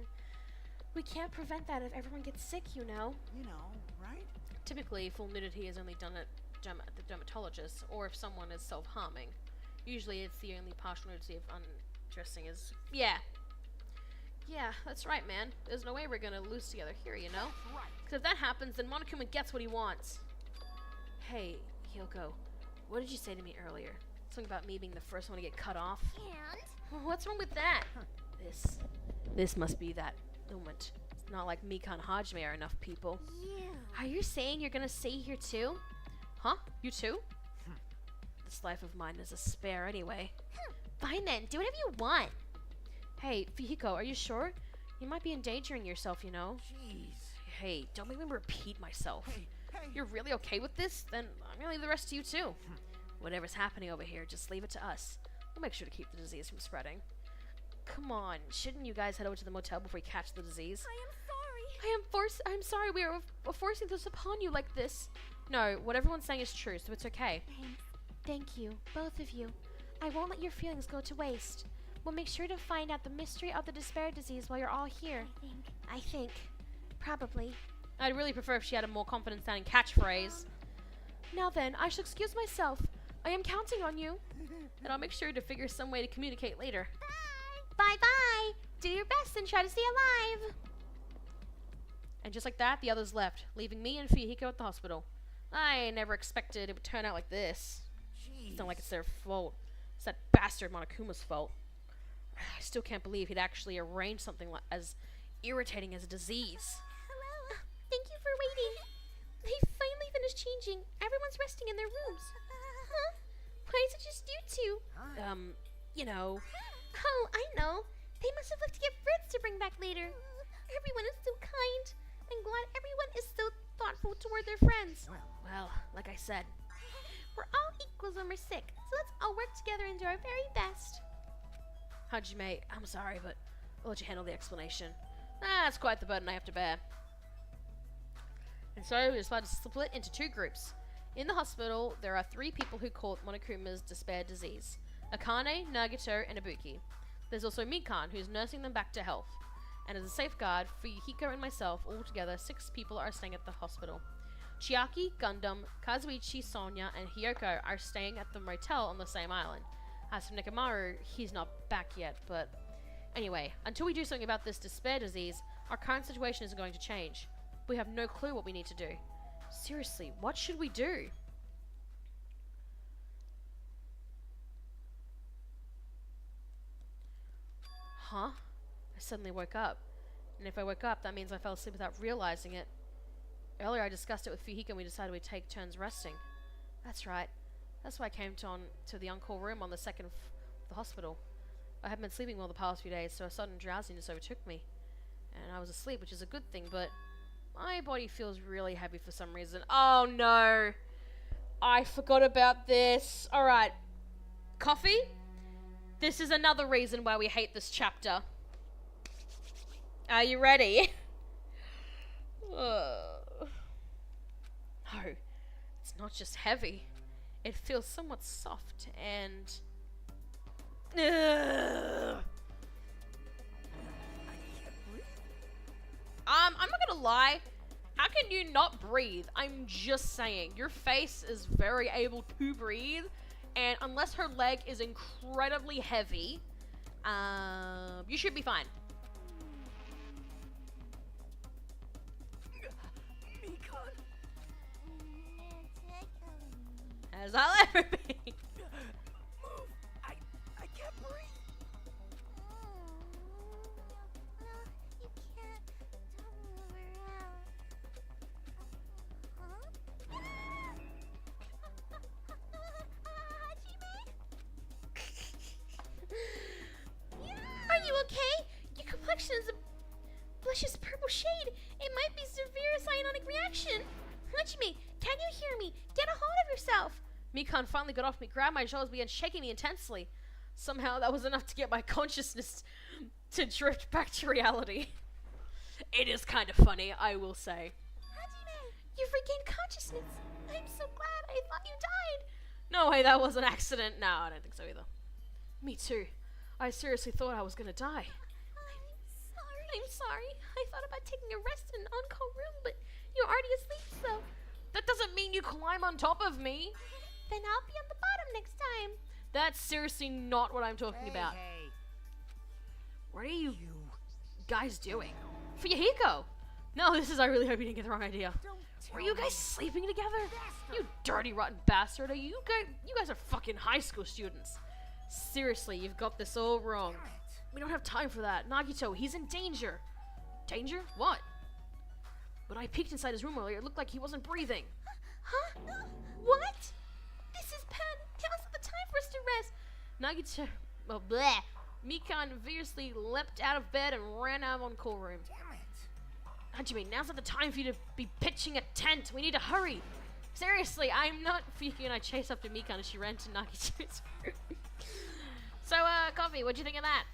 We can't prevent that if everyone gets sick, you know. You know, right? Typically, full nudity is only done at the dermatologist, or if someone is self-harming. Usually it's the only partial nudity of undressing is... Yeah. Yeah, that's right, man. There's no way we're gonna lose together here, you know? Because if that happens, then Monokuma gets what he wants. Hey, Hyoko, what did you say to me earlier? Something about me being the first one to get cut off? And. What's wrong with that? This must be that moment. It's not like Mikan Hajime are enough people. You. Are you saying you're gonna stay here too? Huh? You too? This life of mine is a spare anyway. Fine then, do whatever you want. Hey, Fihiko, are you sure? You might be endangering yourself, you know? Jeez. Hey, don't make me repeat myself. Hey, You're really okay with this? Then I'm gonna leave the rest to you too. Whatever's happening over here, just leave it to us. We'll make sure to keep the disease from spreading. Come on, shouldn't you guys head over to the motel before we catch the disease? I'm sorry we are forcing this upon you like this. No, what everyone's saying is true, so it's okay. Thank you, both of you. I won't let your feelings go to waste. We'll make sure to find out the mystery of the despair disease while you're all here. I think. Probably. I'd really prefer if she had a more confident sounding catchphrase. Now then, I shall excuse myself. I am counting on you. And I'll make sure to figure some way to communicate later. Bye-bye! Do your best and try to stay alive! And just like that, the others left, leaving me and Fihiko at the hospital. I never expected it would turn out like this. Jeez. It's not like it's their fault. It's that bastard Monokuma's fault. I still can't believe he'd actually arranged something as irritating as a disease. Hello? Thank you for waiting. They finally finished changing. Everyone's resting in their rooms. Huh? Why is it just you two? You know, Oh, I know. They must have looked to get fruits to bring back later. Everyone is so kind. I'm glad everyone is so thoughtful toward their friends. well, like I said, We're all equals when we're sick, so let's all work together and do our very best. Hajime, I'm sorry, but I'll let you handle the explanation. That's quite the burden I have to bear. And so we decided to split into two groups. In the hospital, there are 3 people who caught Monokuma's despair disease. Akane, Nagito, and Ibuki. There's also Mikan, who's nursing them back to health. And as a safeguard, for Yuhiko and myself, altogether 6 people are staying at the hospital. Chiaki, Gundam, Kazuichi, Sonya, and Hiyoko are staying at the motel on the same island. As for Nekomaru, he's not back yet, but... Anyway, until we do something about this despair disease, our current situation isn't going to change. We have no clue what we need to do. Seriously, what should we do? Huh? I suddenly woke up. And if I woke up, that means I fell asleep without realizing it. Earlier I discussed it with Fujiko and we decided we'd take turns resting. That's right. That's why I came to the on-call room on the second of the hospital. I hadn't been sleeping well the past few days, so a sudden drowsiness overtook me. And I was asleep, which is a good thing, but my body feels really heavy for some reason. Oh no! I forgot about this. Alright. Coffee? This is another reason why we hate this chapter. Are you ready? No, it's not just heavy. It feels somewhat soft and... I'm not gonna lie. How can you not breathe? I'm just saying. Your face is very able to breathe. And unless her leg is incredibly heavy, you should be fine. Mikan. As I'll ever be. Move. I can't breathe. No, you can't. Don't move around. Are you okay? Your complexion is a blushes purple shade. It might be severe cyanotic reaction. Hajime, can you hear me? Get a hold of yourself. Mikan finally got off me, grabbed my shoulders, began shaking me intensely. Somehow that was enough to get my consciousness to drift back to reality. It is kind of funny, I will say. Hajime, you've regained consciousness. I'm so glad. I thought you died. No way, that was an accident. No, I don't think so either. Me too. I seriously thought I was gonna die. I'm sorry. I thought about taking a rest in an on-call room, but you're already asleep, so... That doesn't mean you climb on top of me. Then I'll be on the bottom next time. That's seriously not what I'm talking about. Hey. What are you guys doing? Fuyuhiko! No, I really hope you didn't get the wrong idea. Were you guys sleeping together? You dirty, rotten bastard. You guys are fucking high school students. Seriously, you've got this all wrong. We don't have time for that. Nagito, he's in danger. Danger? What? When I peeked inside his room earlier, it looked like he wasn't breathing. Huh? What? This is bad. Now's not the time for us to rest. Nagito... Oh, bleh. Mikan vigorously leapt out of bed and ran out of on-call room. Hajime, now's not the time for you to be pitching a tent. We need to hurry. Seriously, I'm not... Fuyuki and I chased after Mikan as she ran to Nagito's room. So, Coffee, what'd you think of that?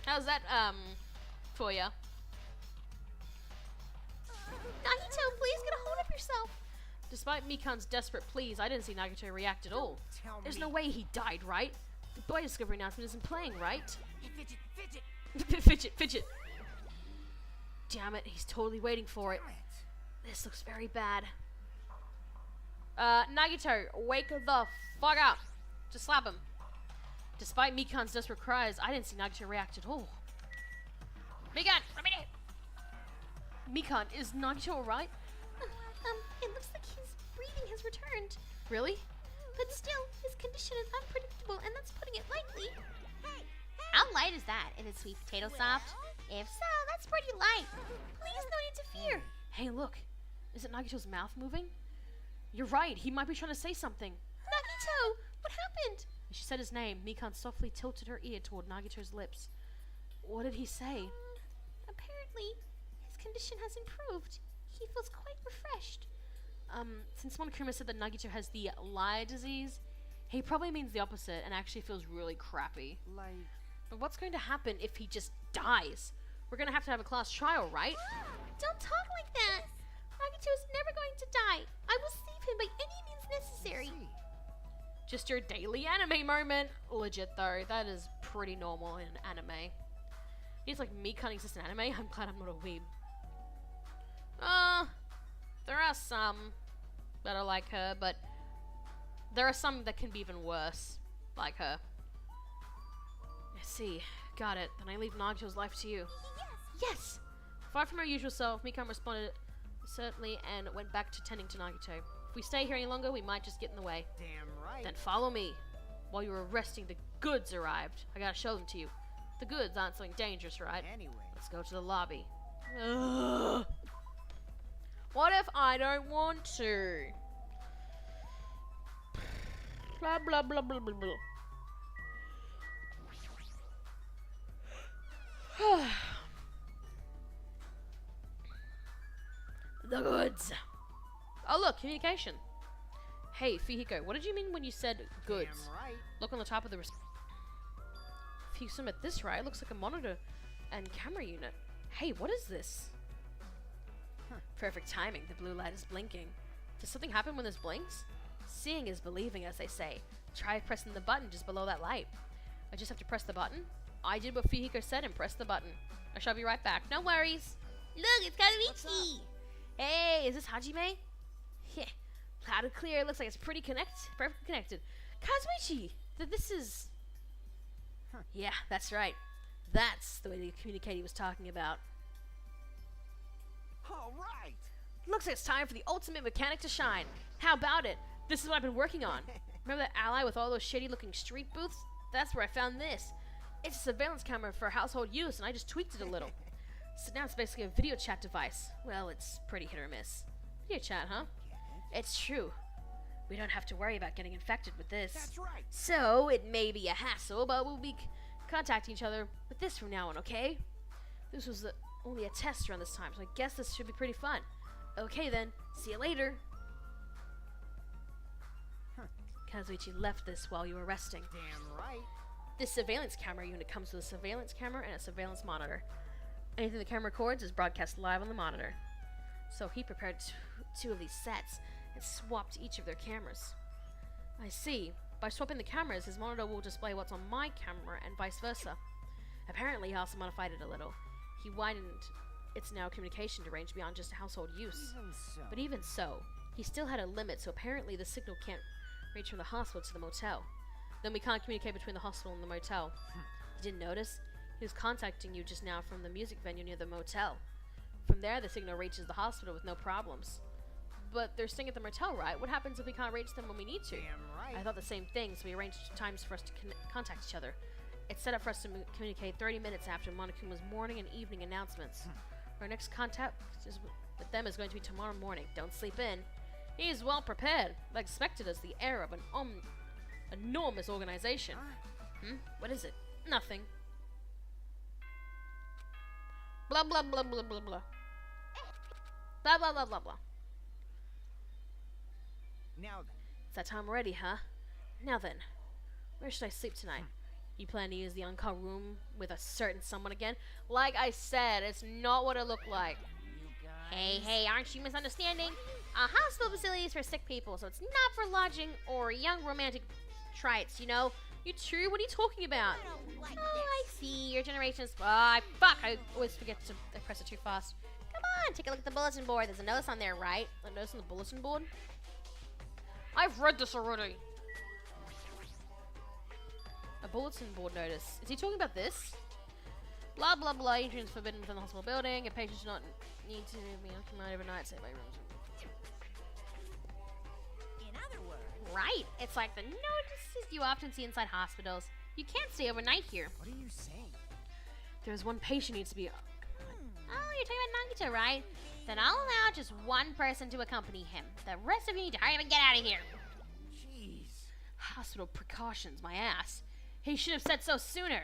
How's that, for ya? Nagito, please get a hold of yourself. Despite Mikan's desperate pleas, I didn't see Nagito react at all. Tell There's me. no way he died, right? The boy discovery announcement isn't playing, right? Fidget. Fidget. Damn it, he's totally waiting for it. This looks very bad. Nagito, wake the fuck up. Just slap him. Despite Mikan's desperate cries, I didn't see Nagito react at all. Mikan, Mikan, is Nagito alright? It looks like his breathing has returned. Really? But still, his condition is unpredictable, and that's putting it lightly. How light is that? Is it sweet potato soft? If so, that's pretty light. Please don't interfere. Hey, look. Isn't Nagito's mouth moving? You're right, he might be trying to say something. Nagito, what happened? As she said his name, Mikan softly tilted her ear toward Nagito's lips. What did he say? Apparently, his condition has improved. He feels quite refreshed. since Monokuma said that Nagito has the lie disease, he probably means the opposite and actually feels really crappy. Like, But what's going to happen if he just dies? We're gonna have to have a class trial, right? Don't talk like that. Nagito is never going to die. I will save him by any means necessary. see. Just your daily anime moment. Legit though, that is pretty normal in anime. It's like me can't exist in anime. I'm glad I'm not a weeb. There are some that are like her, but there are some that can be even worse, like her. I see. Got it. Then I leave Nagito's life to you. Yes! Far from her usual self, Mikan responded certainly and went back to tending to Nagito. If we stay here any longer, we might just get in the way. Damn right. Then follow me. While you were resting, the goods arrived. I gotta show them to you. The goods aren't something dangerous, right? Anyway. Let's go to the lobby. Ugh. What if I don't want to? Blah blah blah blah blah blah. The goods. Oh look, communication. Hey, Fihiko, what did you mean when you said goods? Damn right. Look on the top of the... If you zoom at this right, it looks like a monitor and camera unit. Hey, what is this? Perfect timing. The blue light is blinking. Does something happen when this blinks? Seeing is believing, as they say. Try pressing the button just below that light. I just have to press the button? I did what Fihiko said and pressed the button. I shall be right back. No worries. Look, it's Kazuichi. Hey, is this Hajime? Yeah. Loud and clear. Looks like it's perfectly connected. Kazuichi! This is... Yeah, that's right. That's the way the communicator was talking about. All right. Looks like it's time for the ultimate mechanic to shine. How about it? This is what I've been working on. Remember that ally with all those shady looking street booths? That's where I found this. It's a surveillance camera for household use, and I just tweaked it a little. So now it's basically a video chat device. Well, it's pretty hit or miss. Video chat, huh? It's true. We don't have to worry about getting infected with this. That's right. So, it may be a hassle, but we'll be contacting each other with this from now on, okay? This was only a test around this time, so I guess this should be pretty fun. Okay then, see you later. Kazuichi left this while you were resting. Damn right. This surveillance camera unit comes with a surveillance camera and a surveillance monitor. Anything the camera records is broadcast live on the monitor. So he prepared two of these sets and swapped each of their cameras. I see. By swapping the cameras, his monitor will display what's on my camera and vice versa. Apparently, he also modified it a little. He widened its now communication to range beyond just household use. Even so. But even so, he still had a limit, so apparently the signal can't reach from the hospital to the motel. Then we can't communicate between the hospital and the motel. You didn't notice? He was contacting you just now from the music venue near the motel. From there, the signal reaches the hospital with no problems. But they're staying at the motel, right? What happens if we can't reach them when we need to? Damn right. I thought the same thing, so we arranged times for us to contact each other. It's set up for us to communicate 30 minutes after Monokuma's morning and evening announcements. Our next contact with them is going to be tomorrow morning. Don't sleep in. He is well prepared, like expected as the heir of an enormous organization. What is it? Nothing. Blah blah blah blah blah blah. Blah blah blah blah blah. Now then. It's that time already, huh? Now then, where should I sleep tonight? You plan to use the on-call room with a certain someone again? Like I said, it's not what it looked like. Hey, aren't you misunderstanding? A hospital facility is for sick people, so it's not for lodging or young romantic trites, you know? You true? What are you talking about? Like I see. Your generation's... fuck! I always forget to press it too fast. Come on, take a look at the bulletin board. There's a notice on there, right? A notice on the bulletin board? I've read this already. A bulletin board notice. Is he talking about this? Blah, blah, blah. Entrance forbidden within the hospital building. A patient does not need to be occupied overnight. Save by rooms. In other words, Right. It's like the notices you often see inside hospitals. You can't stay overnight here. What are you saying? There's one patient needs to be... Oh, you're talking about Nagito, right? Then I'll allow just one person to accompany him. The rest of you need to hurry up and get out of here. Jeez. Hospital precautions, my ass. He should have said so sooner.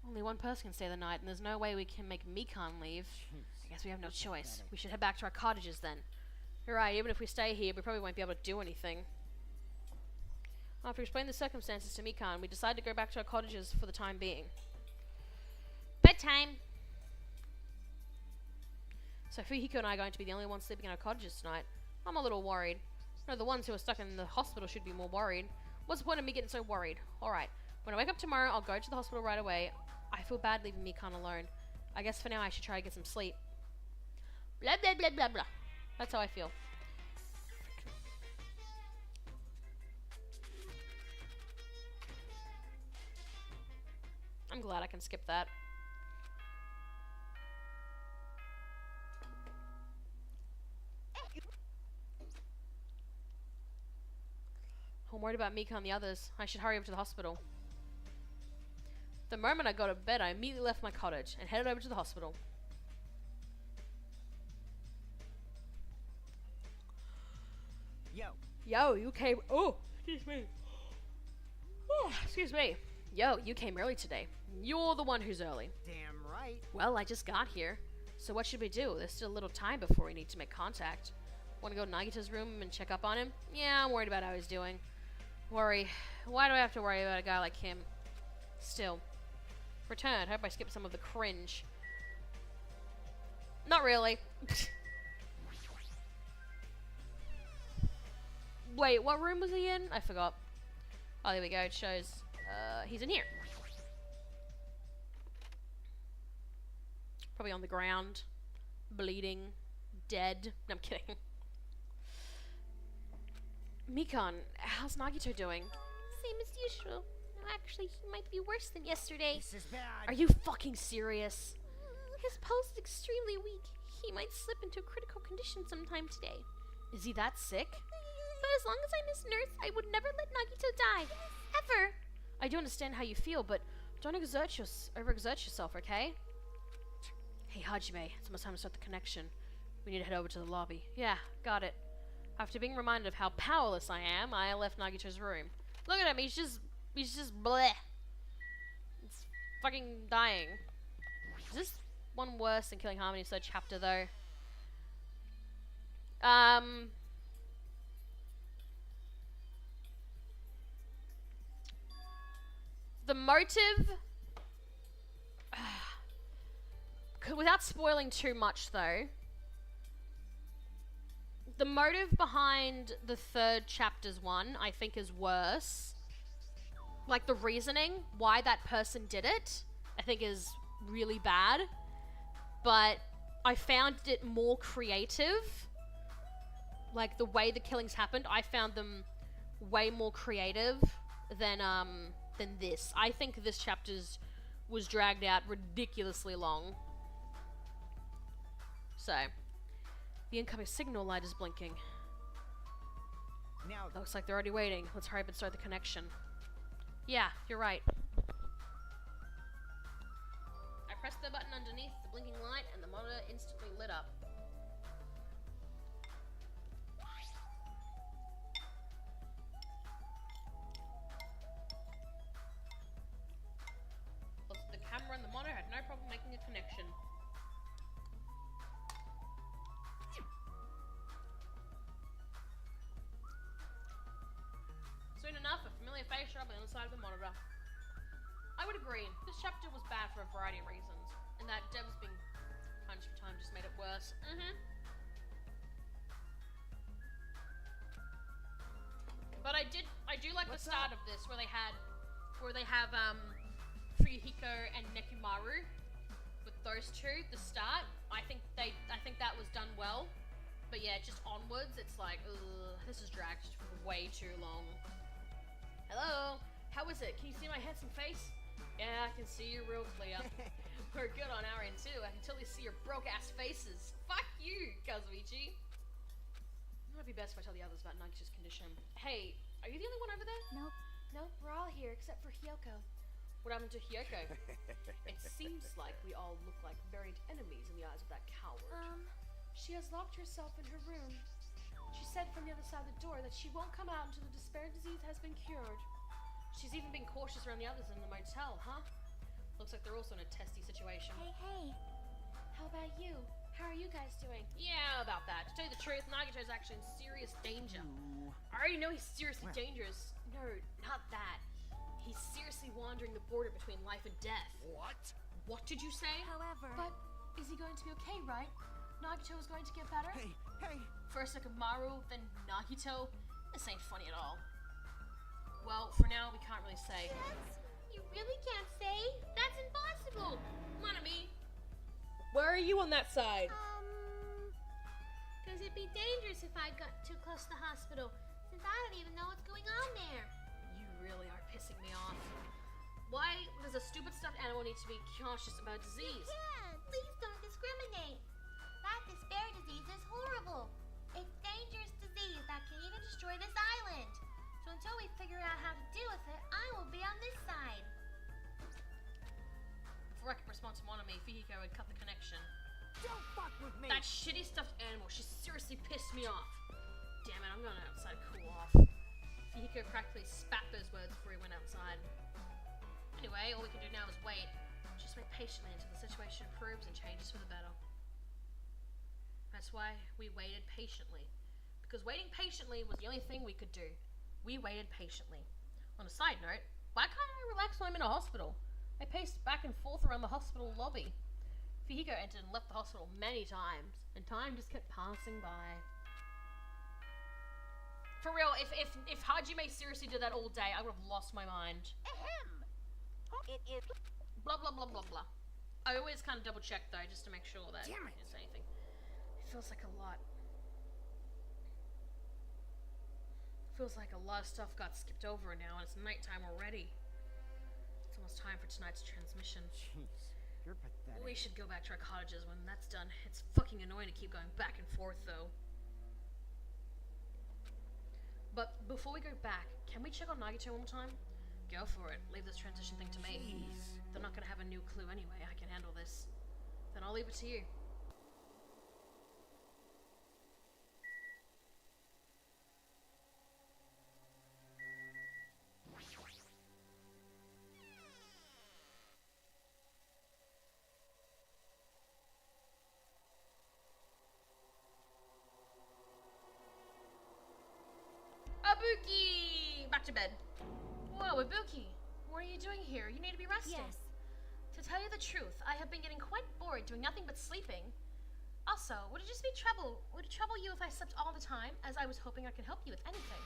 Only one person can stay the night, and there's no way we can make Mikan leave. I guess we have no choice. We should head back to our cottages then. You're right, even if we stay here, we probably won't be able to do anything. After explaining the circumstances to Mikan, we decided to go back to our cottages for the time being. Bedtime. So Fuyuhiko and I are going to be the only ones sleeping in our cottages tonight. I'm a little worried. No, the ones who are stuck in the hospital should be more worried. What's the point of me getting so worried? Alright, when I wake up tomorrow, I'll go to the hospital right away. I feel bad leaving Mikan alone. I guess for now I should try to get some sleep. Blah blah blah blah blah. That's how I feel. I'm glad I can skip that. I'm worried about Mika and the others. I should hurry over to the hospital. The moment I got to bed, I immediately left my cottage and headed over to the hospital. Yo, you came... Oh, excuse me. Oh, excuse me. Yo, you came early today. You're the one who's early. Damn right. Well, I just got here. So what should we do? There's still a little time before we need to make contact. Want to go to Nagita's room and check up on him? Yeah, I'm worried about how he's doing. Worry. Why do I have to worry about a guy like him? Still. Return. Hope I skipped some of the cringe. Not really. Wait, what room was he in? I forgot. Oh, there we go. It shows he's in here. Probably on the ground. Bleeding. Dead. No, I'm kidding. Mikan, how's Nagito doing? Same as usual. No, actually, he might be worse than yesterday. This is bad. Are you fucking serious? His pulse is extremely weak. He might slip into a critical condition sometime today. Is he that sick? But as long as I'm his nurse, I would never let Nagito die. Ever. I do understand how you feel, but don't overexert yourself, okay? Hey, Hajime, it's almost time to start the connection. We need to head over to the lobby. Yeah, got it. After being reminded of how powerless I am, I left Nagito's room. Look at him, he's just bleh. It's fucking dying. Is this one worse than Killing Harmony's third chapter, though? The motive... Without spoiling too much, though, the motive behind the third chapter's one, I think, is worse. Like, the reasoning why that person did it, I think is really bad. But I found it more creative. Like, the way the killings happened, I found them way more creative than this. I think this chapter's was dragged out ridiculously long. So, the incoming signal light is blinking. Now, Looks like they're already waiting. Let's hurry up and start the connection. Yeah, you're right. I pressed the button underneath the blinking light and the monitor instantly lit up. Looks like the camera and the monitor had no problem making a connection. Soon enough, a familiar face showed up on the other side of the monitor. I would agree, this chapter was bad for a variety of reasons, and that Dev's being punched for time just made it worse. But I do like the start of this, where they have Fuyuhiko and Nekomaru with those two. The start, I think that was done well. But yeah, just onwards, it's like, ugh, this is dragged for way too long. Hello, how is it? Can you see my handsome face? Yeah, I can see you real clear. We're good on our end too. I can totally see your broke ass faces. Fuck you, Kazuichi. It might be best if I tell the others about Nagito's condition. Hey, are you the only one over there? Nope. Nope, we're all here except for Hyoko. What happened to Hyoko? It seems like we all look like buried enemies in the eyes of that coward. She has locked herself in her room. She said from the other side of the door that she won't come out until the despair disease has been cured. She's even being cautious around the others in the motel, huh? Looks like they're also in a testy situation. Hey, hey. How about you? How are you guys doing? Yeah, about that. To tell you the truth, Nagito's actually in serious danger. I already know he's seriously dangerous. No, not that. He's seriously wandering the border between life and death. What? What did you say? However, But is he going to be okay, right? Nagito is going to get better? Hey, hey! First Nekomaru, then Nagito. This ain't funny at all. Well, for now, we can't really say. You really can't say? That's impossible. Monami, where are you on that side? Because it'd be dangerous if I got too close to the hospital, since I don't even know what's going on there. You really are pissing me off. Why does a stupid stuffed animal need to be cautious about disease? Yeah, please don't discriminate. That despair disease is horrible. It's dangerous disease that can even destroy this island. So until we figure out how to deal with it, I will be on this side. Before I could respond to Monami, Fihiko had cut the connection. Don't fuck with me! That shitty stuffed animal, she seriously pissed me off. Damn it, I'm going outside to cool off. Fihiko practically spat those words before he went outside. Anyway, all we can do now is wait. Just wait patiently until the situation improves and changes for the better. That's why we waited patiently. Because waiting patiently was the only thing we could do. We waited patiently. On a side note, why can't I relax when I'm in a hospital? I paced back and forth around the hospital lobby. Fihiko entered and left the hospital many times, and time just kept passing by. For real, if Hajime seriously did that all day, I would have lost my mind. Ahem. It is. Blah blah blah blah blah. I always kind of double check though, just to make sure that Damn it. it's anything. It feels like a lot. Feels like a lot of stuff got skipped over now, and it's nighttime already. It's almost time for tonight's transmission. Jeez, you're pathetic. We should go back to our cottages when that's done. It's fucking annoying to keep going back and forth, though. But before we go back, can we check on Nagito one more time? Go for it. Leave this transition thing to me. Jeez. They're not gonna have a new clue anyway. I can handle this. Then I'll leave it to you. Ibuki! Back to bed. Whoa, Ibuki. What are you doing here? You need to be resting. Yes. To tell you the truth, I have been getting quite bored doing nothing but sleeping. Also, would it just be trouble? Would it trouble you if I slept all the time, as I was hoping I could help you with anything?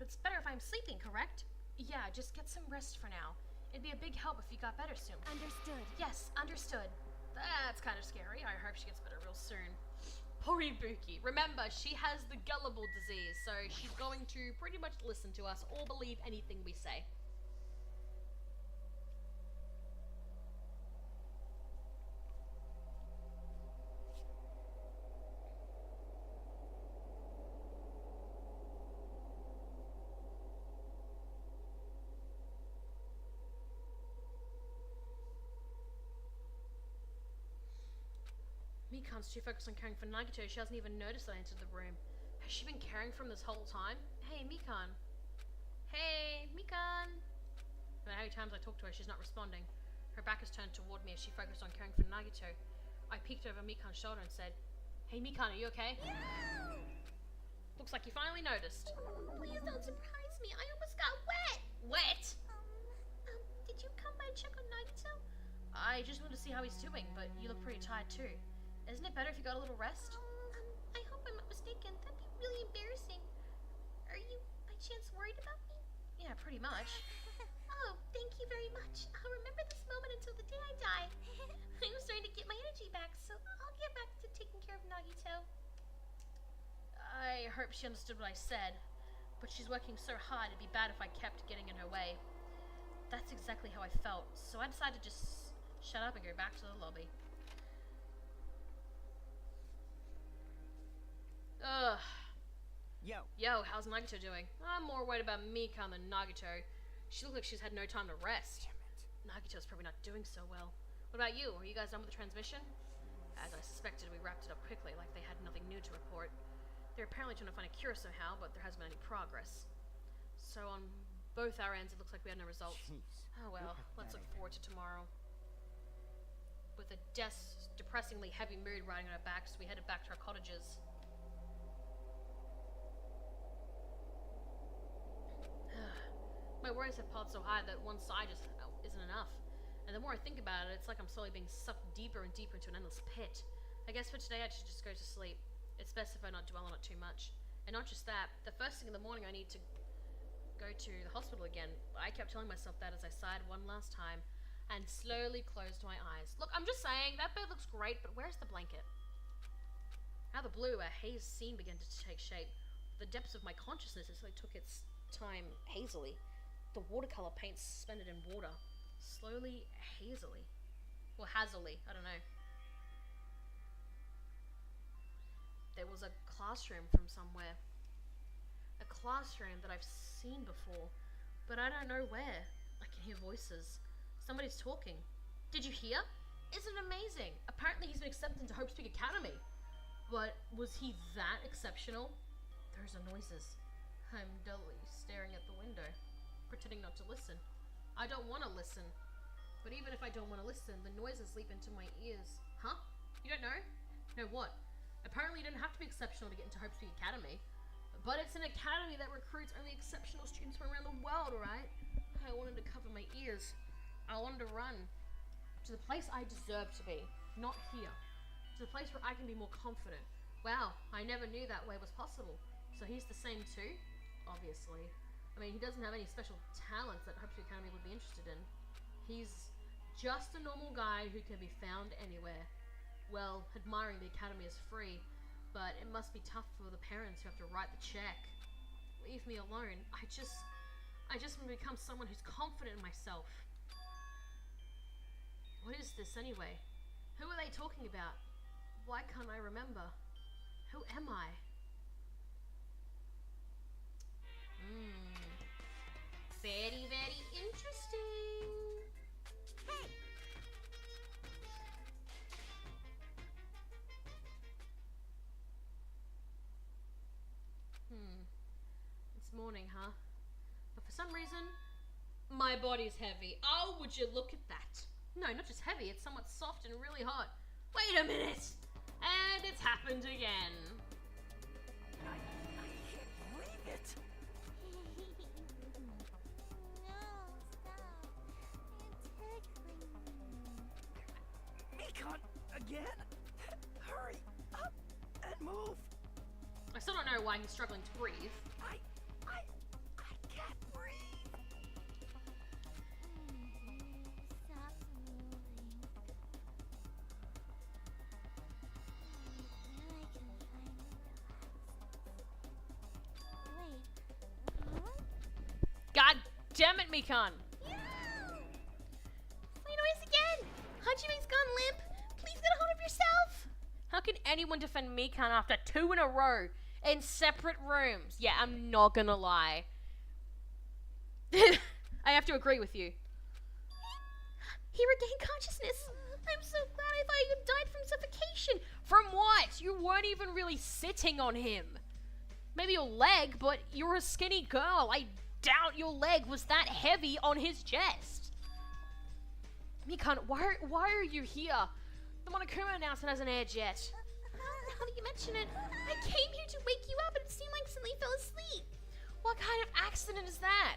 But it's better if I'm sleeping, correct? Yeah, just get some rest for now. It'd be a big help if you got better soon. Understood. Yes, understood. That's kind of scary. I hope she gets better real soon. Poor Ibuki. Remember, she has the gullible disease, so she's going to pretty much listen to us or believe anything we say. Mikan's too focused on caring for Nagito, she hasn't even noticed I entered the room. Has she been caring for him this whole time? Hey, Mikan. Hey, Mikan. No matter how many times I talk to her, she's not responding. Her back is turned toward me as she focused on caring for Nagito. I peeked over Mikan's shoulder and said, Hey, Mikan, are you okay? Looks like you finally noticed. Please don't surprise me. I almost got wet. Wet? Did you come by to check on Nagito? I just wanted to see how he's doing, but you look pretty tired too. Isn't it better if you got a little rest? I hope I'm not mistaken. That'd be really embarrassing. Are you, by chance, worried about me? Yeah, pretty much. Oh, thank you very much. I'll remember this moment until the day I die. I'm starting to get my energy back, so I'll get back to taking care of Nagito. I hope she understood what I said, but she's working so hard it'd be bad if I kept getting in her way. That's exactly how I felt, so I decided to just shut up and go back to the lobby. Ugh. Yo, how's Nagito doing? I'm more worried about Mikan than Nagito. She looks like she's had no time to rest. Nagito's probably not doing so well. What about you? Are you guys done with the transmission? As I suspected, we wrapped it up quickly, like they had nothing new to report. They're apparently trying to find a cure somehow, but there hasn't been any progress. So on both our ends, it looks like we had no results. Jeez, Oh well, you're let's look pathetic. forward to tomorrow. with a depressingly heavy mood riding on our backs, we headed back to our cottages. My worries have piled so high that one side just isn't enough. And the more I think about it, it's like I'm slowly being sucked deeper and deeper into an endless pit. I guess for today I should just go to sleep. It's best if I not dwell on it too much. And not just that, the first thing in the morning I need to go to the hospital again. I kept telling myself that as I sighed one last time and slowly closed my eyes. Look, I'm just saying, that bed looks great, but where's the blanket? Out of the blue, a haze scene began to take shape. The depths of my consciousness as I took its time hazily. The watercolor paint suspended in water. Slowly, hazily. Or hazily, I don't know. There was a classroom from somewhere. A classroom that I've seen before, but I don't know where. I can hear voices. Somebody's talking. Did you hear? Isn't it amazing? Apparently he's been accepted into Hope Speak Academy. But was he that exceptional? Those are noises. I'm dully staring at the window, pretending not to listen. I don't want to listen. But even if I don't want to listen, the noises leap into my ears. Huh? You don't know? Know what? Apparently you don't have to be exceptional to get into Hope Speak Academy. But it's an academy that recruits only exceptional students from around the world, right? I wanted to cover my ears. I wanted to run to the place I deserve to be. Not here. To the place where I can be more confident. Wow, I never knew that way was possible. So he's the same too? Obviously. I mean, he doesn't have any special talents that Hope Speak Academy would be interested in. He's just a normal guy who can be found anywhere. Well, admiring the academy is free, but it must be tough for the parents who have to write the check. Leave me alone. I just want to become someone who's confident in myself. What is this anyway? Who are they talking about? Why can't I remember? Who am I? Very, very interesting. Hey! It's morning, huh? But for some reason, my body's heavy. Oh, would you look at that? No, not just heavy, it's somewhat soft and really hot. Wait a minute! And it's happened again. I can't believe it. No, stop. It's tickling. Mikan, again? Hurry up and move. I still don't know why he's struggling to breathe. I can't breathe. Stop moving. Now I can finally relax. Wait. Huh? God damn it, Mikan! Funny noise again! Hajime's gone limp. Please get a hold of yourself. How can anyone defend Mikan after 2 in a row in separate rooms? Yeah, I'm not gonna lie. I have to agree with you. He regained consciousness. I'm so glad. I thought you died from suffocation. From what? You weren't even really sitting on him. Maybe your leg, but you're a skinny girl. I doubt your leg was that heavy on his chest. Mikan, why are you here? The Monokuma announcement hasn't aired yet. Now that you mention it, I came here to wake you up and it seemed like suddenly fell asleep. What kind of accident is that?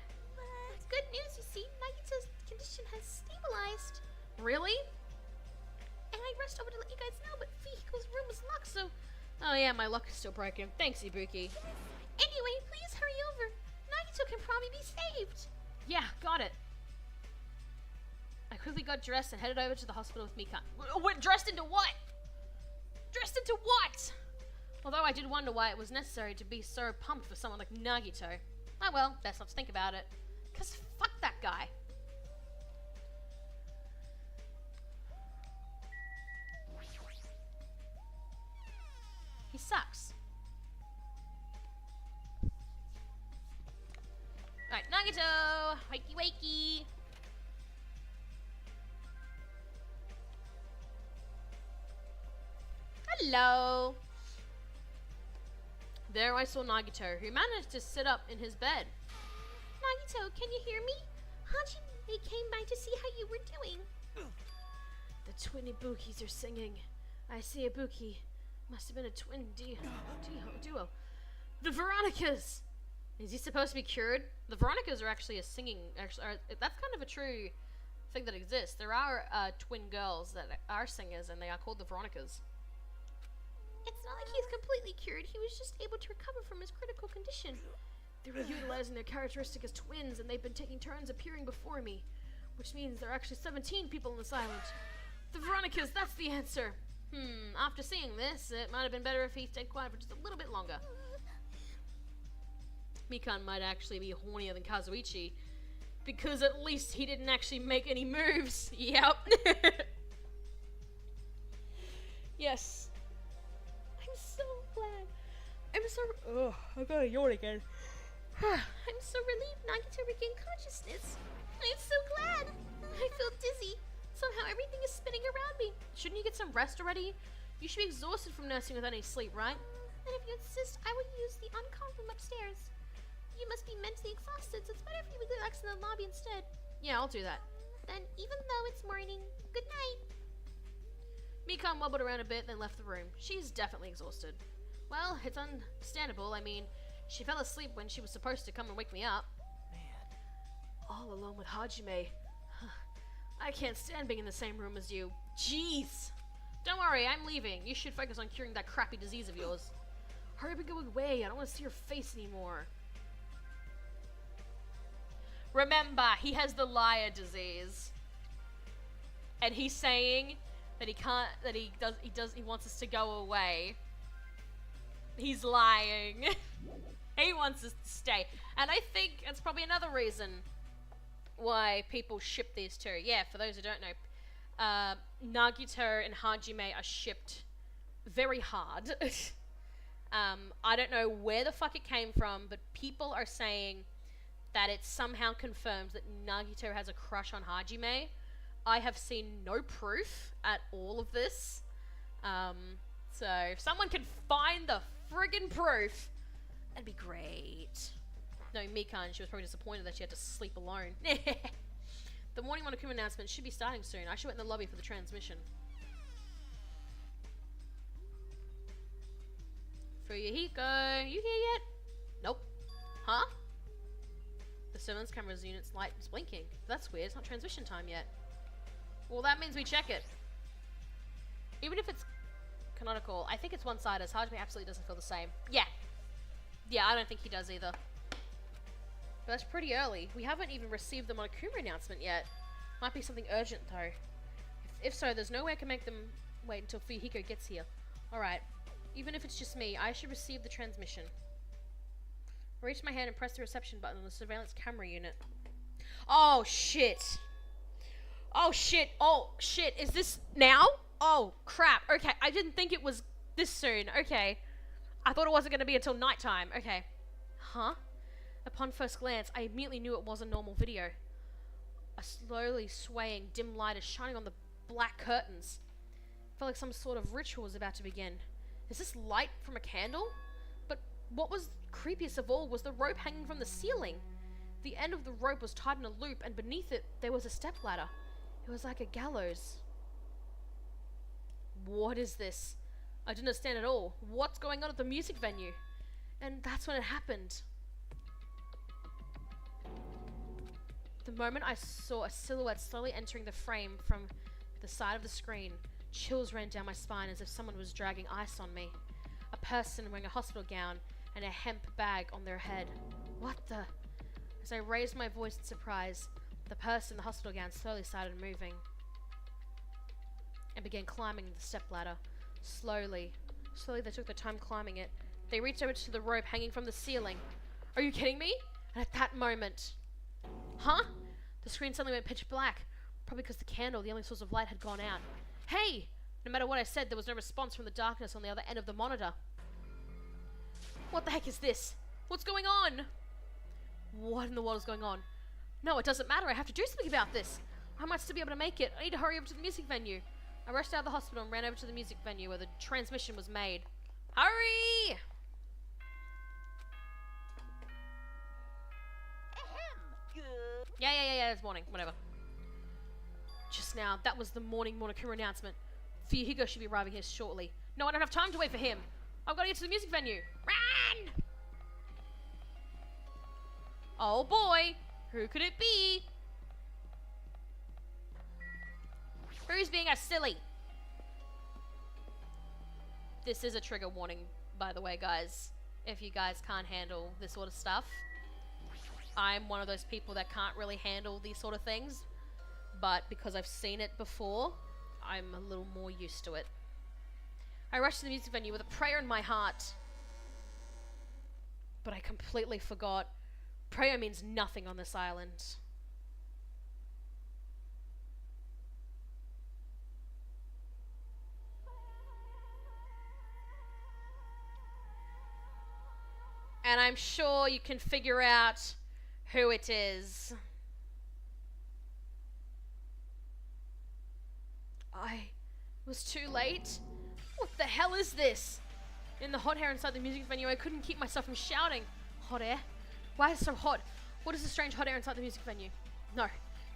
It's good news, you see. Nagito's condition has stabilized. Really? And I rushed over to let you guys know, but Fihiko's room was locked, so... Oh yeah, my luck is still broken. Thanks, Ibuki. Anyway, please hurry over. Nagito can probably be saved. Yeah, got it. I quickly got dressed and headed over to the hospital with Mikan. Dressed into what? Dressed into what? Although I did wonder why it was necessary to be so pumped for someone like Nagito. Oh well, best not to think about it. Cause fuck that guy. He sucks. Alright, Nagito! Wakey wakey! Hello! There I saw Nagito, who managed to sit up in his bed. Nagito, can you hear me? Hajime came by to see how you were doing. The Twin Ibukis are singing. I see Ibuki. Must have been a twin duo. The Veronicas! Is he supposed to be cured? The Veronicas are actually a singing. That's kind of a true thing that exists. There are twin girls that are singers, and they are called the Veronicas. It's not like he's completely cured. He was just able to recover from his critical condition. They were utilizing their characteristic as twins, and they've been taking turns appearing before me, which means there are actually 17 people in this island. The Veronicas, that's the answer. After seeing this, it might have been better if he stayed quiet for just a little bit longer. Mikan might actually be hornier than Kazuichi, because at least he didn't actually make any moves. Yep. Yes. I'm so glad. I gotta yawn again. I'm so relieved Nagito regained consciousness. I'm so glad. I feel dizzy. Somehow everything is spinning around me. Shouldn't you get some rest already? You should be exhausted from nursing without any sleep, right? And if you insist, I would use the uncom room upstairs. You must be mentally exhausted, so it's better if you would relax in the lobby instead. Yeah, I'll do that. Then, even though it's morning, good night. Mikan wobbled around a bit, then left the room. She's definitely exhausted. Well, it's understandable. I mean, she fell asleep when she was supposed to come and wake me up. Man, all alone with Hajime. I can't stand being in the same room as you. Jeez. Don't worry, I'm leaving. You should focus on curing that crappy disease of yours. Hurry up and go away. I don't want to see your face anymore. Remember, he has the liar disease. And he's saying that he wants us to go away. He's lying. He wants us to stay. And I think that's probably another reason why people ship these two. Yeah, for those who don't know, Nagito and Hajime are shipped very hard. I don't know where the fuck it came from, but people are saying that it somehow confirms that Nagito has a crush on Hajime. I have seen no proof at all of this. So if someone can find the friggin' proof, that'd be great. No, Mikan, she was probably disappointed that she had to sleep alone. The morning Monokuma announcement should be starting soon. I should wait in the lobby for the transmission. Fuyuhiko, you here yet? Nope. Huh? The surveillance camera's unit's light is blinking. That's weird, it's not transmission time yet. Well, that means we check it. Even if it's canonical, I think it's one-sided. Hajime absolutely doesn't feel the same. Yeah. Yeah, I don't think he does either. But that's pretty early. We haven't even received the Monokuma announcement yet. Might be something urgent, though. If so, there's no way I can make them wait until Fuyuhiko gets here. Alright. Even if it's just me, I should receive the transmission. I reached my hand and pressed the reception button on the surveillance camera unit. Oh, shit. Oh, shit. Oh, shit. Is this now? Oh, crap. Okay, I didn't think it was this soon. Okay. I thought it wasn't going to be until nighttime. Okay. Huh? Upon first glance, I immediately knew it was a normal video. A slowly swaying dim light is shining on the black curtains. It felt like some sort of ritual was about to begin. Is this light from a candle? But what was creepiest of all was the rope hanging from the ceiling. The end of the rope was tied in a loop, and beneath it, there was a stepladder. It was like a gallows. What is this? I didn't understand at all. What's going on at the music venue? And that's when it happened. The moment I saw a silhouette slowly entering the frame from the side of the screen, chills ran down my spine as if someone was dragging ice on me. A person wearing a hospital gown and a hemp bag on their head. What the? As I raised my voice in surprise, the person in the hospital gown slowly started moving and began climbing the stepladder. Slowly they took their time climbing it. They reached over to the rope hanging from the ceiling. Are you kidding me? And at that moment... Huh? The screen suddenly went pitch black. Probably because the candle, the only source of light, had gone out. Hey! No matter what I said, there was no response from the darkness on the other end of the monitor. What the heck is this? What's going on? What in the world is going on? No, it doesn't matter. I have to do something about this. I might still be able to make it. I need to hurry over to the music venue. I rushed out of the hospital and ran over to the music venue where the transmission was made. Hurry! Yeah, it's morning. Whatever. Just now, that was the morning Monokuma announcement. Fuyuhiko should be arriving here shortly. No, I don't have time to wait for him. I've got to get to the music venue. Run! Oh boy, who could it be? Who's being a silly? This is a trigger warning, by the way, guys. If you guys can't handle this sort of stuff. I'm one of those people that can't really handle these sort of things. But because I've seen it before, I'm a little more used to it. I rushed to the music venue with a prayer in my heart. But I completely forgot. Prayer means nothing on this island. And I'm sure you can figure out who it is. I was too late? What the hell is this? In the hot air inside the music venue, I couldn't keep myself from shouting. Hot air? Why is it so hot? What is the strange hot air inside the music venue? No.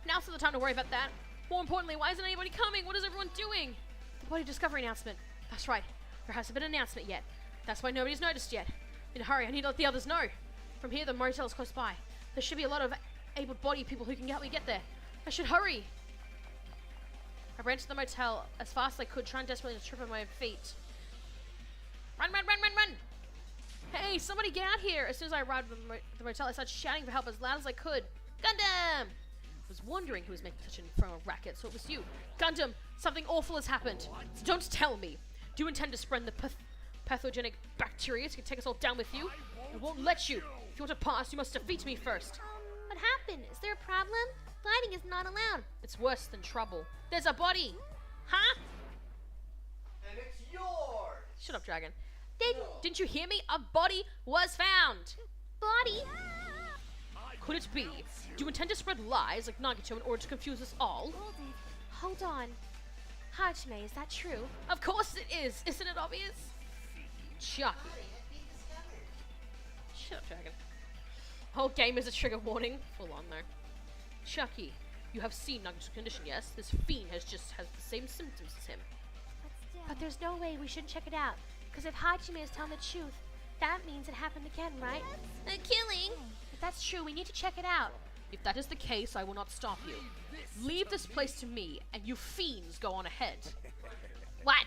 Now's not the time to worry about that. More importantly, why isn't anybody coming? What is everyone doing? The body discovery announcement. That's right. There hasn't been an announcement yet. That's why nobody's noticed yet. In a hurry, I need to let the others know. From here, the motel is close by. There should be a lot of able-bodied people who can help me get there. I should hurry. I ran to the motel as fast as I could, trying desperately to trip on my own feet. Run, run, run, run, run! Hey, somebody get out here! As soon as I arrived at the motel, I started shouting for help as loud as I could. Gundam! I was wondering who was making such an infernal racket, so it was you. Gundam, something awful has happened. Don't tell me. Do you intend to spread the pathogenic bacteria to take us all down with you? I won't let you. If you want to pass, you must defeat me first. What happened? Is there a problem? Gliding is not allowed. It's worse than trouble. There's a body! Huh? And it's yours! Shut up, dragon. Didn't you hear me? A body was found! Body? Could it be? Do you intend to spread lies like Nagito in order to confuse us all? Hold on. Hajime, is that true? Of course it is! Isn't it obvious? Chucky. Shut up, dragon. Whole game is a trigger warning. Full on though. Chucky, you have seen Nagito's condition, yes? This fiend has the same symptoms as him. But there's no way we shouldn't check it out. Because if Hajime is telling the truth, that means it happened again, right? A killing! If that's true, we need to check it out. If that is the case, I will not stop you. Leave this place to me, and you fiends go on ahead. What?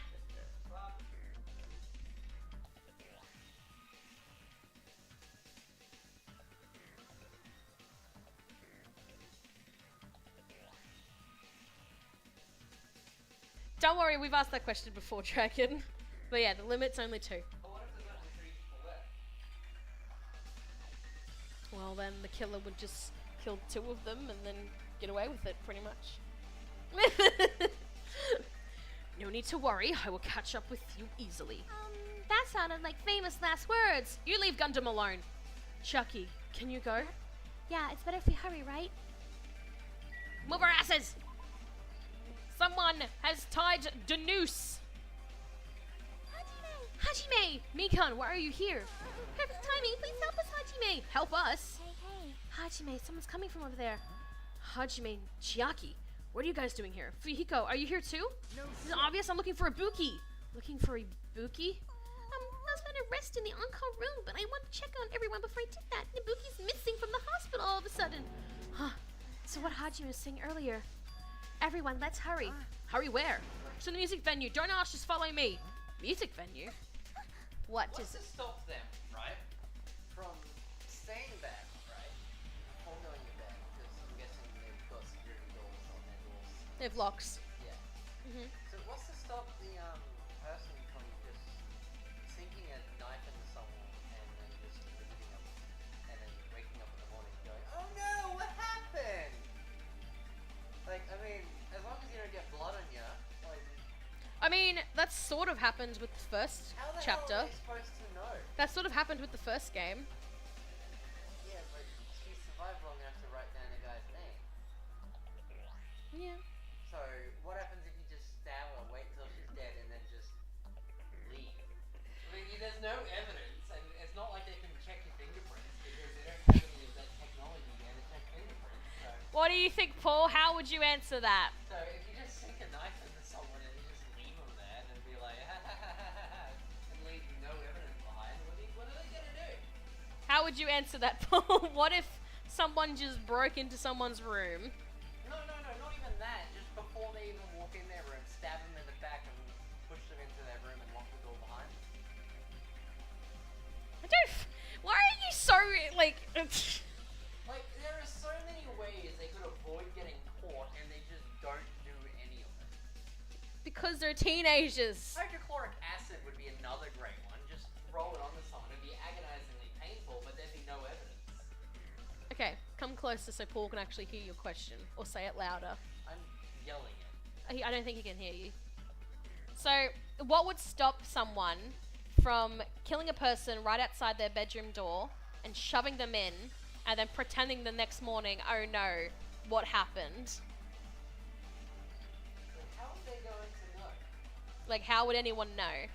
Don't worry, we've asked that question before, Dragon. But yeah, the limit's only 2. But what if there's only 3 people left? Well, then the killer would just kill 2 of them and then get away with it, pretty much. No need to worry, I will catch up with you easily. That sounded like famous last words. You leave Gundam alone. Chucky, can you go? Yeah, it's better if we hurry, right? Move our asses! Someone has tied the noose! Hajime! Mikan, why are you here? Perfect timing. Please help us, Hajime. Help us? Hey. Hajime, someone's coming from over there. Hajime and Chiaki, what are you guys doing here? Fuyuhiko, are you here too? No. This is obvious, I'm looking for Ibuki. Looking for Ibuki? I was gonna rest in the on-call room, but I wanted to check on everyone before I did that. Ibuki's missing from the hospital all of a sudden. Huh. So what Hajime was saying earlier. Everyone, let's hurry. Hurry where? To the music venue. Don't ask, just follow me. Music venue? What What's is to it? stop them, right? From staying back, right? Or going to bed, because I'm guessing they've got security doors on their doors. They have locks. Yeah. Mm-hmm. So what's to stop the person from just sinking a knife into someone and then just lifting up and then waking up in the morning going, oh no, what happened? Like, I mean, as long as you don't get blood on you, like, I mean, that sort of happened with the first how the chapter. hell are they supposed to know? That sort of happened with the first game. Yeah, but she survived long enough to write down a guy's name. Yeah. So, what happens if you just stab her, wait till she's dead, and then just leave? I mean, there's no evidence, and it's not like they can check your fingerprints, because they don't have any of that technology there to check fingerprints. So, What do you think, Paul? How would you answer that? if did you answer that, Paul? What if someone just broke into someone's room? No, not even that. Just before they even walk in their room, stab them in the back and push them into their room and lock the door behind them. I don't. Why are you so like? Like, there are so many ways they could avoid getting caught, and they just don't do any of it. Because they're teenagers. Hydrochloric acid would be another great one. Just roll it onto someone. It'd be agonizingly painful, but there'd be no evidence. Okay, come closer so Paul can actually hear your question, or say it louder. I'm yelling it. I don't think he can hear you. So, what would stop someone from killing a person right outside their bedroom door and shoving them in, and then pretending the next morning, oh no, what happened? So how are they going to know? Like, how would anyone know?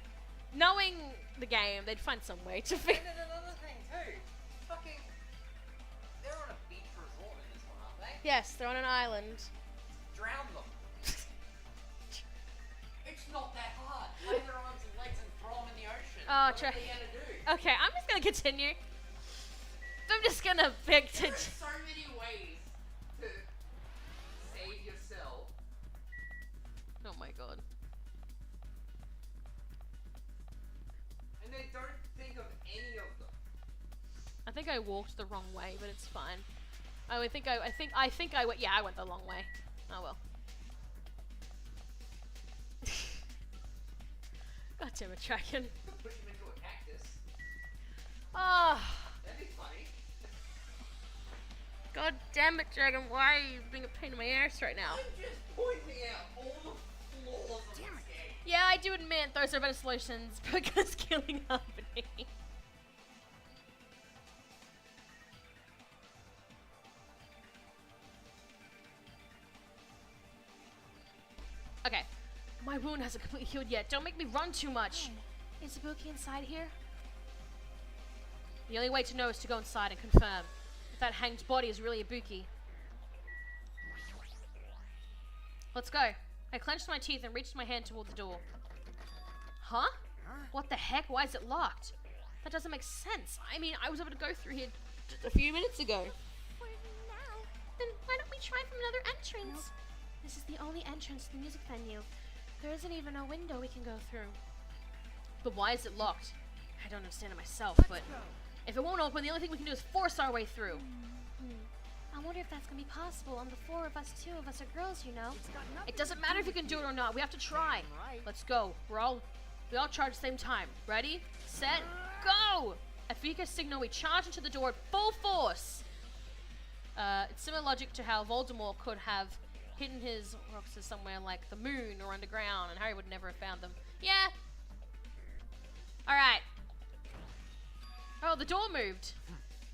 Knowing the game, they'd find some way to And figure. then another thing too. Fucking, they're on a beach resort in this one, aren't they? Yes, they're on an island. Drown them. It's not that hard. Tie their arms and legs and throw them in the ocean. Oh, what try- are they gonna do? Okay, I'm just gonna continue. I'm just gonna pick to. There are so many ways to save yourself. Oh my god. And they don't think of any of them. I think I walked the wrong way, but it's fine. I think I went. Yeah, I went the long way. Oh well. God damn it, Dragon. Push them into a cactus. Oh, That'd be funny. god damn it, Dragon. Why are you being a pain in my ass right now? I'm just pointing out all the flaws of this game. Yeah, I do admit those are better solutions because killing Harmony. Okay. My wound hasn't completely healed yet. Don't make me run too much. Is Ibuki inside here? The only way to know is to go inside and confirm if that hanged body is really Ibuki. Let's go. I clenched my teeth and reached my hand toward the door. Huh? What the heck? Why is it locked? That doesn't make sense. I mean, I was able to go through here just a few minutes ago. For now. Then why don't we try from another entrance? This is the only entrance to the music venue. There isn't even a window we can go through. But why is it locked? I don't understand it myself, but if it won't open, the only thing we can do is force our way through. I wonder if that's gonna be possible on the four of us, two of us are girls, you know. It doesn't matter if you can do it or not. We have to try. Let's go. We all charge at the same time. Ready, set, go! At Vika's signal, we charge into the door at full force. It's similar logic to how Voldemort could have hidden his Roxas somewhere like the moon or underground, and Harry would never have found them. Yeah. All right. Oh, the door moved.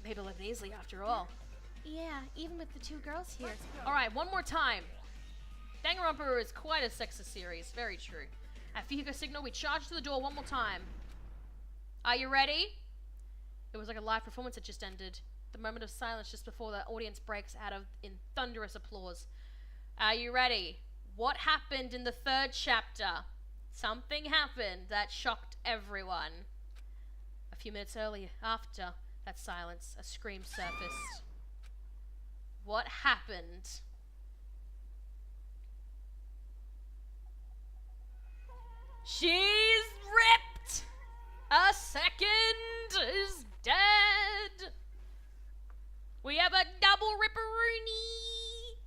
Made it live easily after all. Yeah, even with the two girls here. All right, one more time. Danganronpa is quite a sexist series. Very true. At Fihiko signal, we charge to the door one more time. Are you ready? It was like a live performance that just ended. The moment of silence just before the audience breaks out of in thunderous applause. Are you ready? What happened in the third chapter? Something happened that shocked everyone. A few minutes earlier, after that silence, a scream surfaced. What happened? She's ripped! A second is dead! We have a double ripperoonie!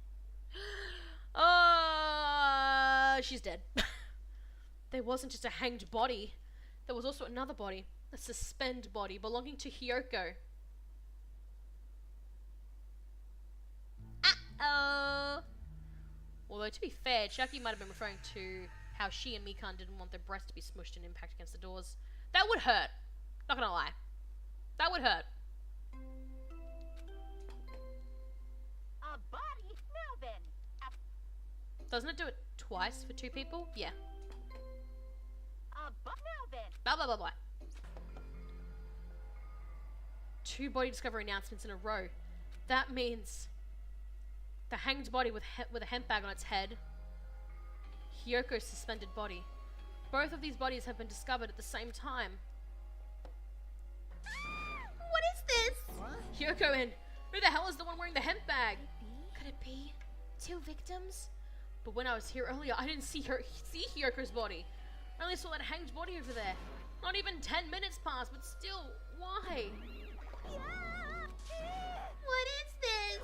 She's dead. There wasn't just a hanged body. There was also another body. A suspended body belonging to Hyoko. Uh-oh. Although, to be fair, Chucky might have been referring to how she and Mikan didn't want their breasts to be smushed and impact against the doors. That would hurt. Not gonna lie. That would hurt. A body? Now then. Doesn't it do it twice for two people? Yeah. Now then. Blah, blah, blah, blah. 2 body discovery announcements in a row. That means the hanged body with a hemp bag on its head. Hyoko's suspended body. Both of these bodies have been discovered at the same time. What is this? Hyoko in. Who the hell is the one wearing the hemp bag? Could it be 2 victims? But when I was here earlier, I didn't see Hyoko's body. I only saw that hanged body over there. Not even 10 minutes passed, but still, why? What is this?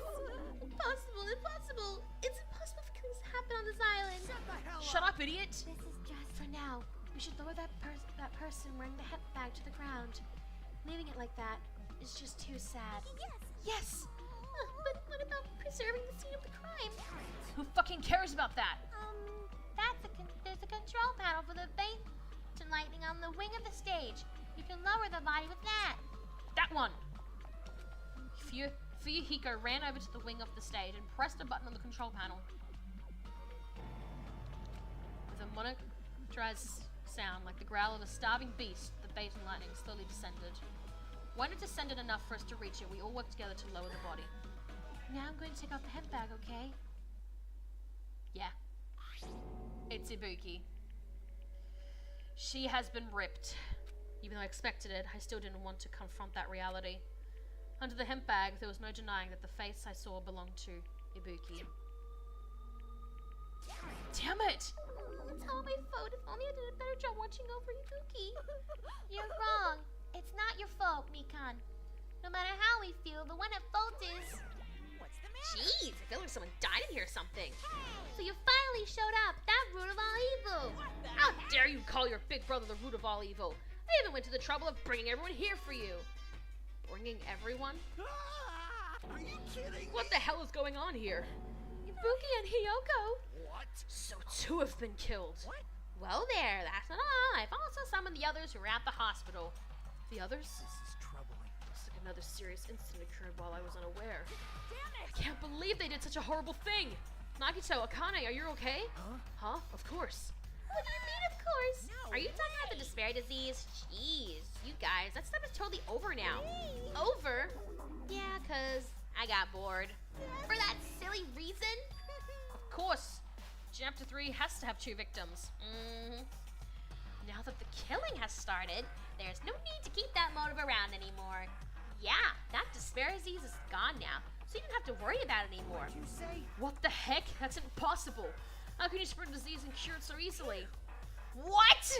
Impossible, impossible. It's impossible for things to happen on this island. Shut up, idiot! This is just for now. We should lower that person wearing the hemp bag to the ground. Leaving it like that is just too sad. Yes! But what about preserving the scene of the crime? Who fucking cares about that? There's a control panel for the faint lighting on the wing of the stage. You can lower the body with that. That one! Fuyuhiko ran over to the wing of the stage and pressed a button on the control panel. With a monotonous sound like the growl of a starving beast, the bait and lightning slowly descended. When it descended enough for us to reach it, we all worked together to lower the body. Now I'm going to take out the hemp bag, okay? Yeah. It's Ibuki. She has been ripped. Even though I expected it, I still didn't want to confront that reality. Under the hemp bag, there was no denying that the face I saw belonged to Ibuki. Damn it! It's all my fault. If only I did a better job watching over Ibuki. You're wrong. It's not your fault, Mikan. No matter how we feel, the one at fault is... Jeez, I feel like someone died in here or something. So you finally showed up. That root of all evil. How dare you call your big brother the root of all evil? I even went to the trouble of bringing everyone here for you. Bringing everyone? Are you kidding? What the hell is going on here? Ibuki and Hyoko. What? So 2 have been killed. What? Well there, that's not all. I've also summoned the others who were at the hospital. The others? This is troubling. Looks like another serious incident occurred while I was unaware. I can't believe they did such a horrible thing. Nagito, Akane, are you okay? Huh? Of course. What do you mean, of course? Are you talking about the despair disease? Jeez, you guys, that stuff is totally over now. Over? Yeah, 'cause I got bored. For that silly reason? Of course. Chapter 3 has to have 2 victims. Now that the killing has started, there's no need to keep that motive around anymore. Yeah, that despair disease is gone now, so you don't have to worry about it anymore. You say? What the heck? That's impossible. How can you spread a disease and cure it so easily? What?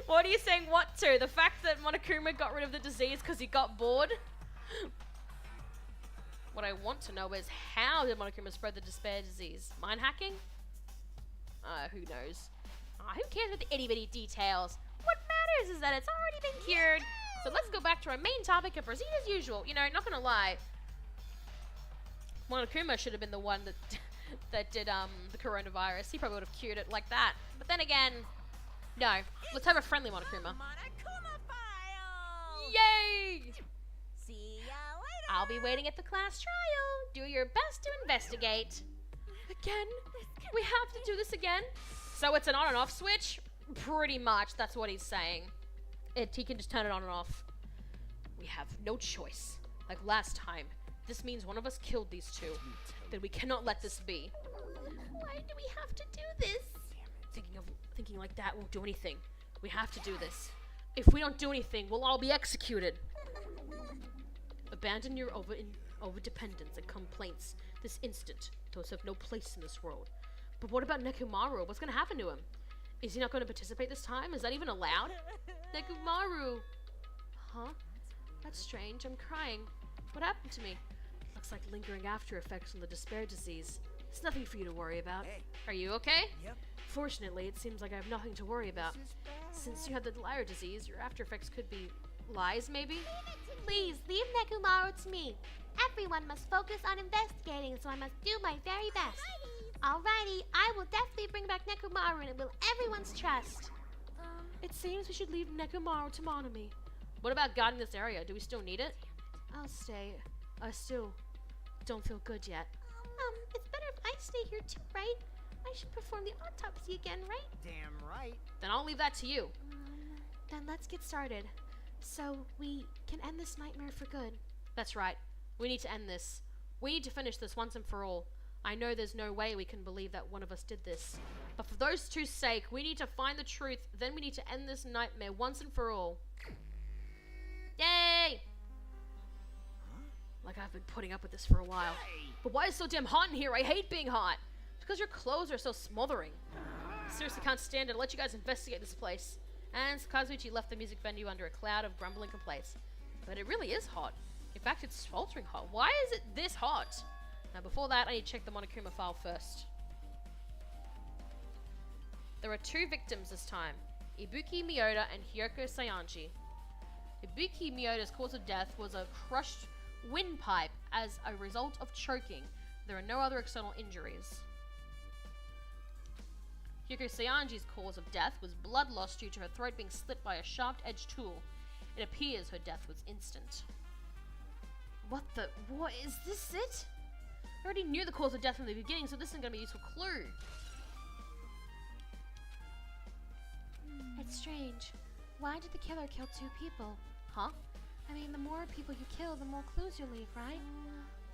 What are you saying what to? The fact that Monokuma got rid of the disease because he got bored? What I want to know is how did Monokuma spread the despair disease? Mind hacking? Who knows? Who cares about the itty bitty details? What matters is that it's already been cured. So let's go back to our main topic and proceed as usual. You know, not gonna lie. Monokuma should have been the one that that did the coronavirus. He probably would have cured it like that. But then again, no. Let's have a friendly Monokuma. Monokuma-file! Yay! See ya later! I'll be waiting at the class trial. Do your best to investigate. Again? We have to do this again? So it's an on and off switch? Pretty much, that's what he's saying. He can just turn it on and off. We have no choice. Like last time. This means one of us killed these 2. Then we cannot let this be. Why do we have to do this? Thinking like that won't do anything. We have to do this. If we don't do anything, we'll all be executed. Abandon your over-dependence and complaints this instant. Those have no place in this world. But what about Nekomaru? What's going to happen to him? Is he not going to participate this time? Is that even allowed? Nekomaru! Huh? That's strange. I'm crying. What happened to me? Looks like lingering after effects from the despair disease. It's nothing for you to worry about. Hey. Are you okay? Yep. Fortunately, it seems like I have nothing to worry about. This is bad. Since you had the liar disease, your after effects could be lies, maybe? Please, leave Nekomaru to me. Everyone must focus on investigating, so I must do my very best. Alrighty, I will definitely bring back Nekomaru and it will everyone's trust. It seems we should leave Nekomaru to Monami. What about guarding this area? Do we still need it? I'll stay. I still don't feel good yet. It's better if I stay here too, right? I should perform the autopsy again, right? Damn right. Then I'll leave that to you. Then let's get started. So we can end this nightmare for good. That's right. We need to end this. We need to finish this once and for all. I know there's no way we can believe that one of us did this. But for those two's sake, we need to find the truth, then we need to end this nightmare once and for all. Yay! Like I've been putting up with this for a while. But why is it so damn hot in here? I hate being hot. It's because your clothes are so smothering. I seriously can't stand it. I'll let you guys investigate this place. And Kazuichi left the music venue under a cloud of grumbling complaints. But it really is hot. In fact, it's sweltering hot. Why is it this hot? Now before that, I need to check the Monokuma file first. There are 2 victims this time. Ibuki Miyoda and Hyoko Sayanji. Ibuki Miyoda's cause of death was a crushed windpipe as a result of choking. There are no other external injuries. Hyoko Sayanji's cause of death was blood loss due to her throat being slit by a sharp-edged tool. It appears her death was instant. What is this it? I already knew the cause of death from the beginning, so this isn't going to be a useful clue. It's strange. Why did the killer kill 2 people? Huh? I mean, the more people you kill, the more clues you leave, right?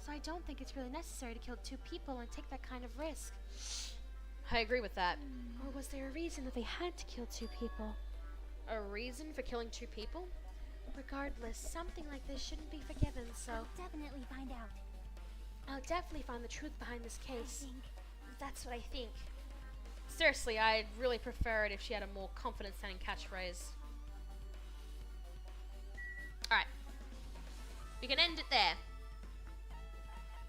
So I don't think it's really necessary to kill 2 people and take that kind of risk. I agree with that. Or was there a reason that they had to kill 2 people? A reason for killing 2 people? Regardless, something like this shouldn't be forgiven, so Definitely find out. I'll definitely find the truth behind this case. That's what I think. Seriously, I'd really prefer it if she had a more confident-sounding catchphrase. Alright. We can end it there.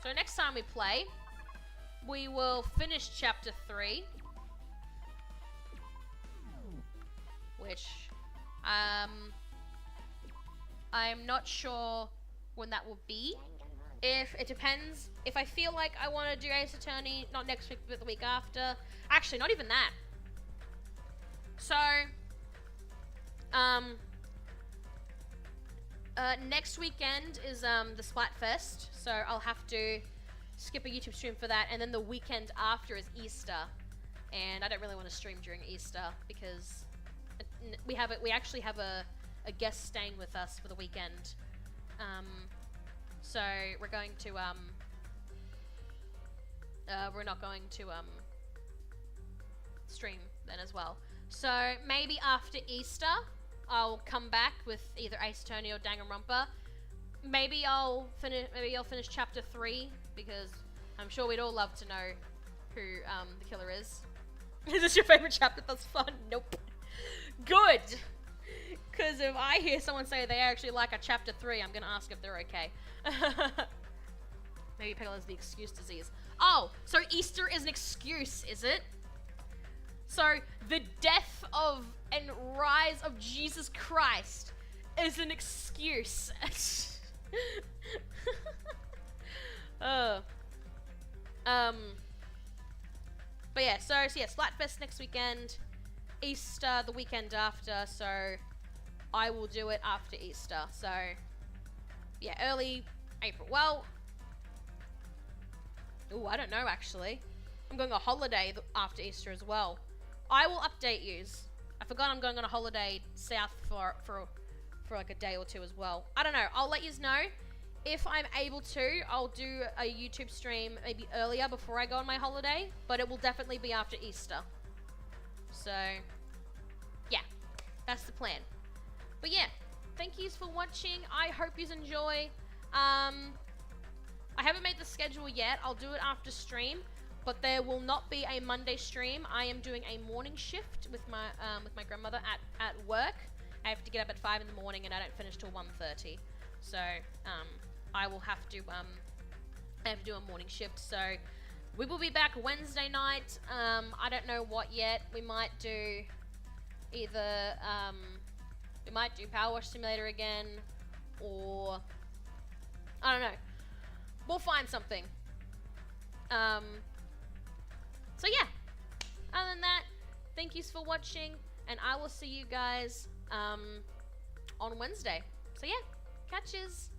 So next time we play, we will finish Chapter 3. Which, I'm not sure when that will be. It depends. If I feel like I want to do Ace Attorney, not next week, but the week after. Actually, not even that. So, next weekend is the Splatfest, so I'll have to skip a YouTube stream for that, and then the weekend after is Easter, and I don't really want to stream during Easter because we actually have a guest staying with us for the weekend. So we're going to we're not going to stream then as well. So maybe after Easter I'll come back with either Ace Attorney or Danganronpa. Maybe I'll finish Chapter 3 because I'm sure we'd all love to know who the killer is. Is this your favorite chapter thus far? Nope. Good. Because if I hear someone say they actually like a Chapter 3, I'm going to ask if they're okay. Maybe Peggle has the excuse disease. Oh, so Easter is an excuse, is it? So the death of and rise of Jesus Christ is an excuse. But yeah, so yeah, Splatfest next weekend, Easter the weekend after, so I will do it after Easter. So yeah, early April. Well, oh, I don't know actually. I'm going on a holiday after Easter as well. I will update yous. I forgot I'm going on a holiday south for like a day or 2 as well. I don't know. I'll let yous know. If I'm able to, I'll do a YouTube stream maybe earlier before I go on my holiday, but it will definitely be after Easter. So, yeah, that's the plan. But yeah, thank yous for watching. I hope yous enjoy. I haven't made the schedule yet. I'll do it after stream, but there will not be a Monday stream. I am doing a morning shift with my grandmother at work. I have to get up at 5 in the morning, and I don't finish till 1:30. So, I will have to do a morning shift. So, we will be back Wednesday night. I don't know what yet. We might do either, we might do Power Wash Simulator again, or, I don't know. We'll find something. So yeah, other than that, thank yous for watching, and I will see you guys, on Wednesday. So yeah, catches.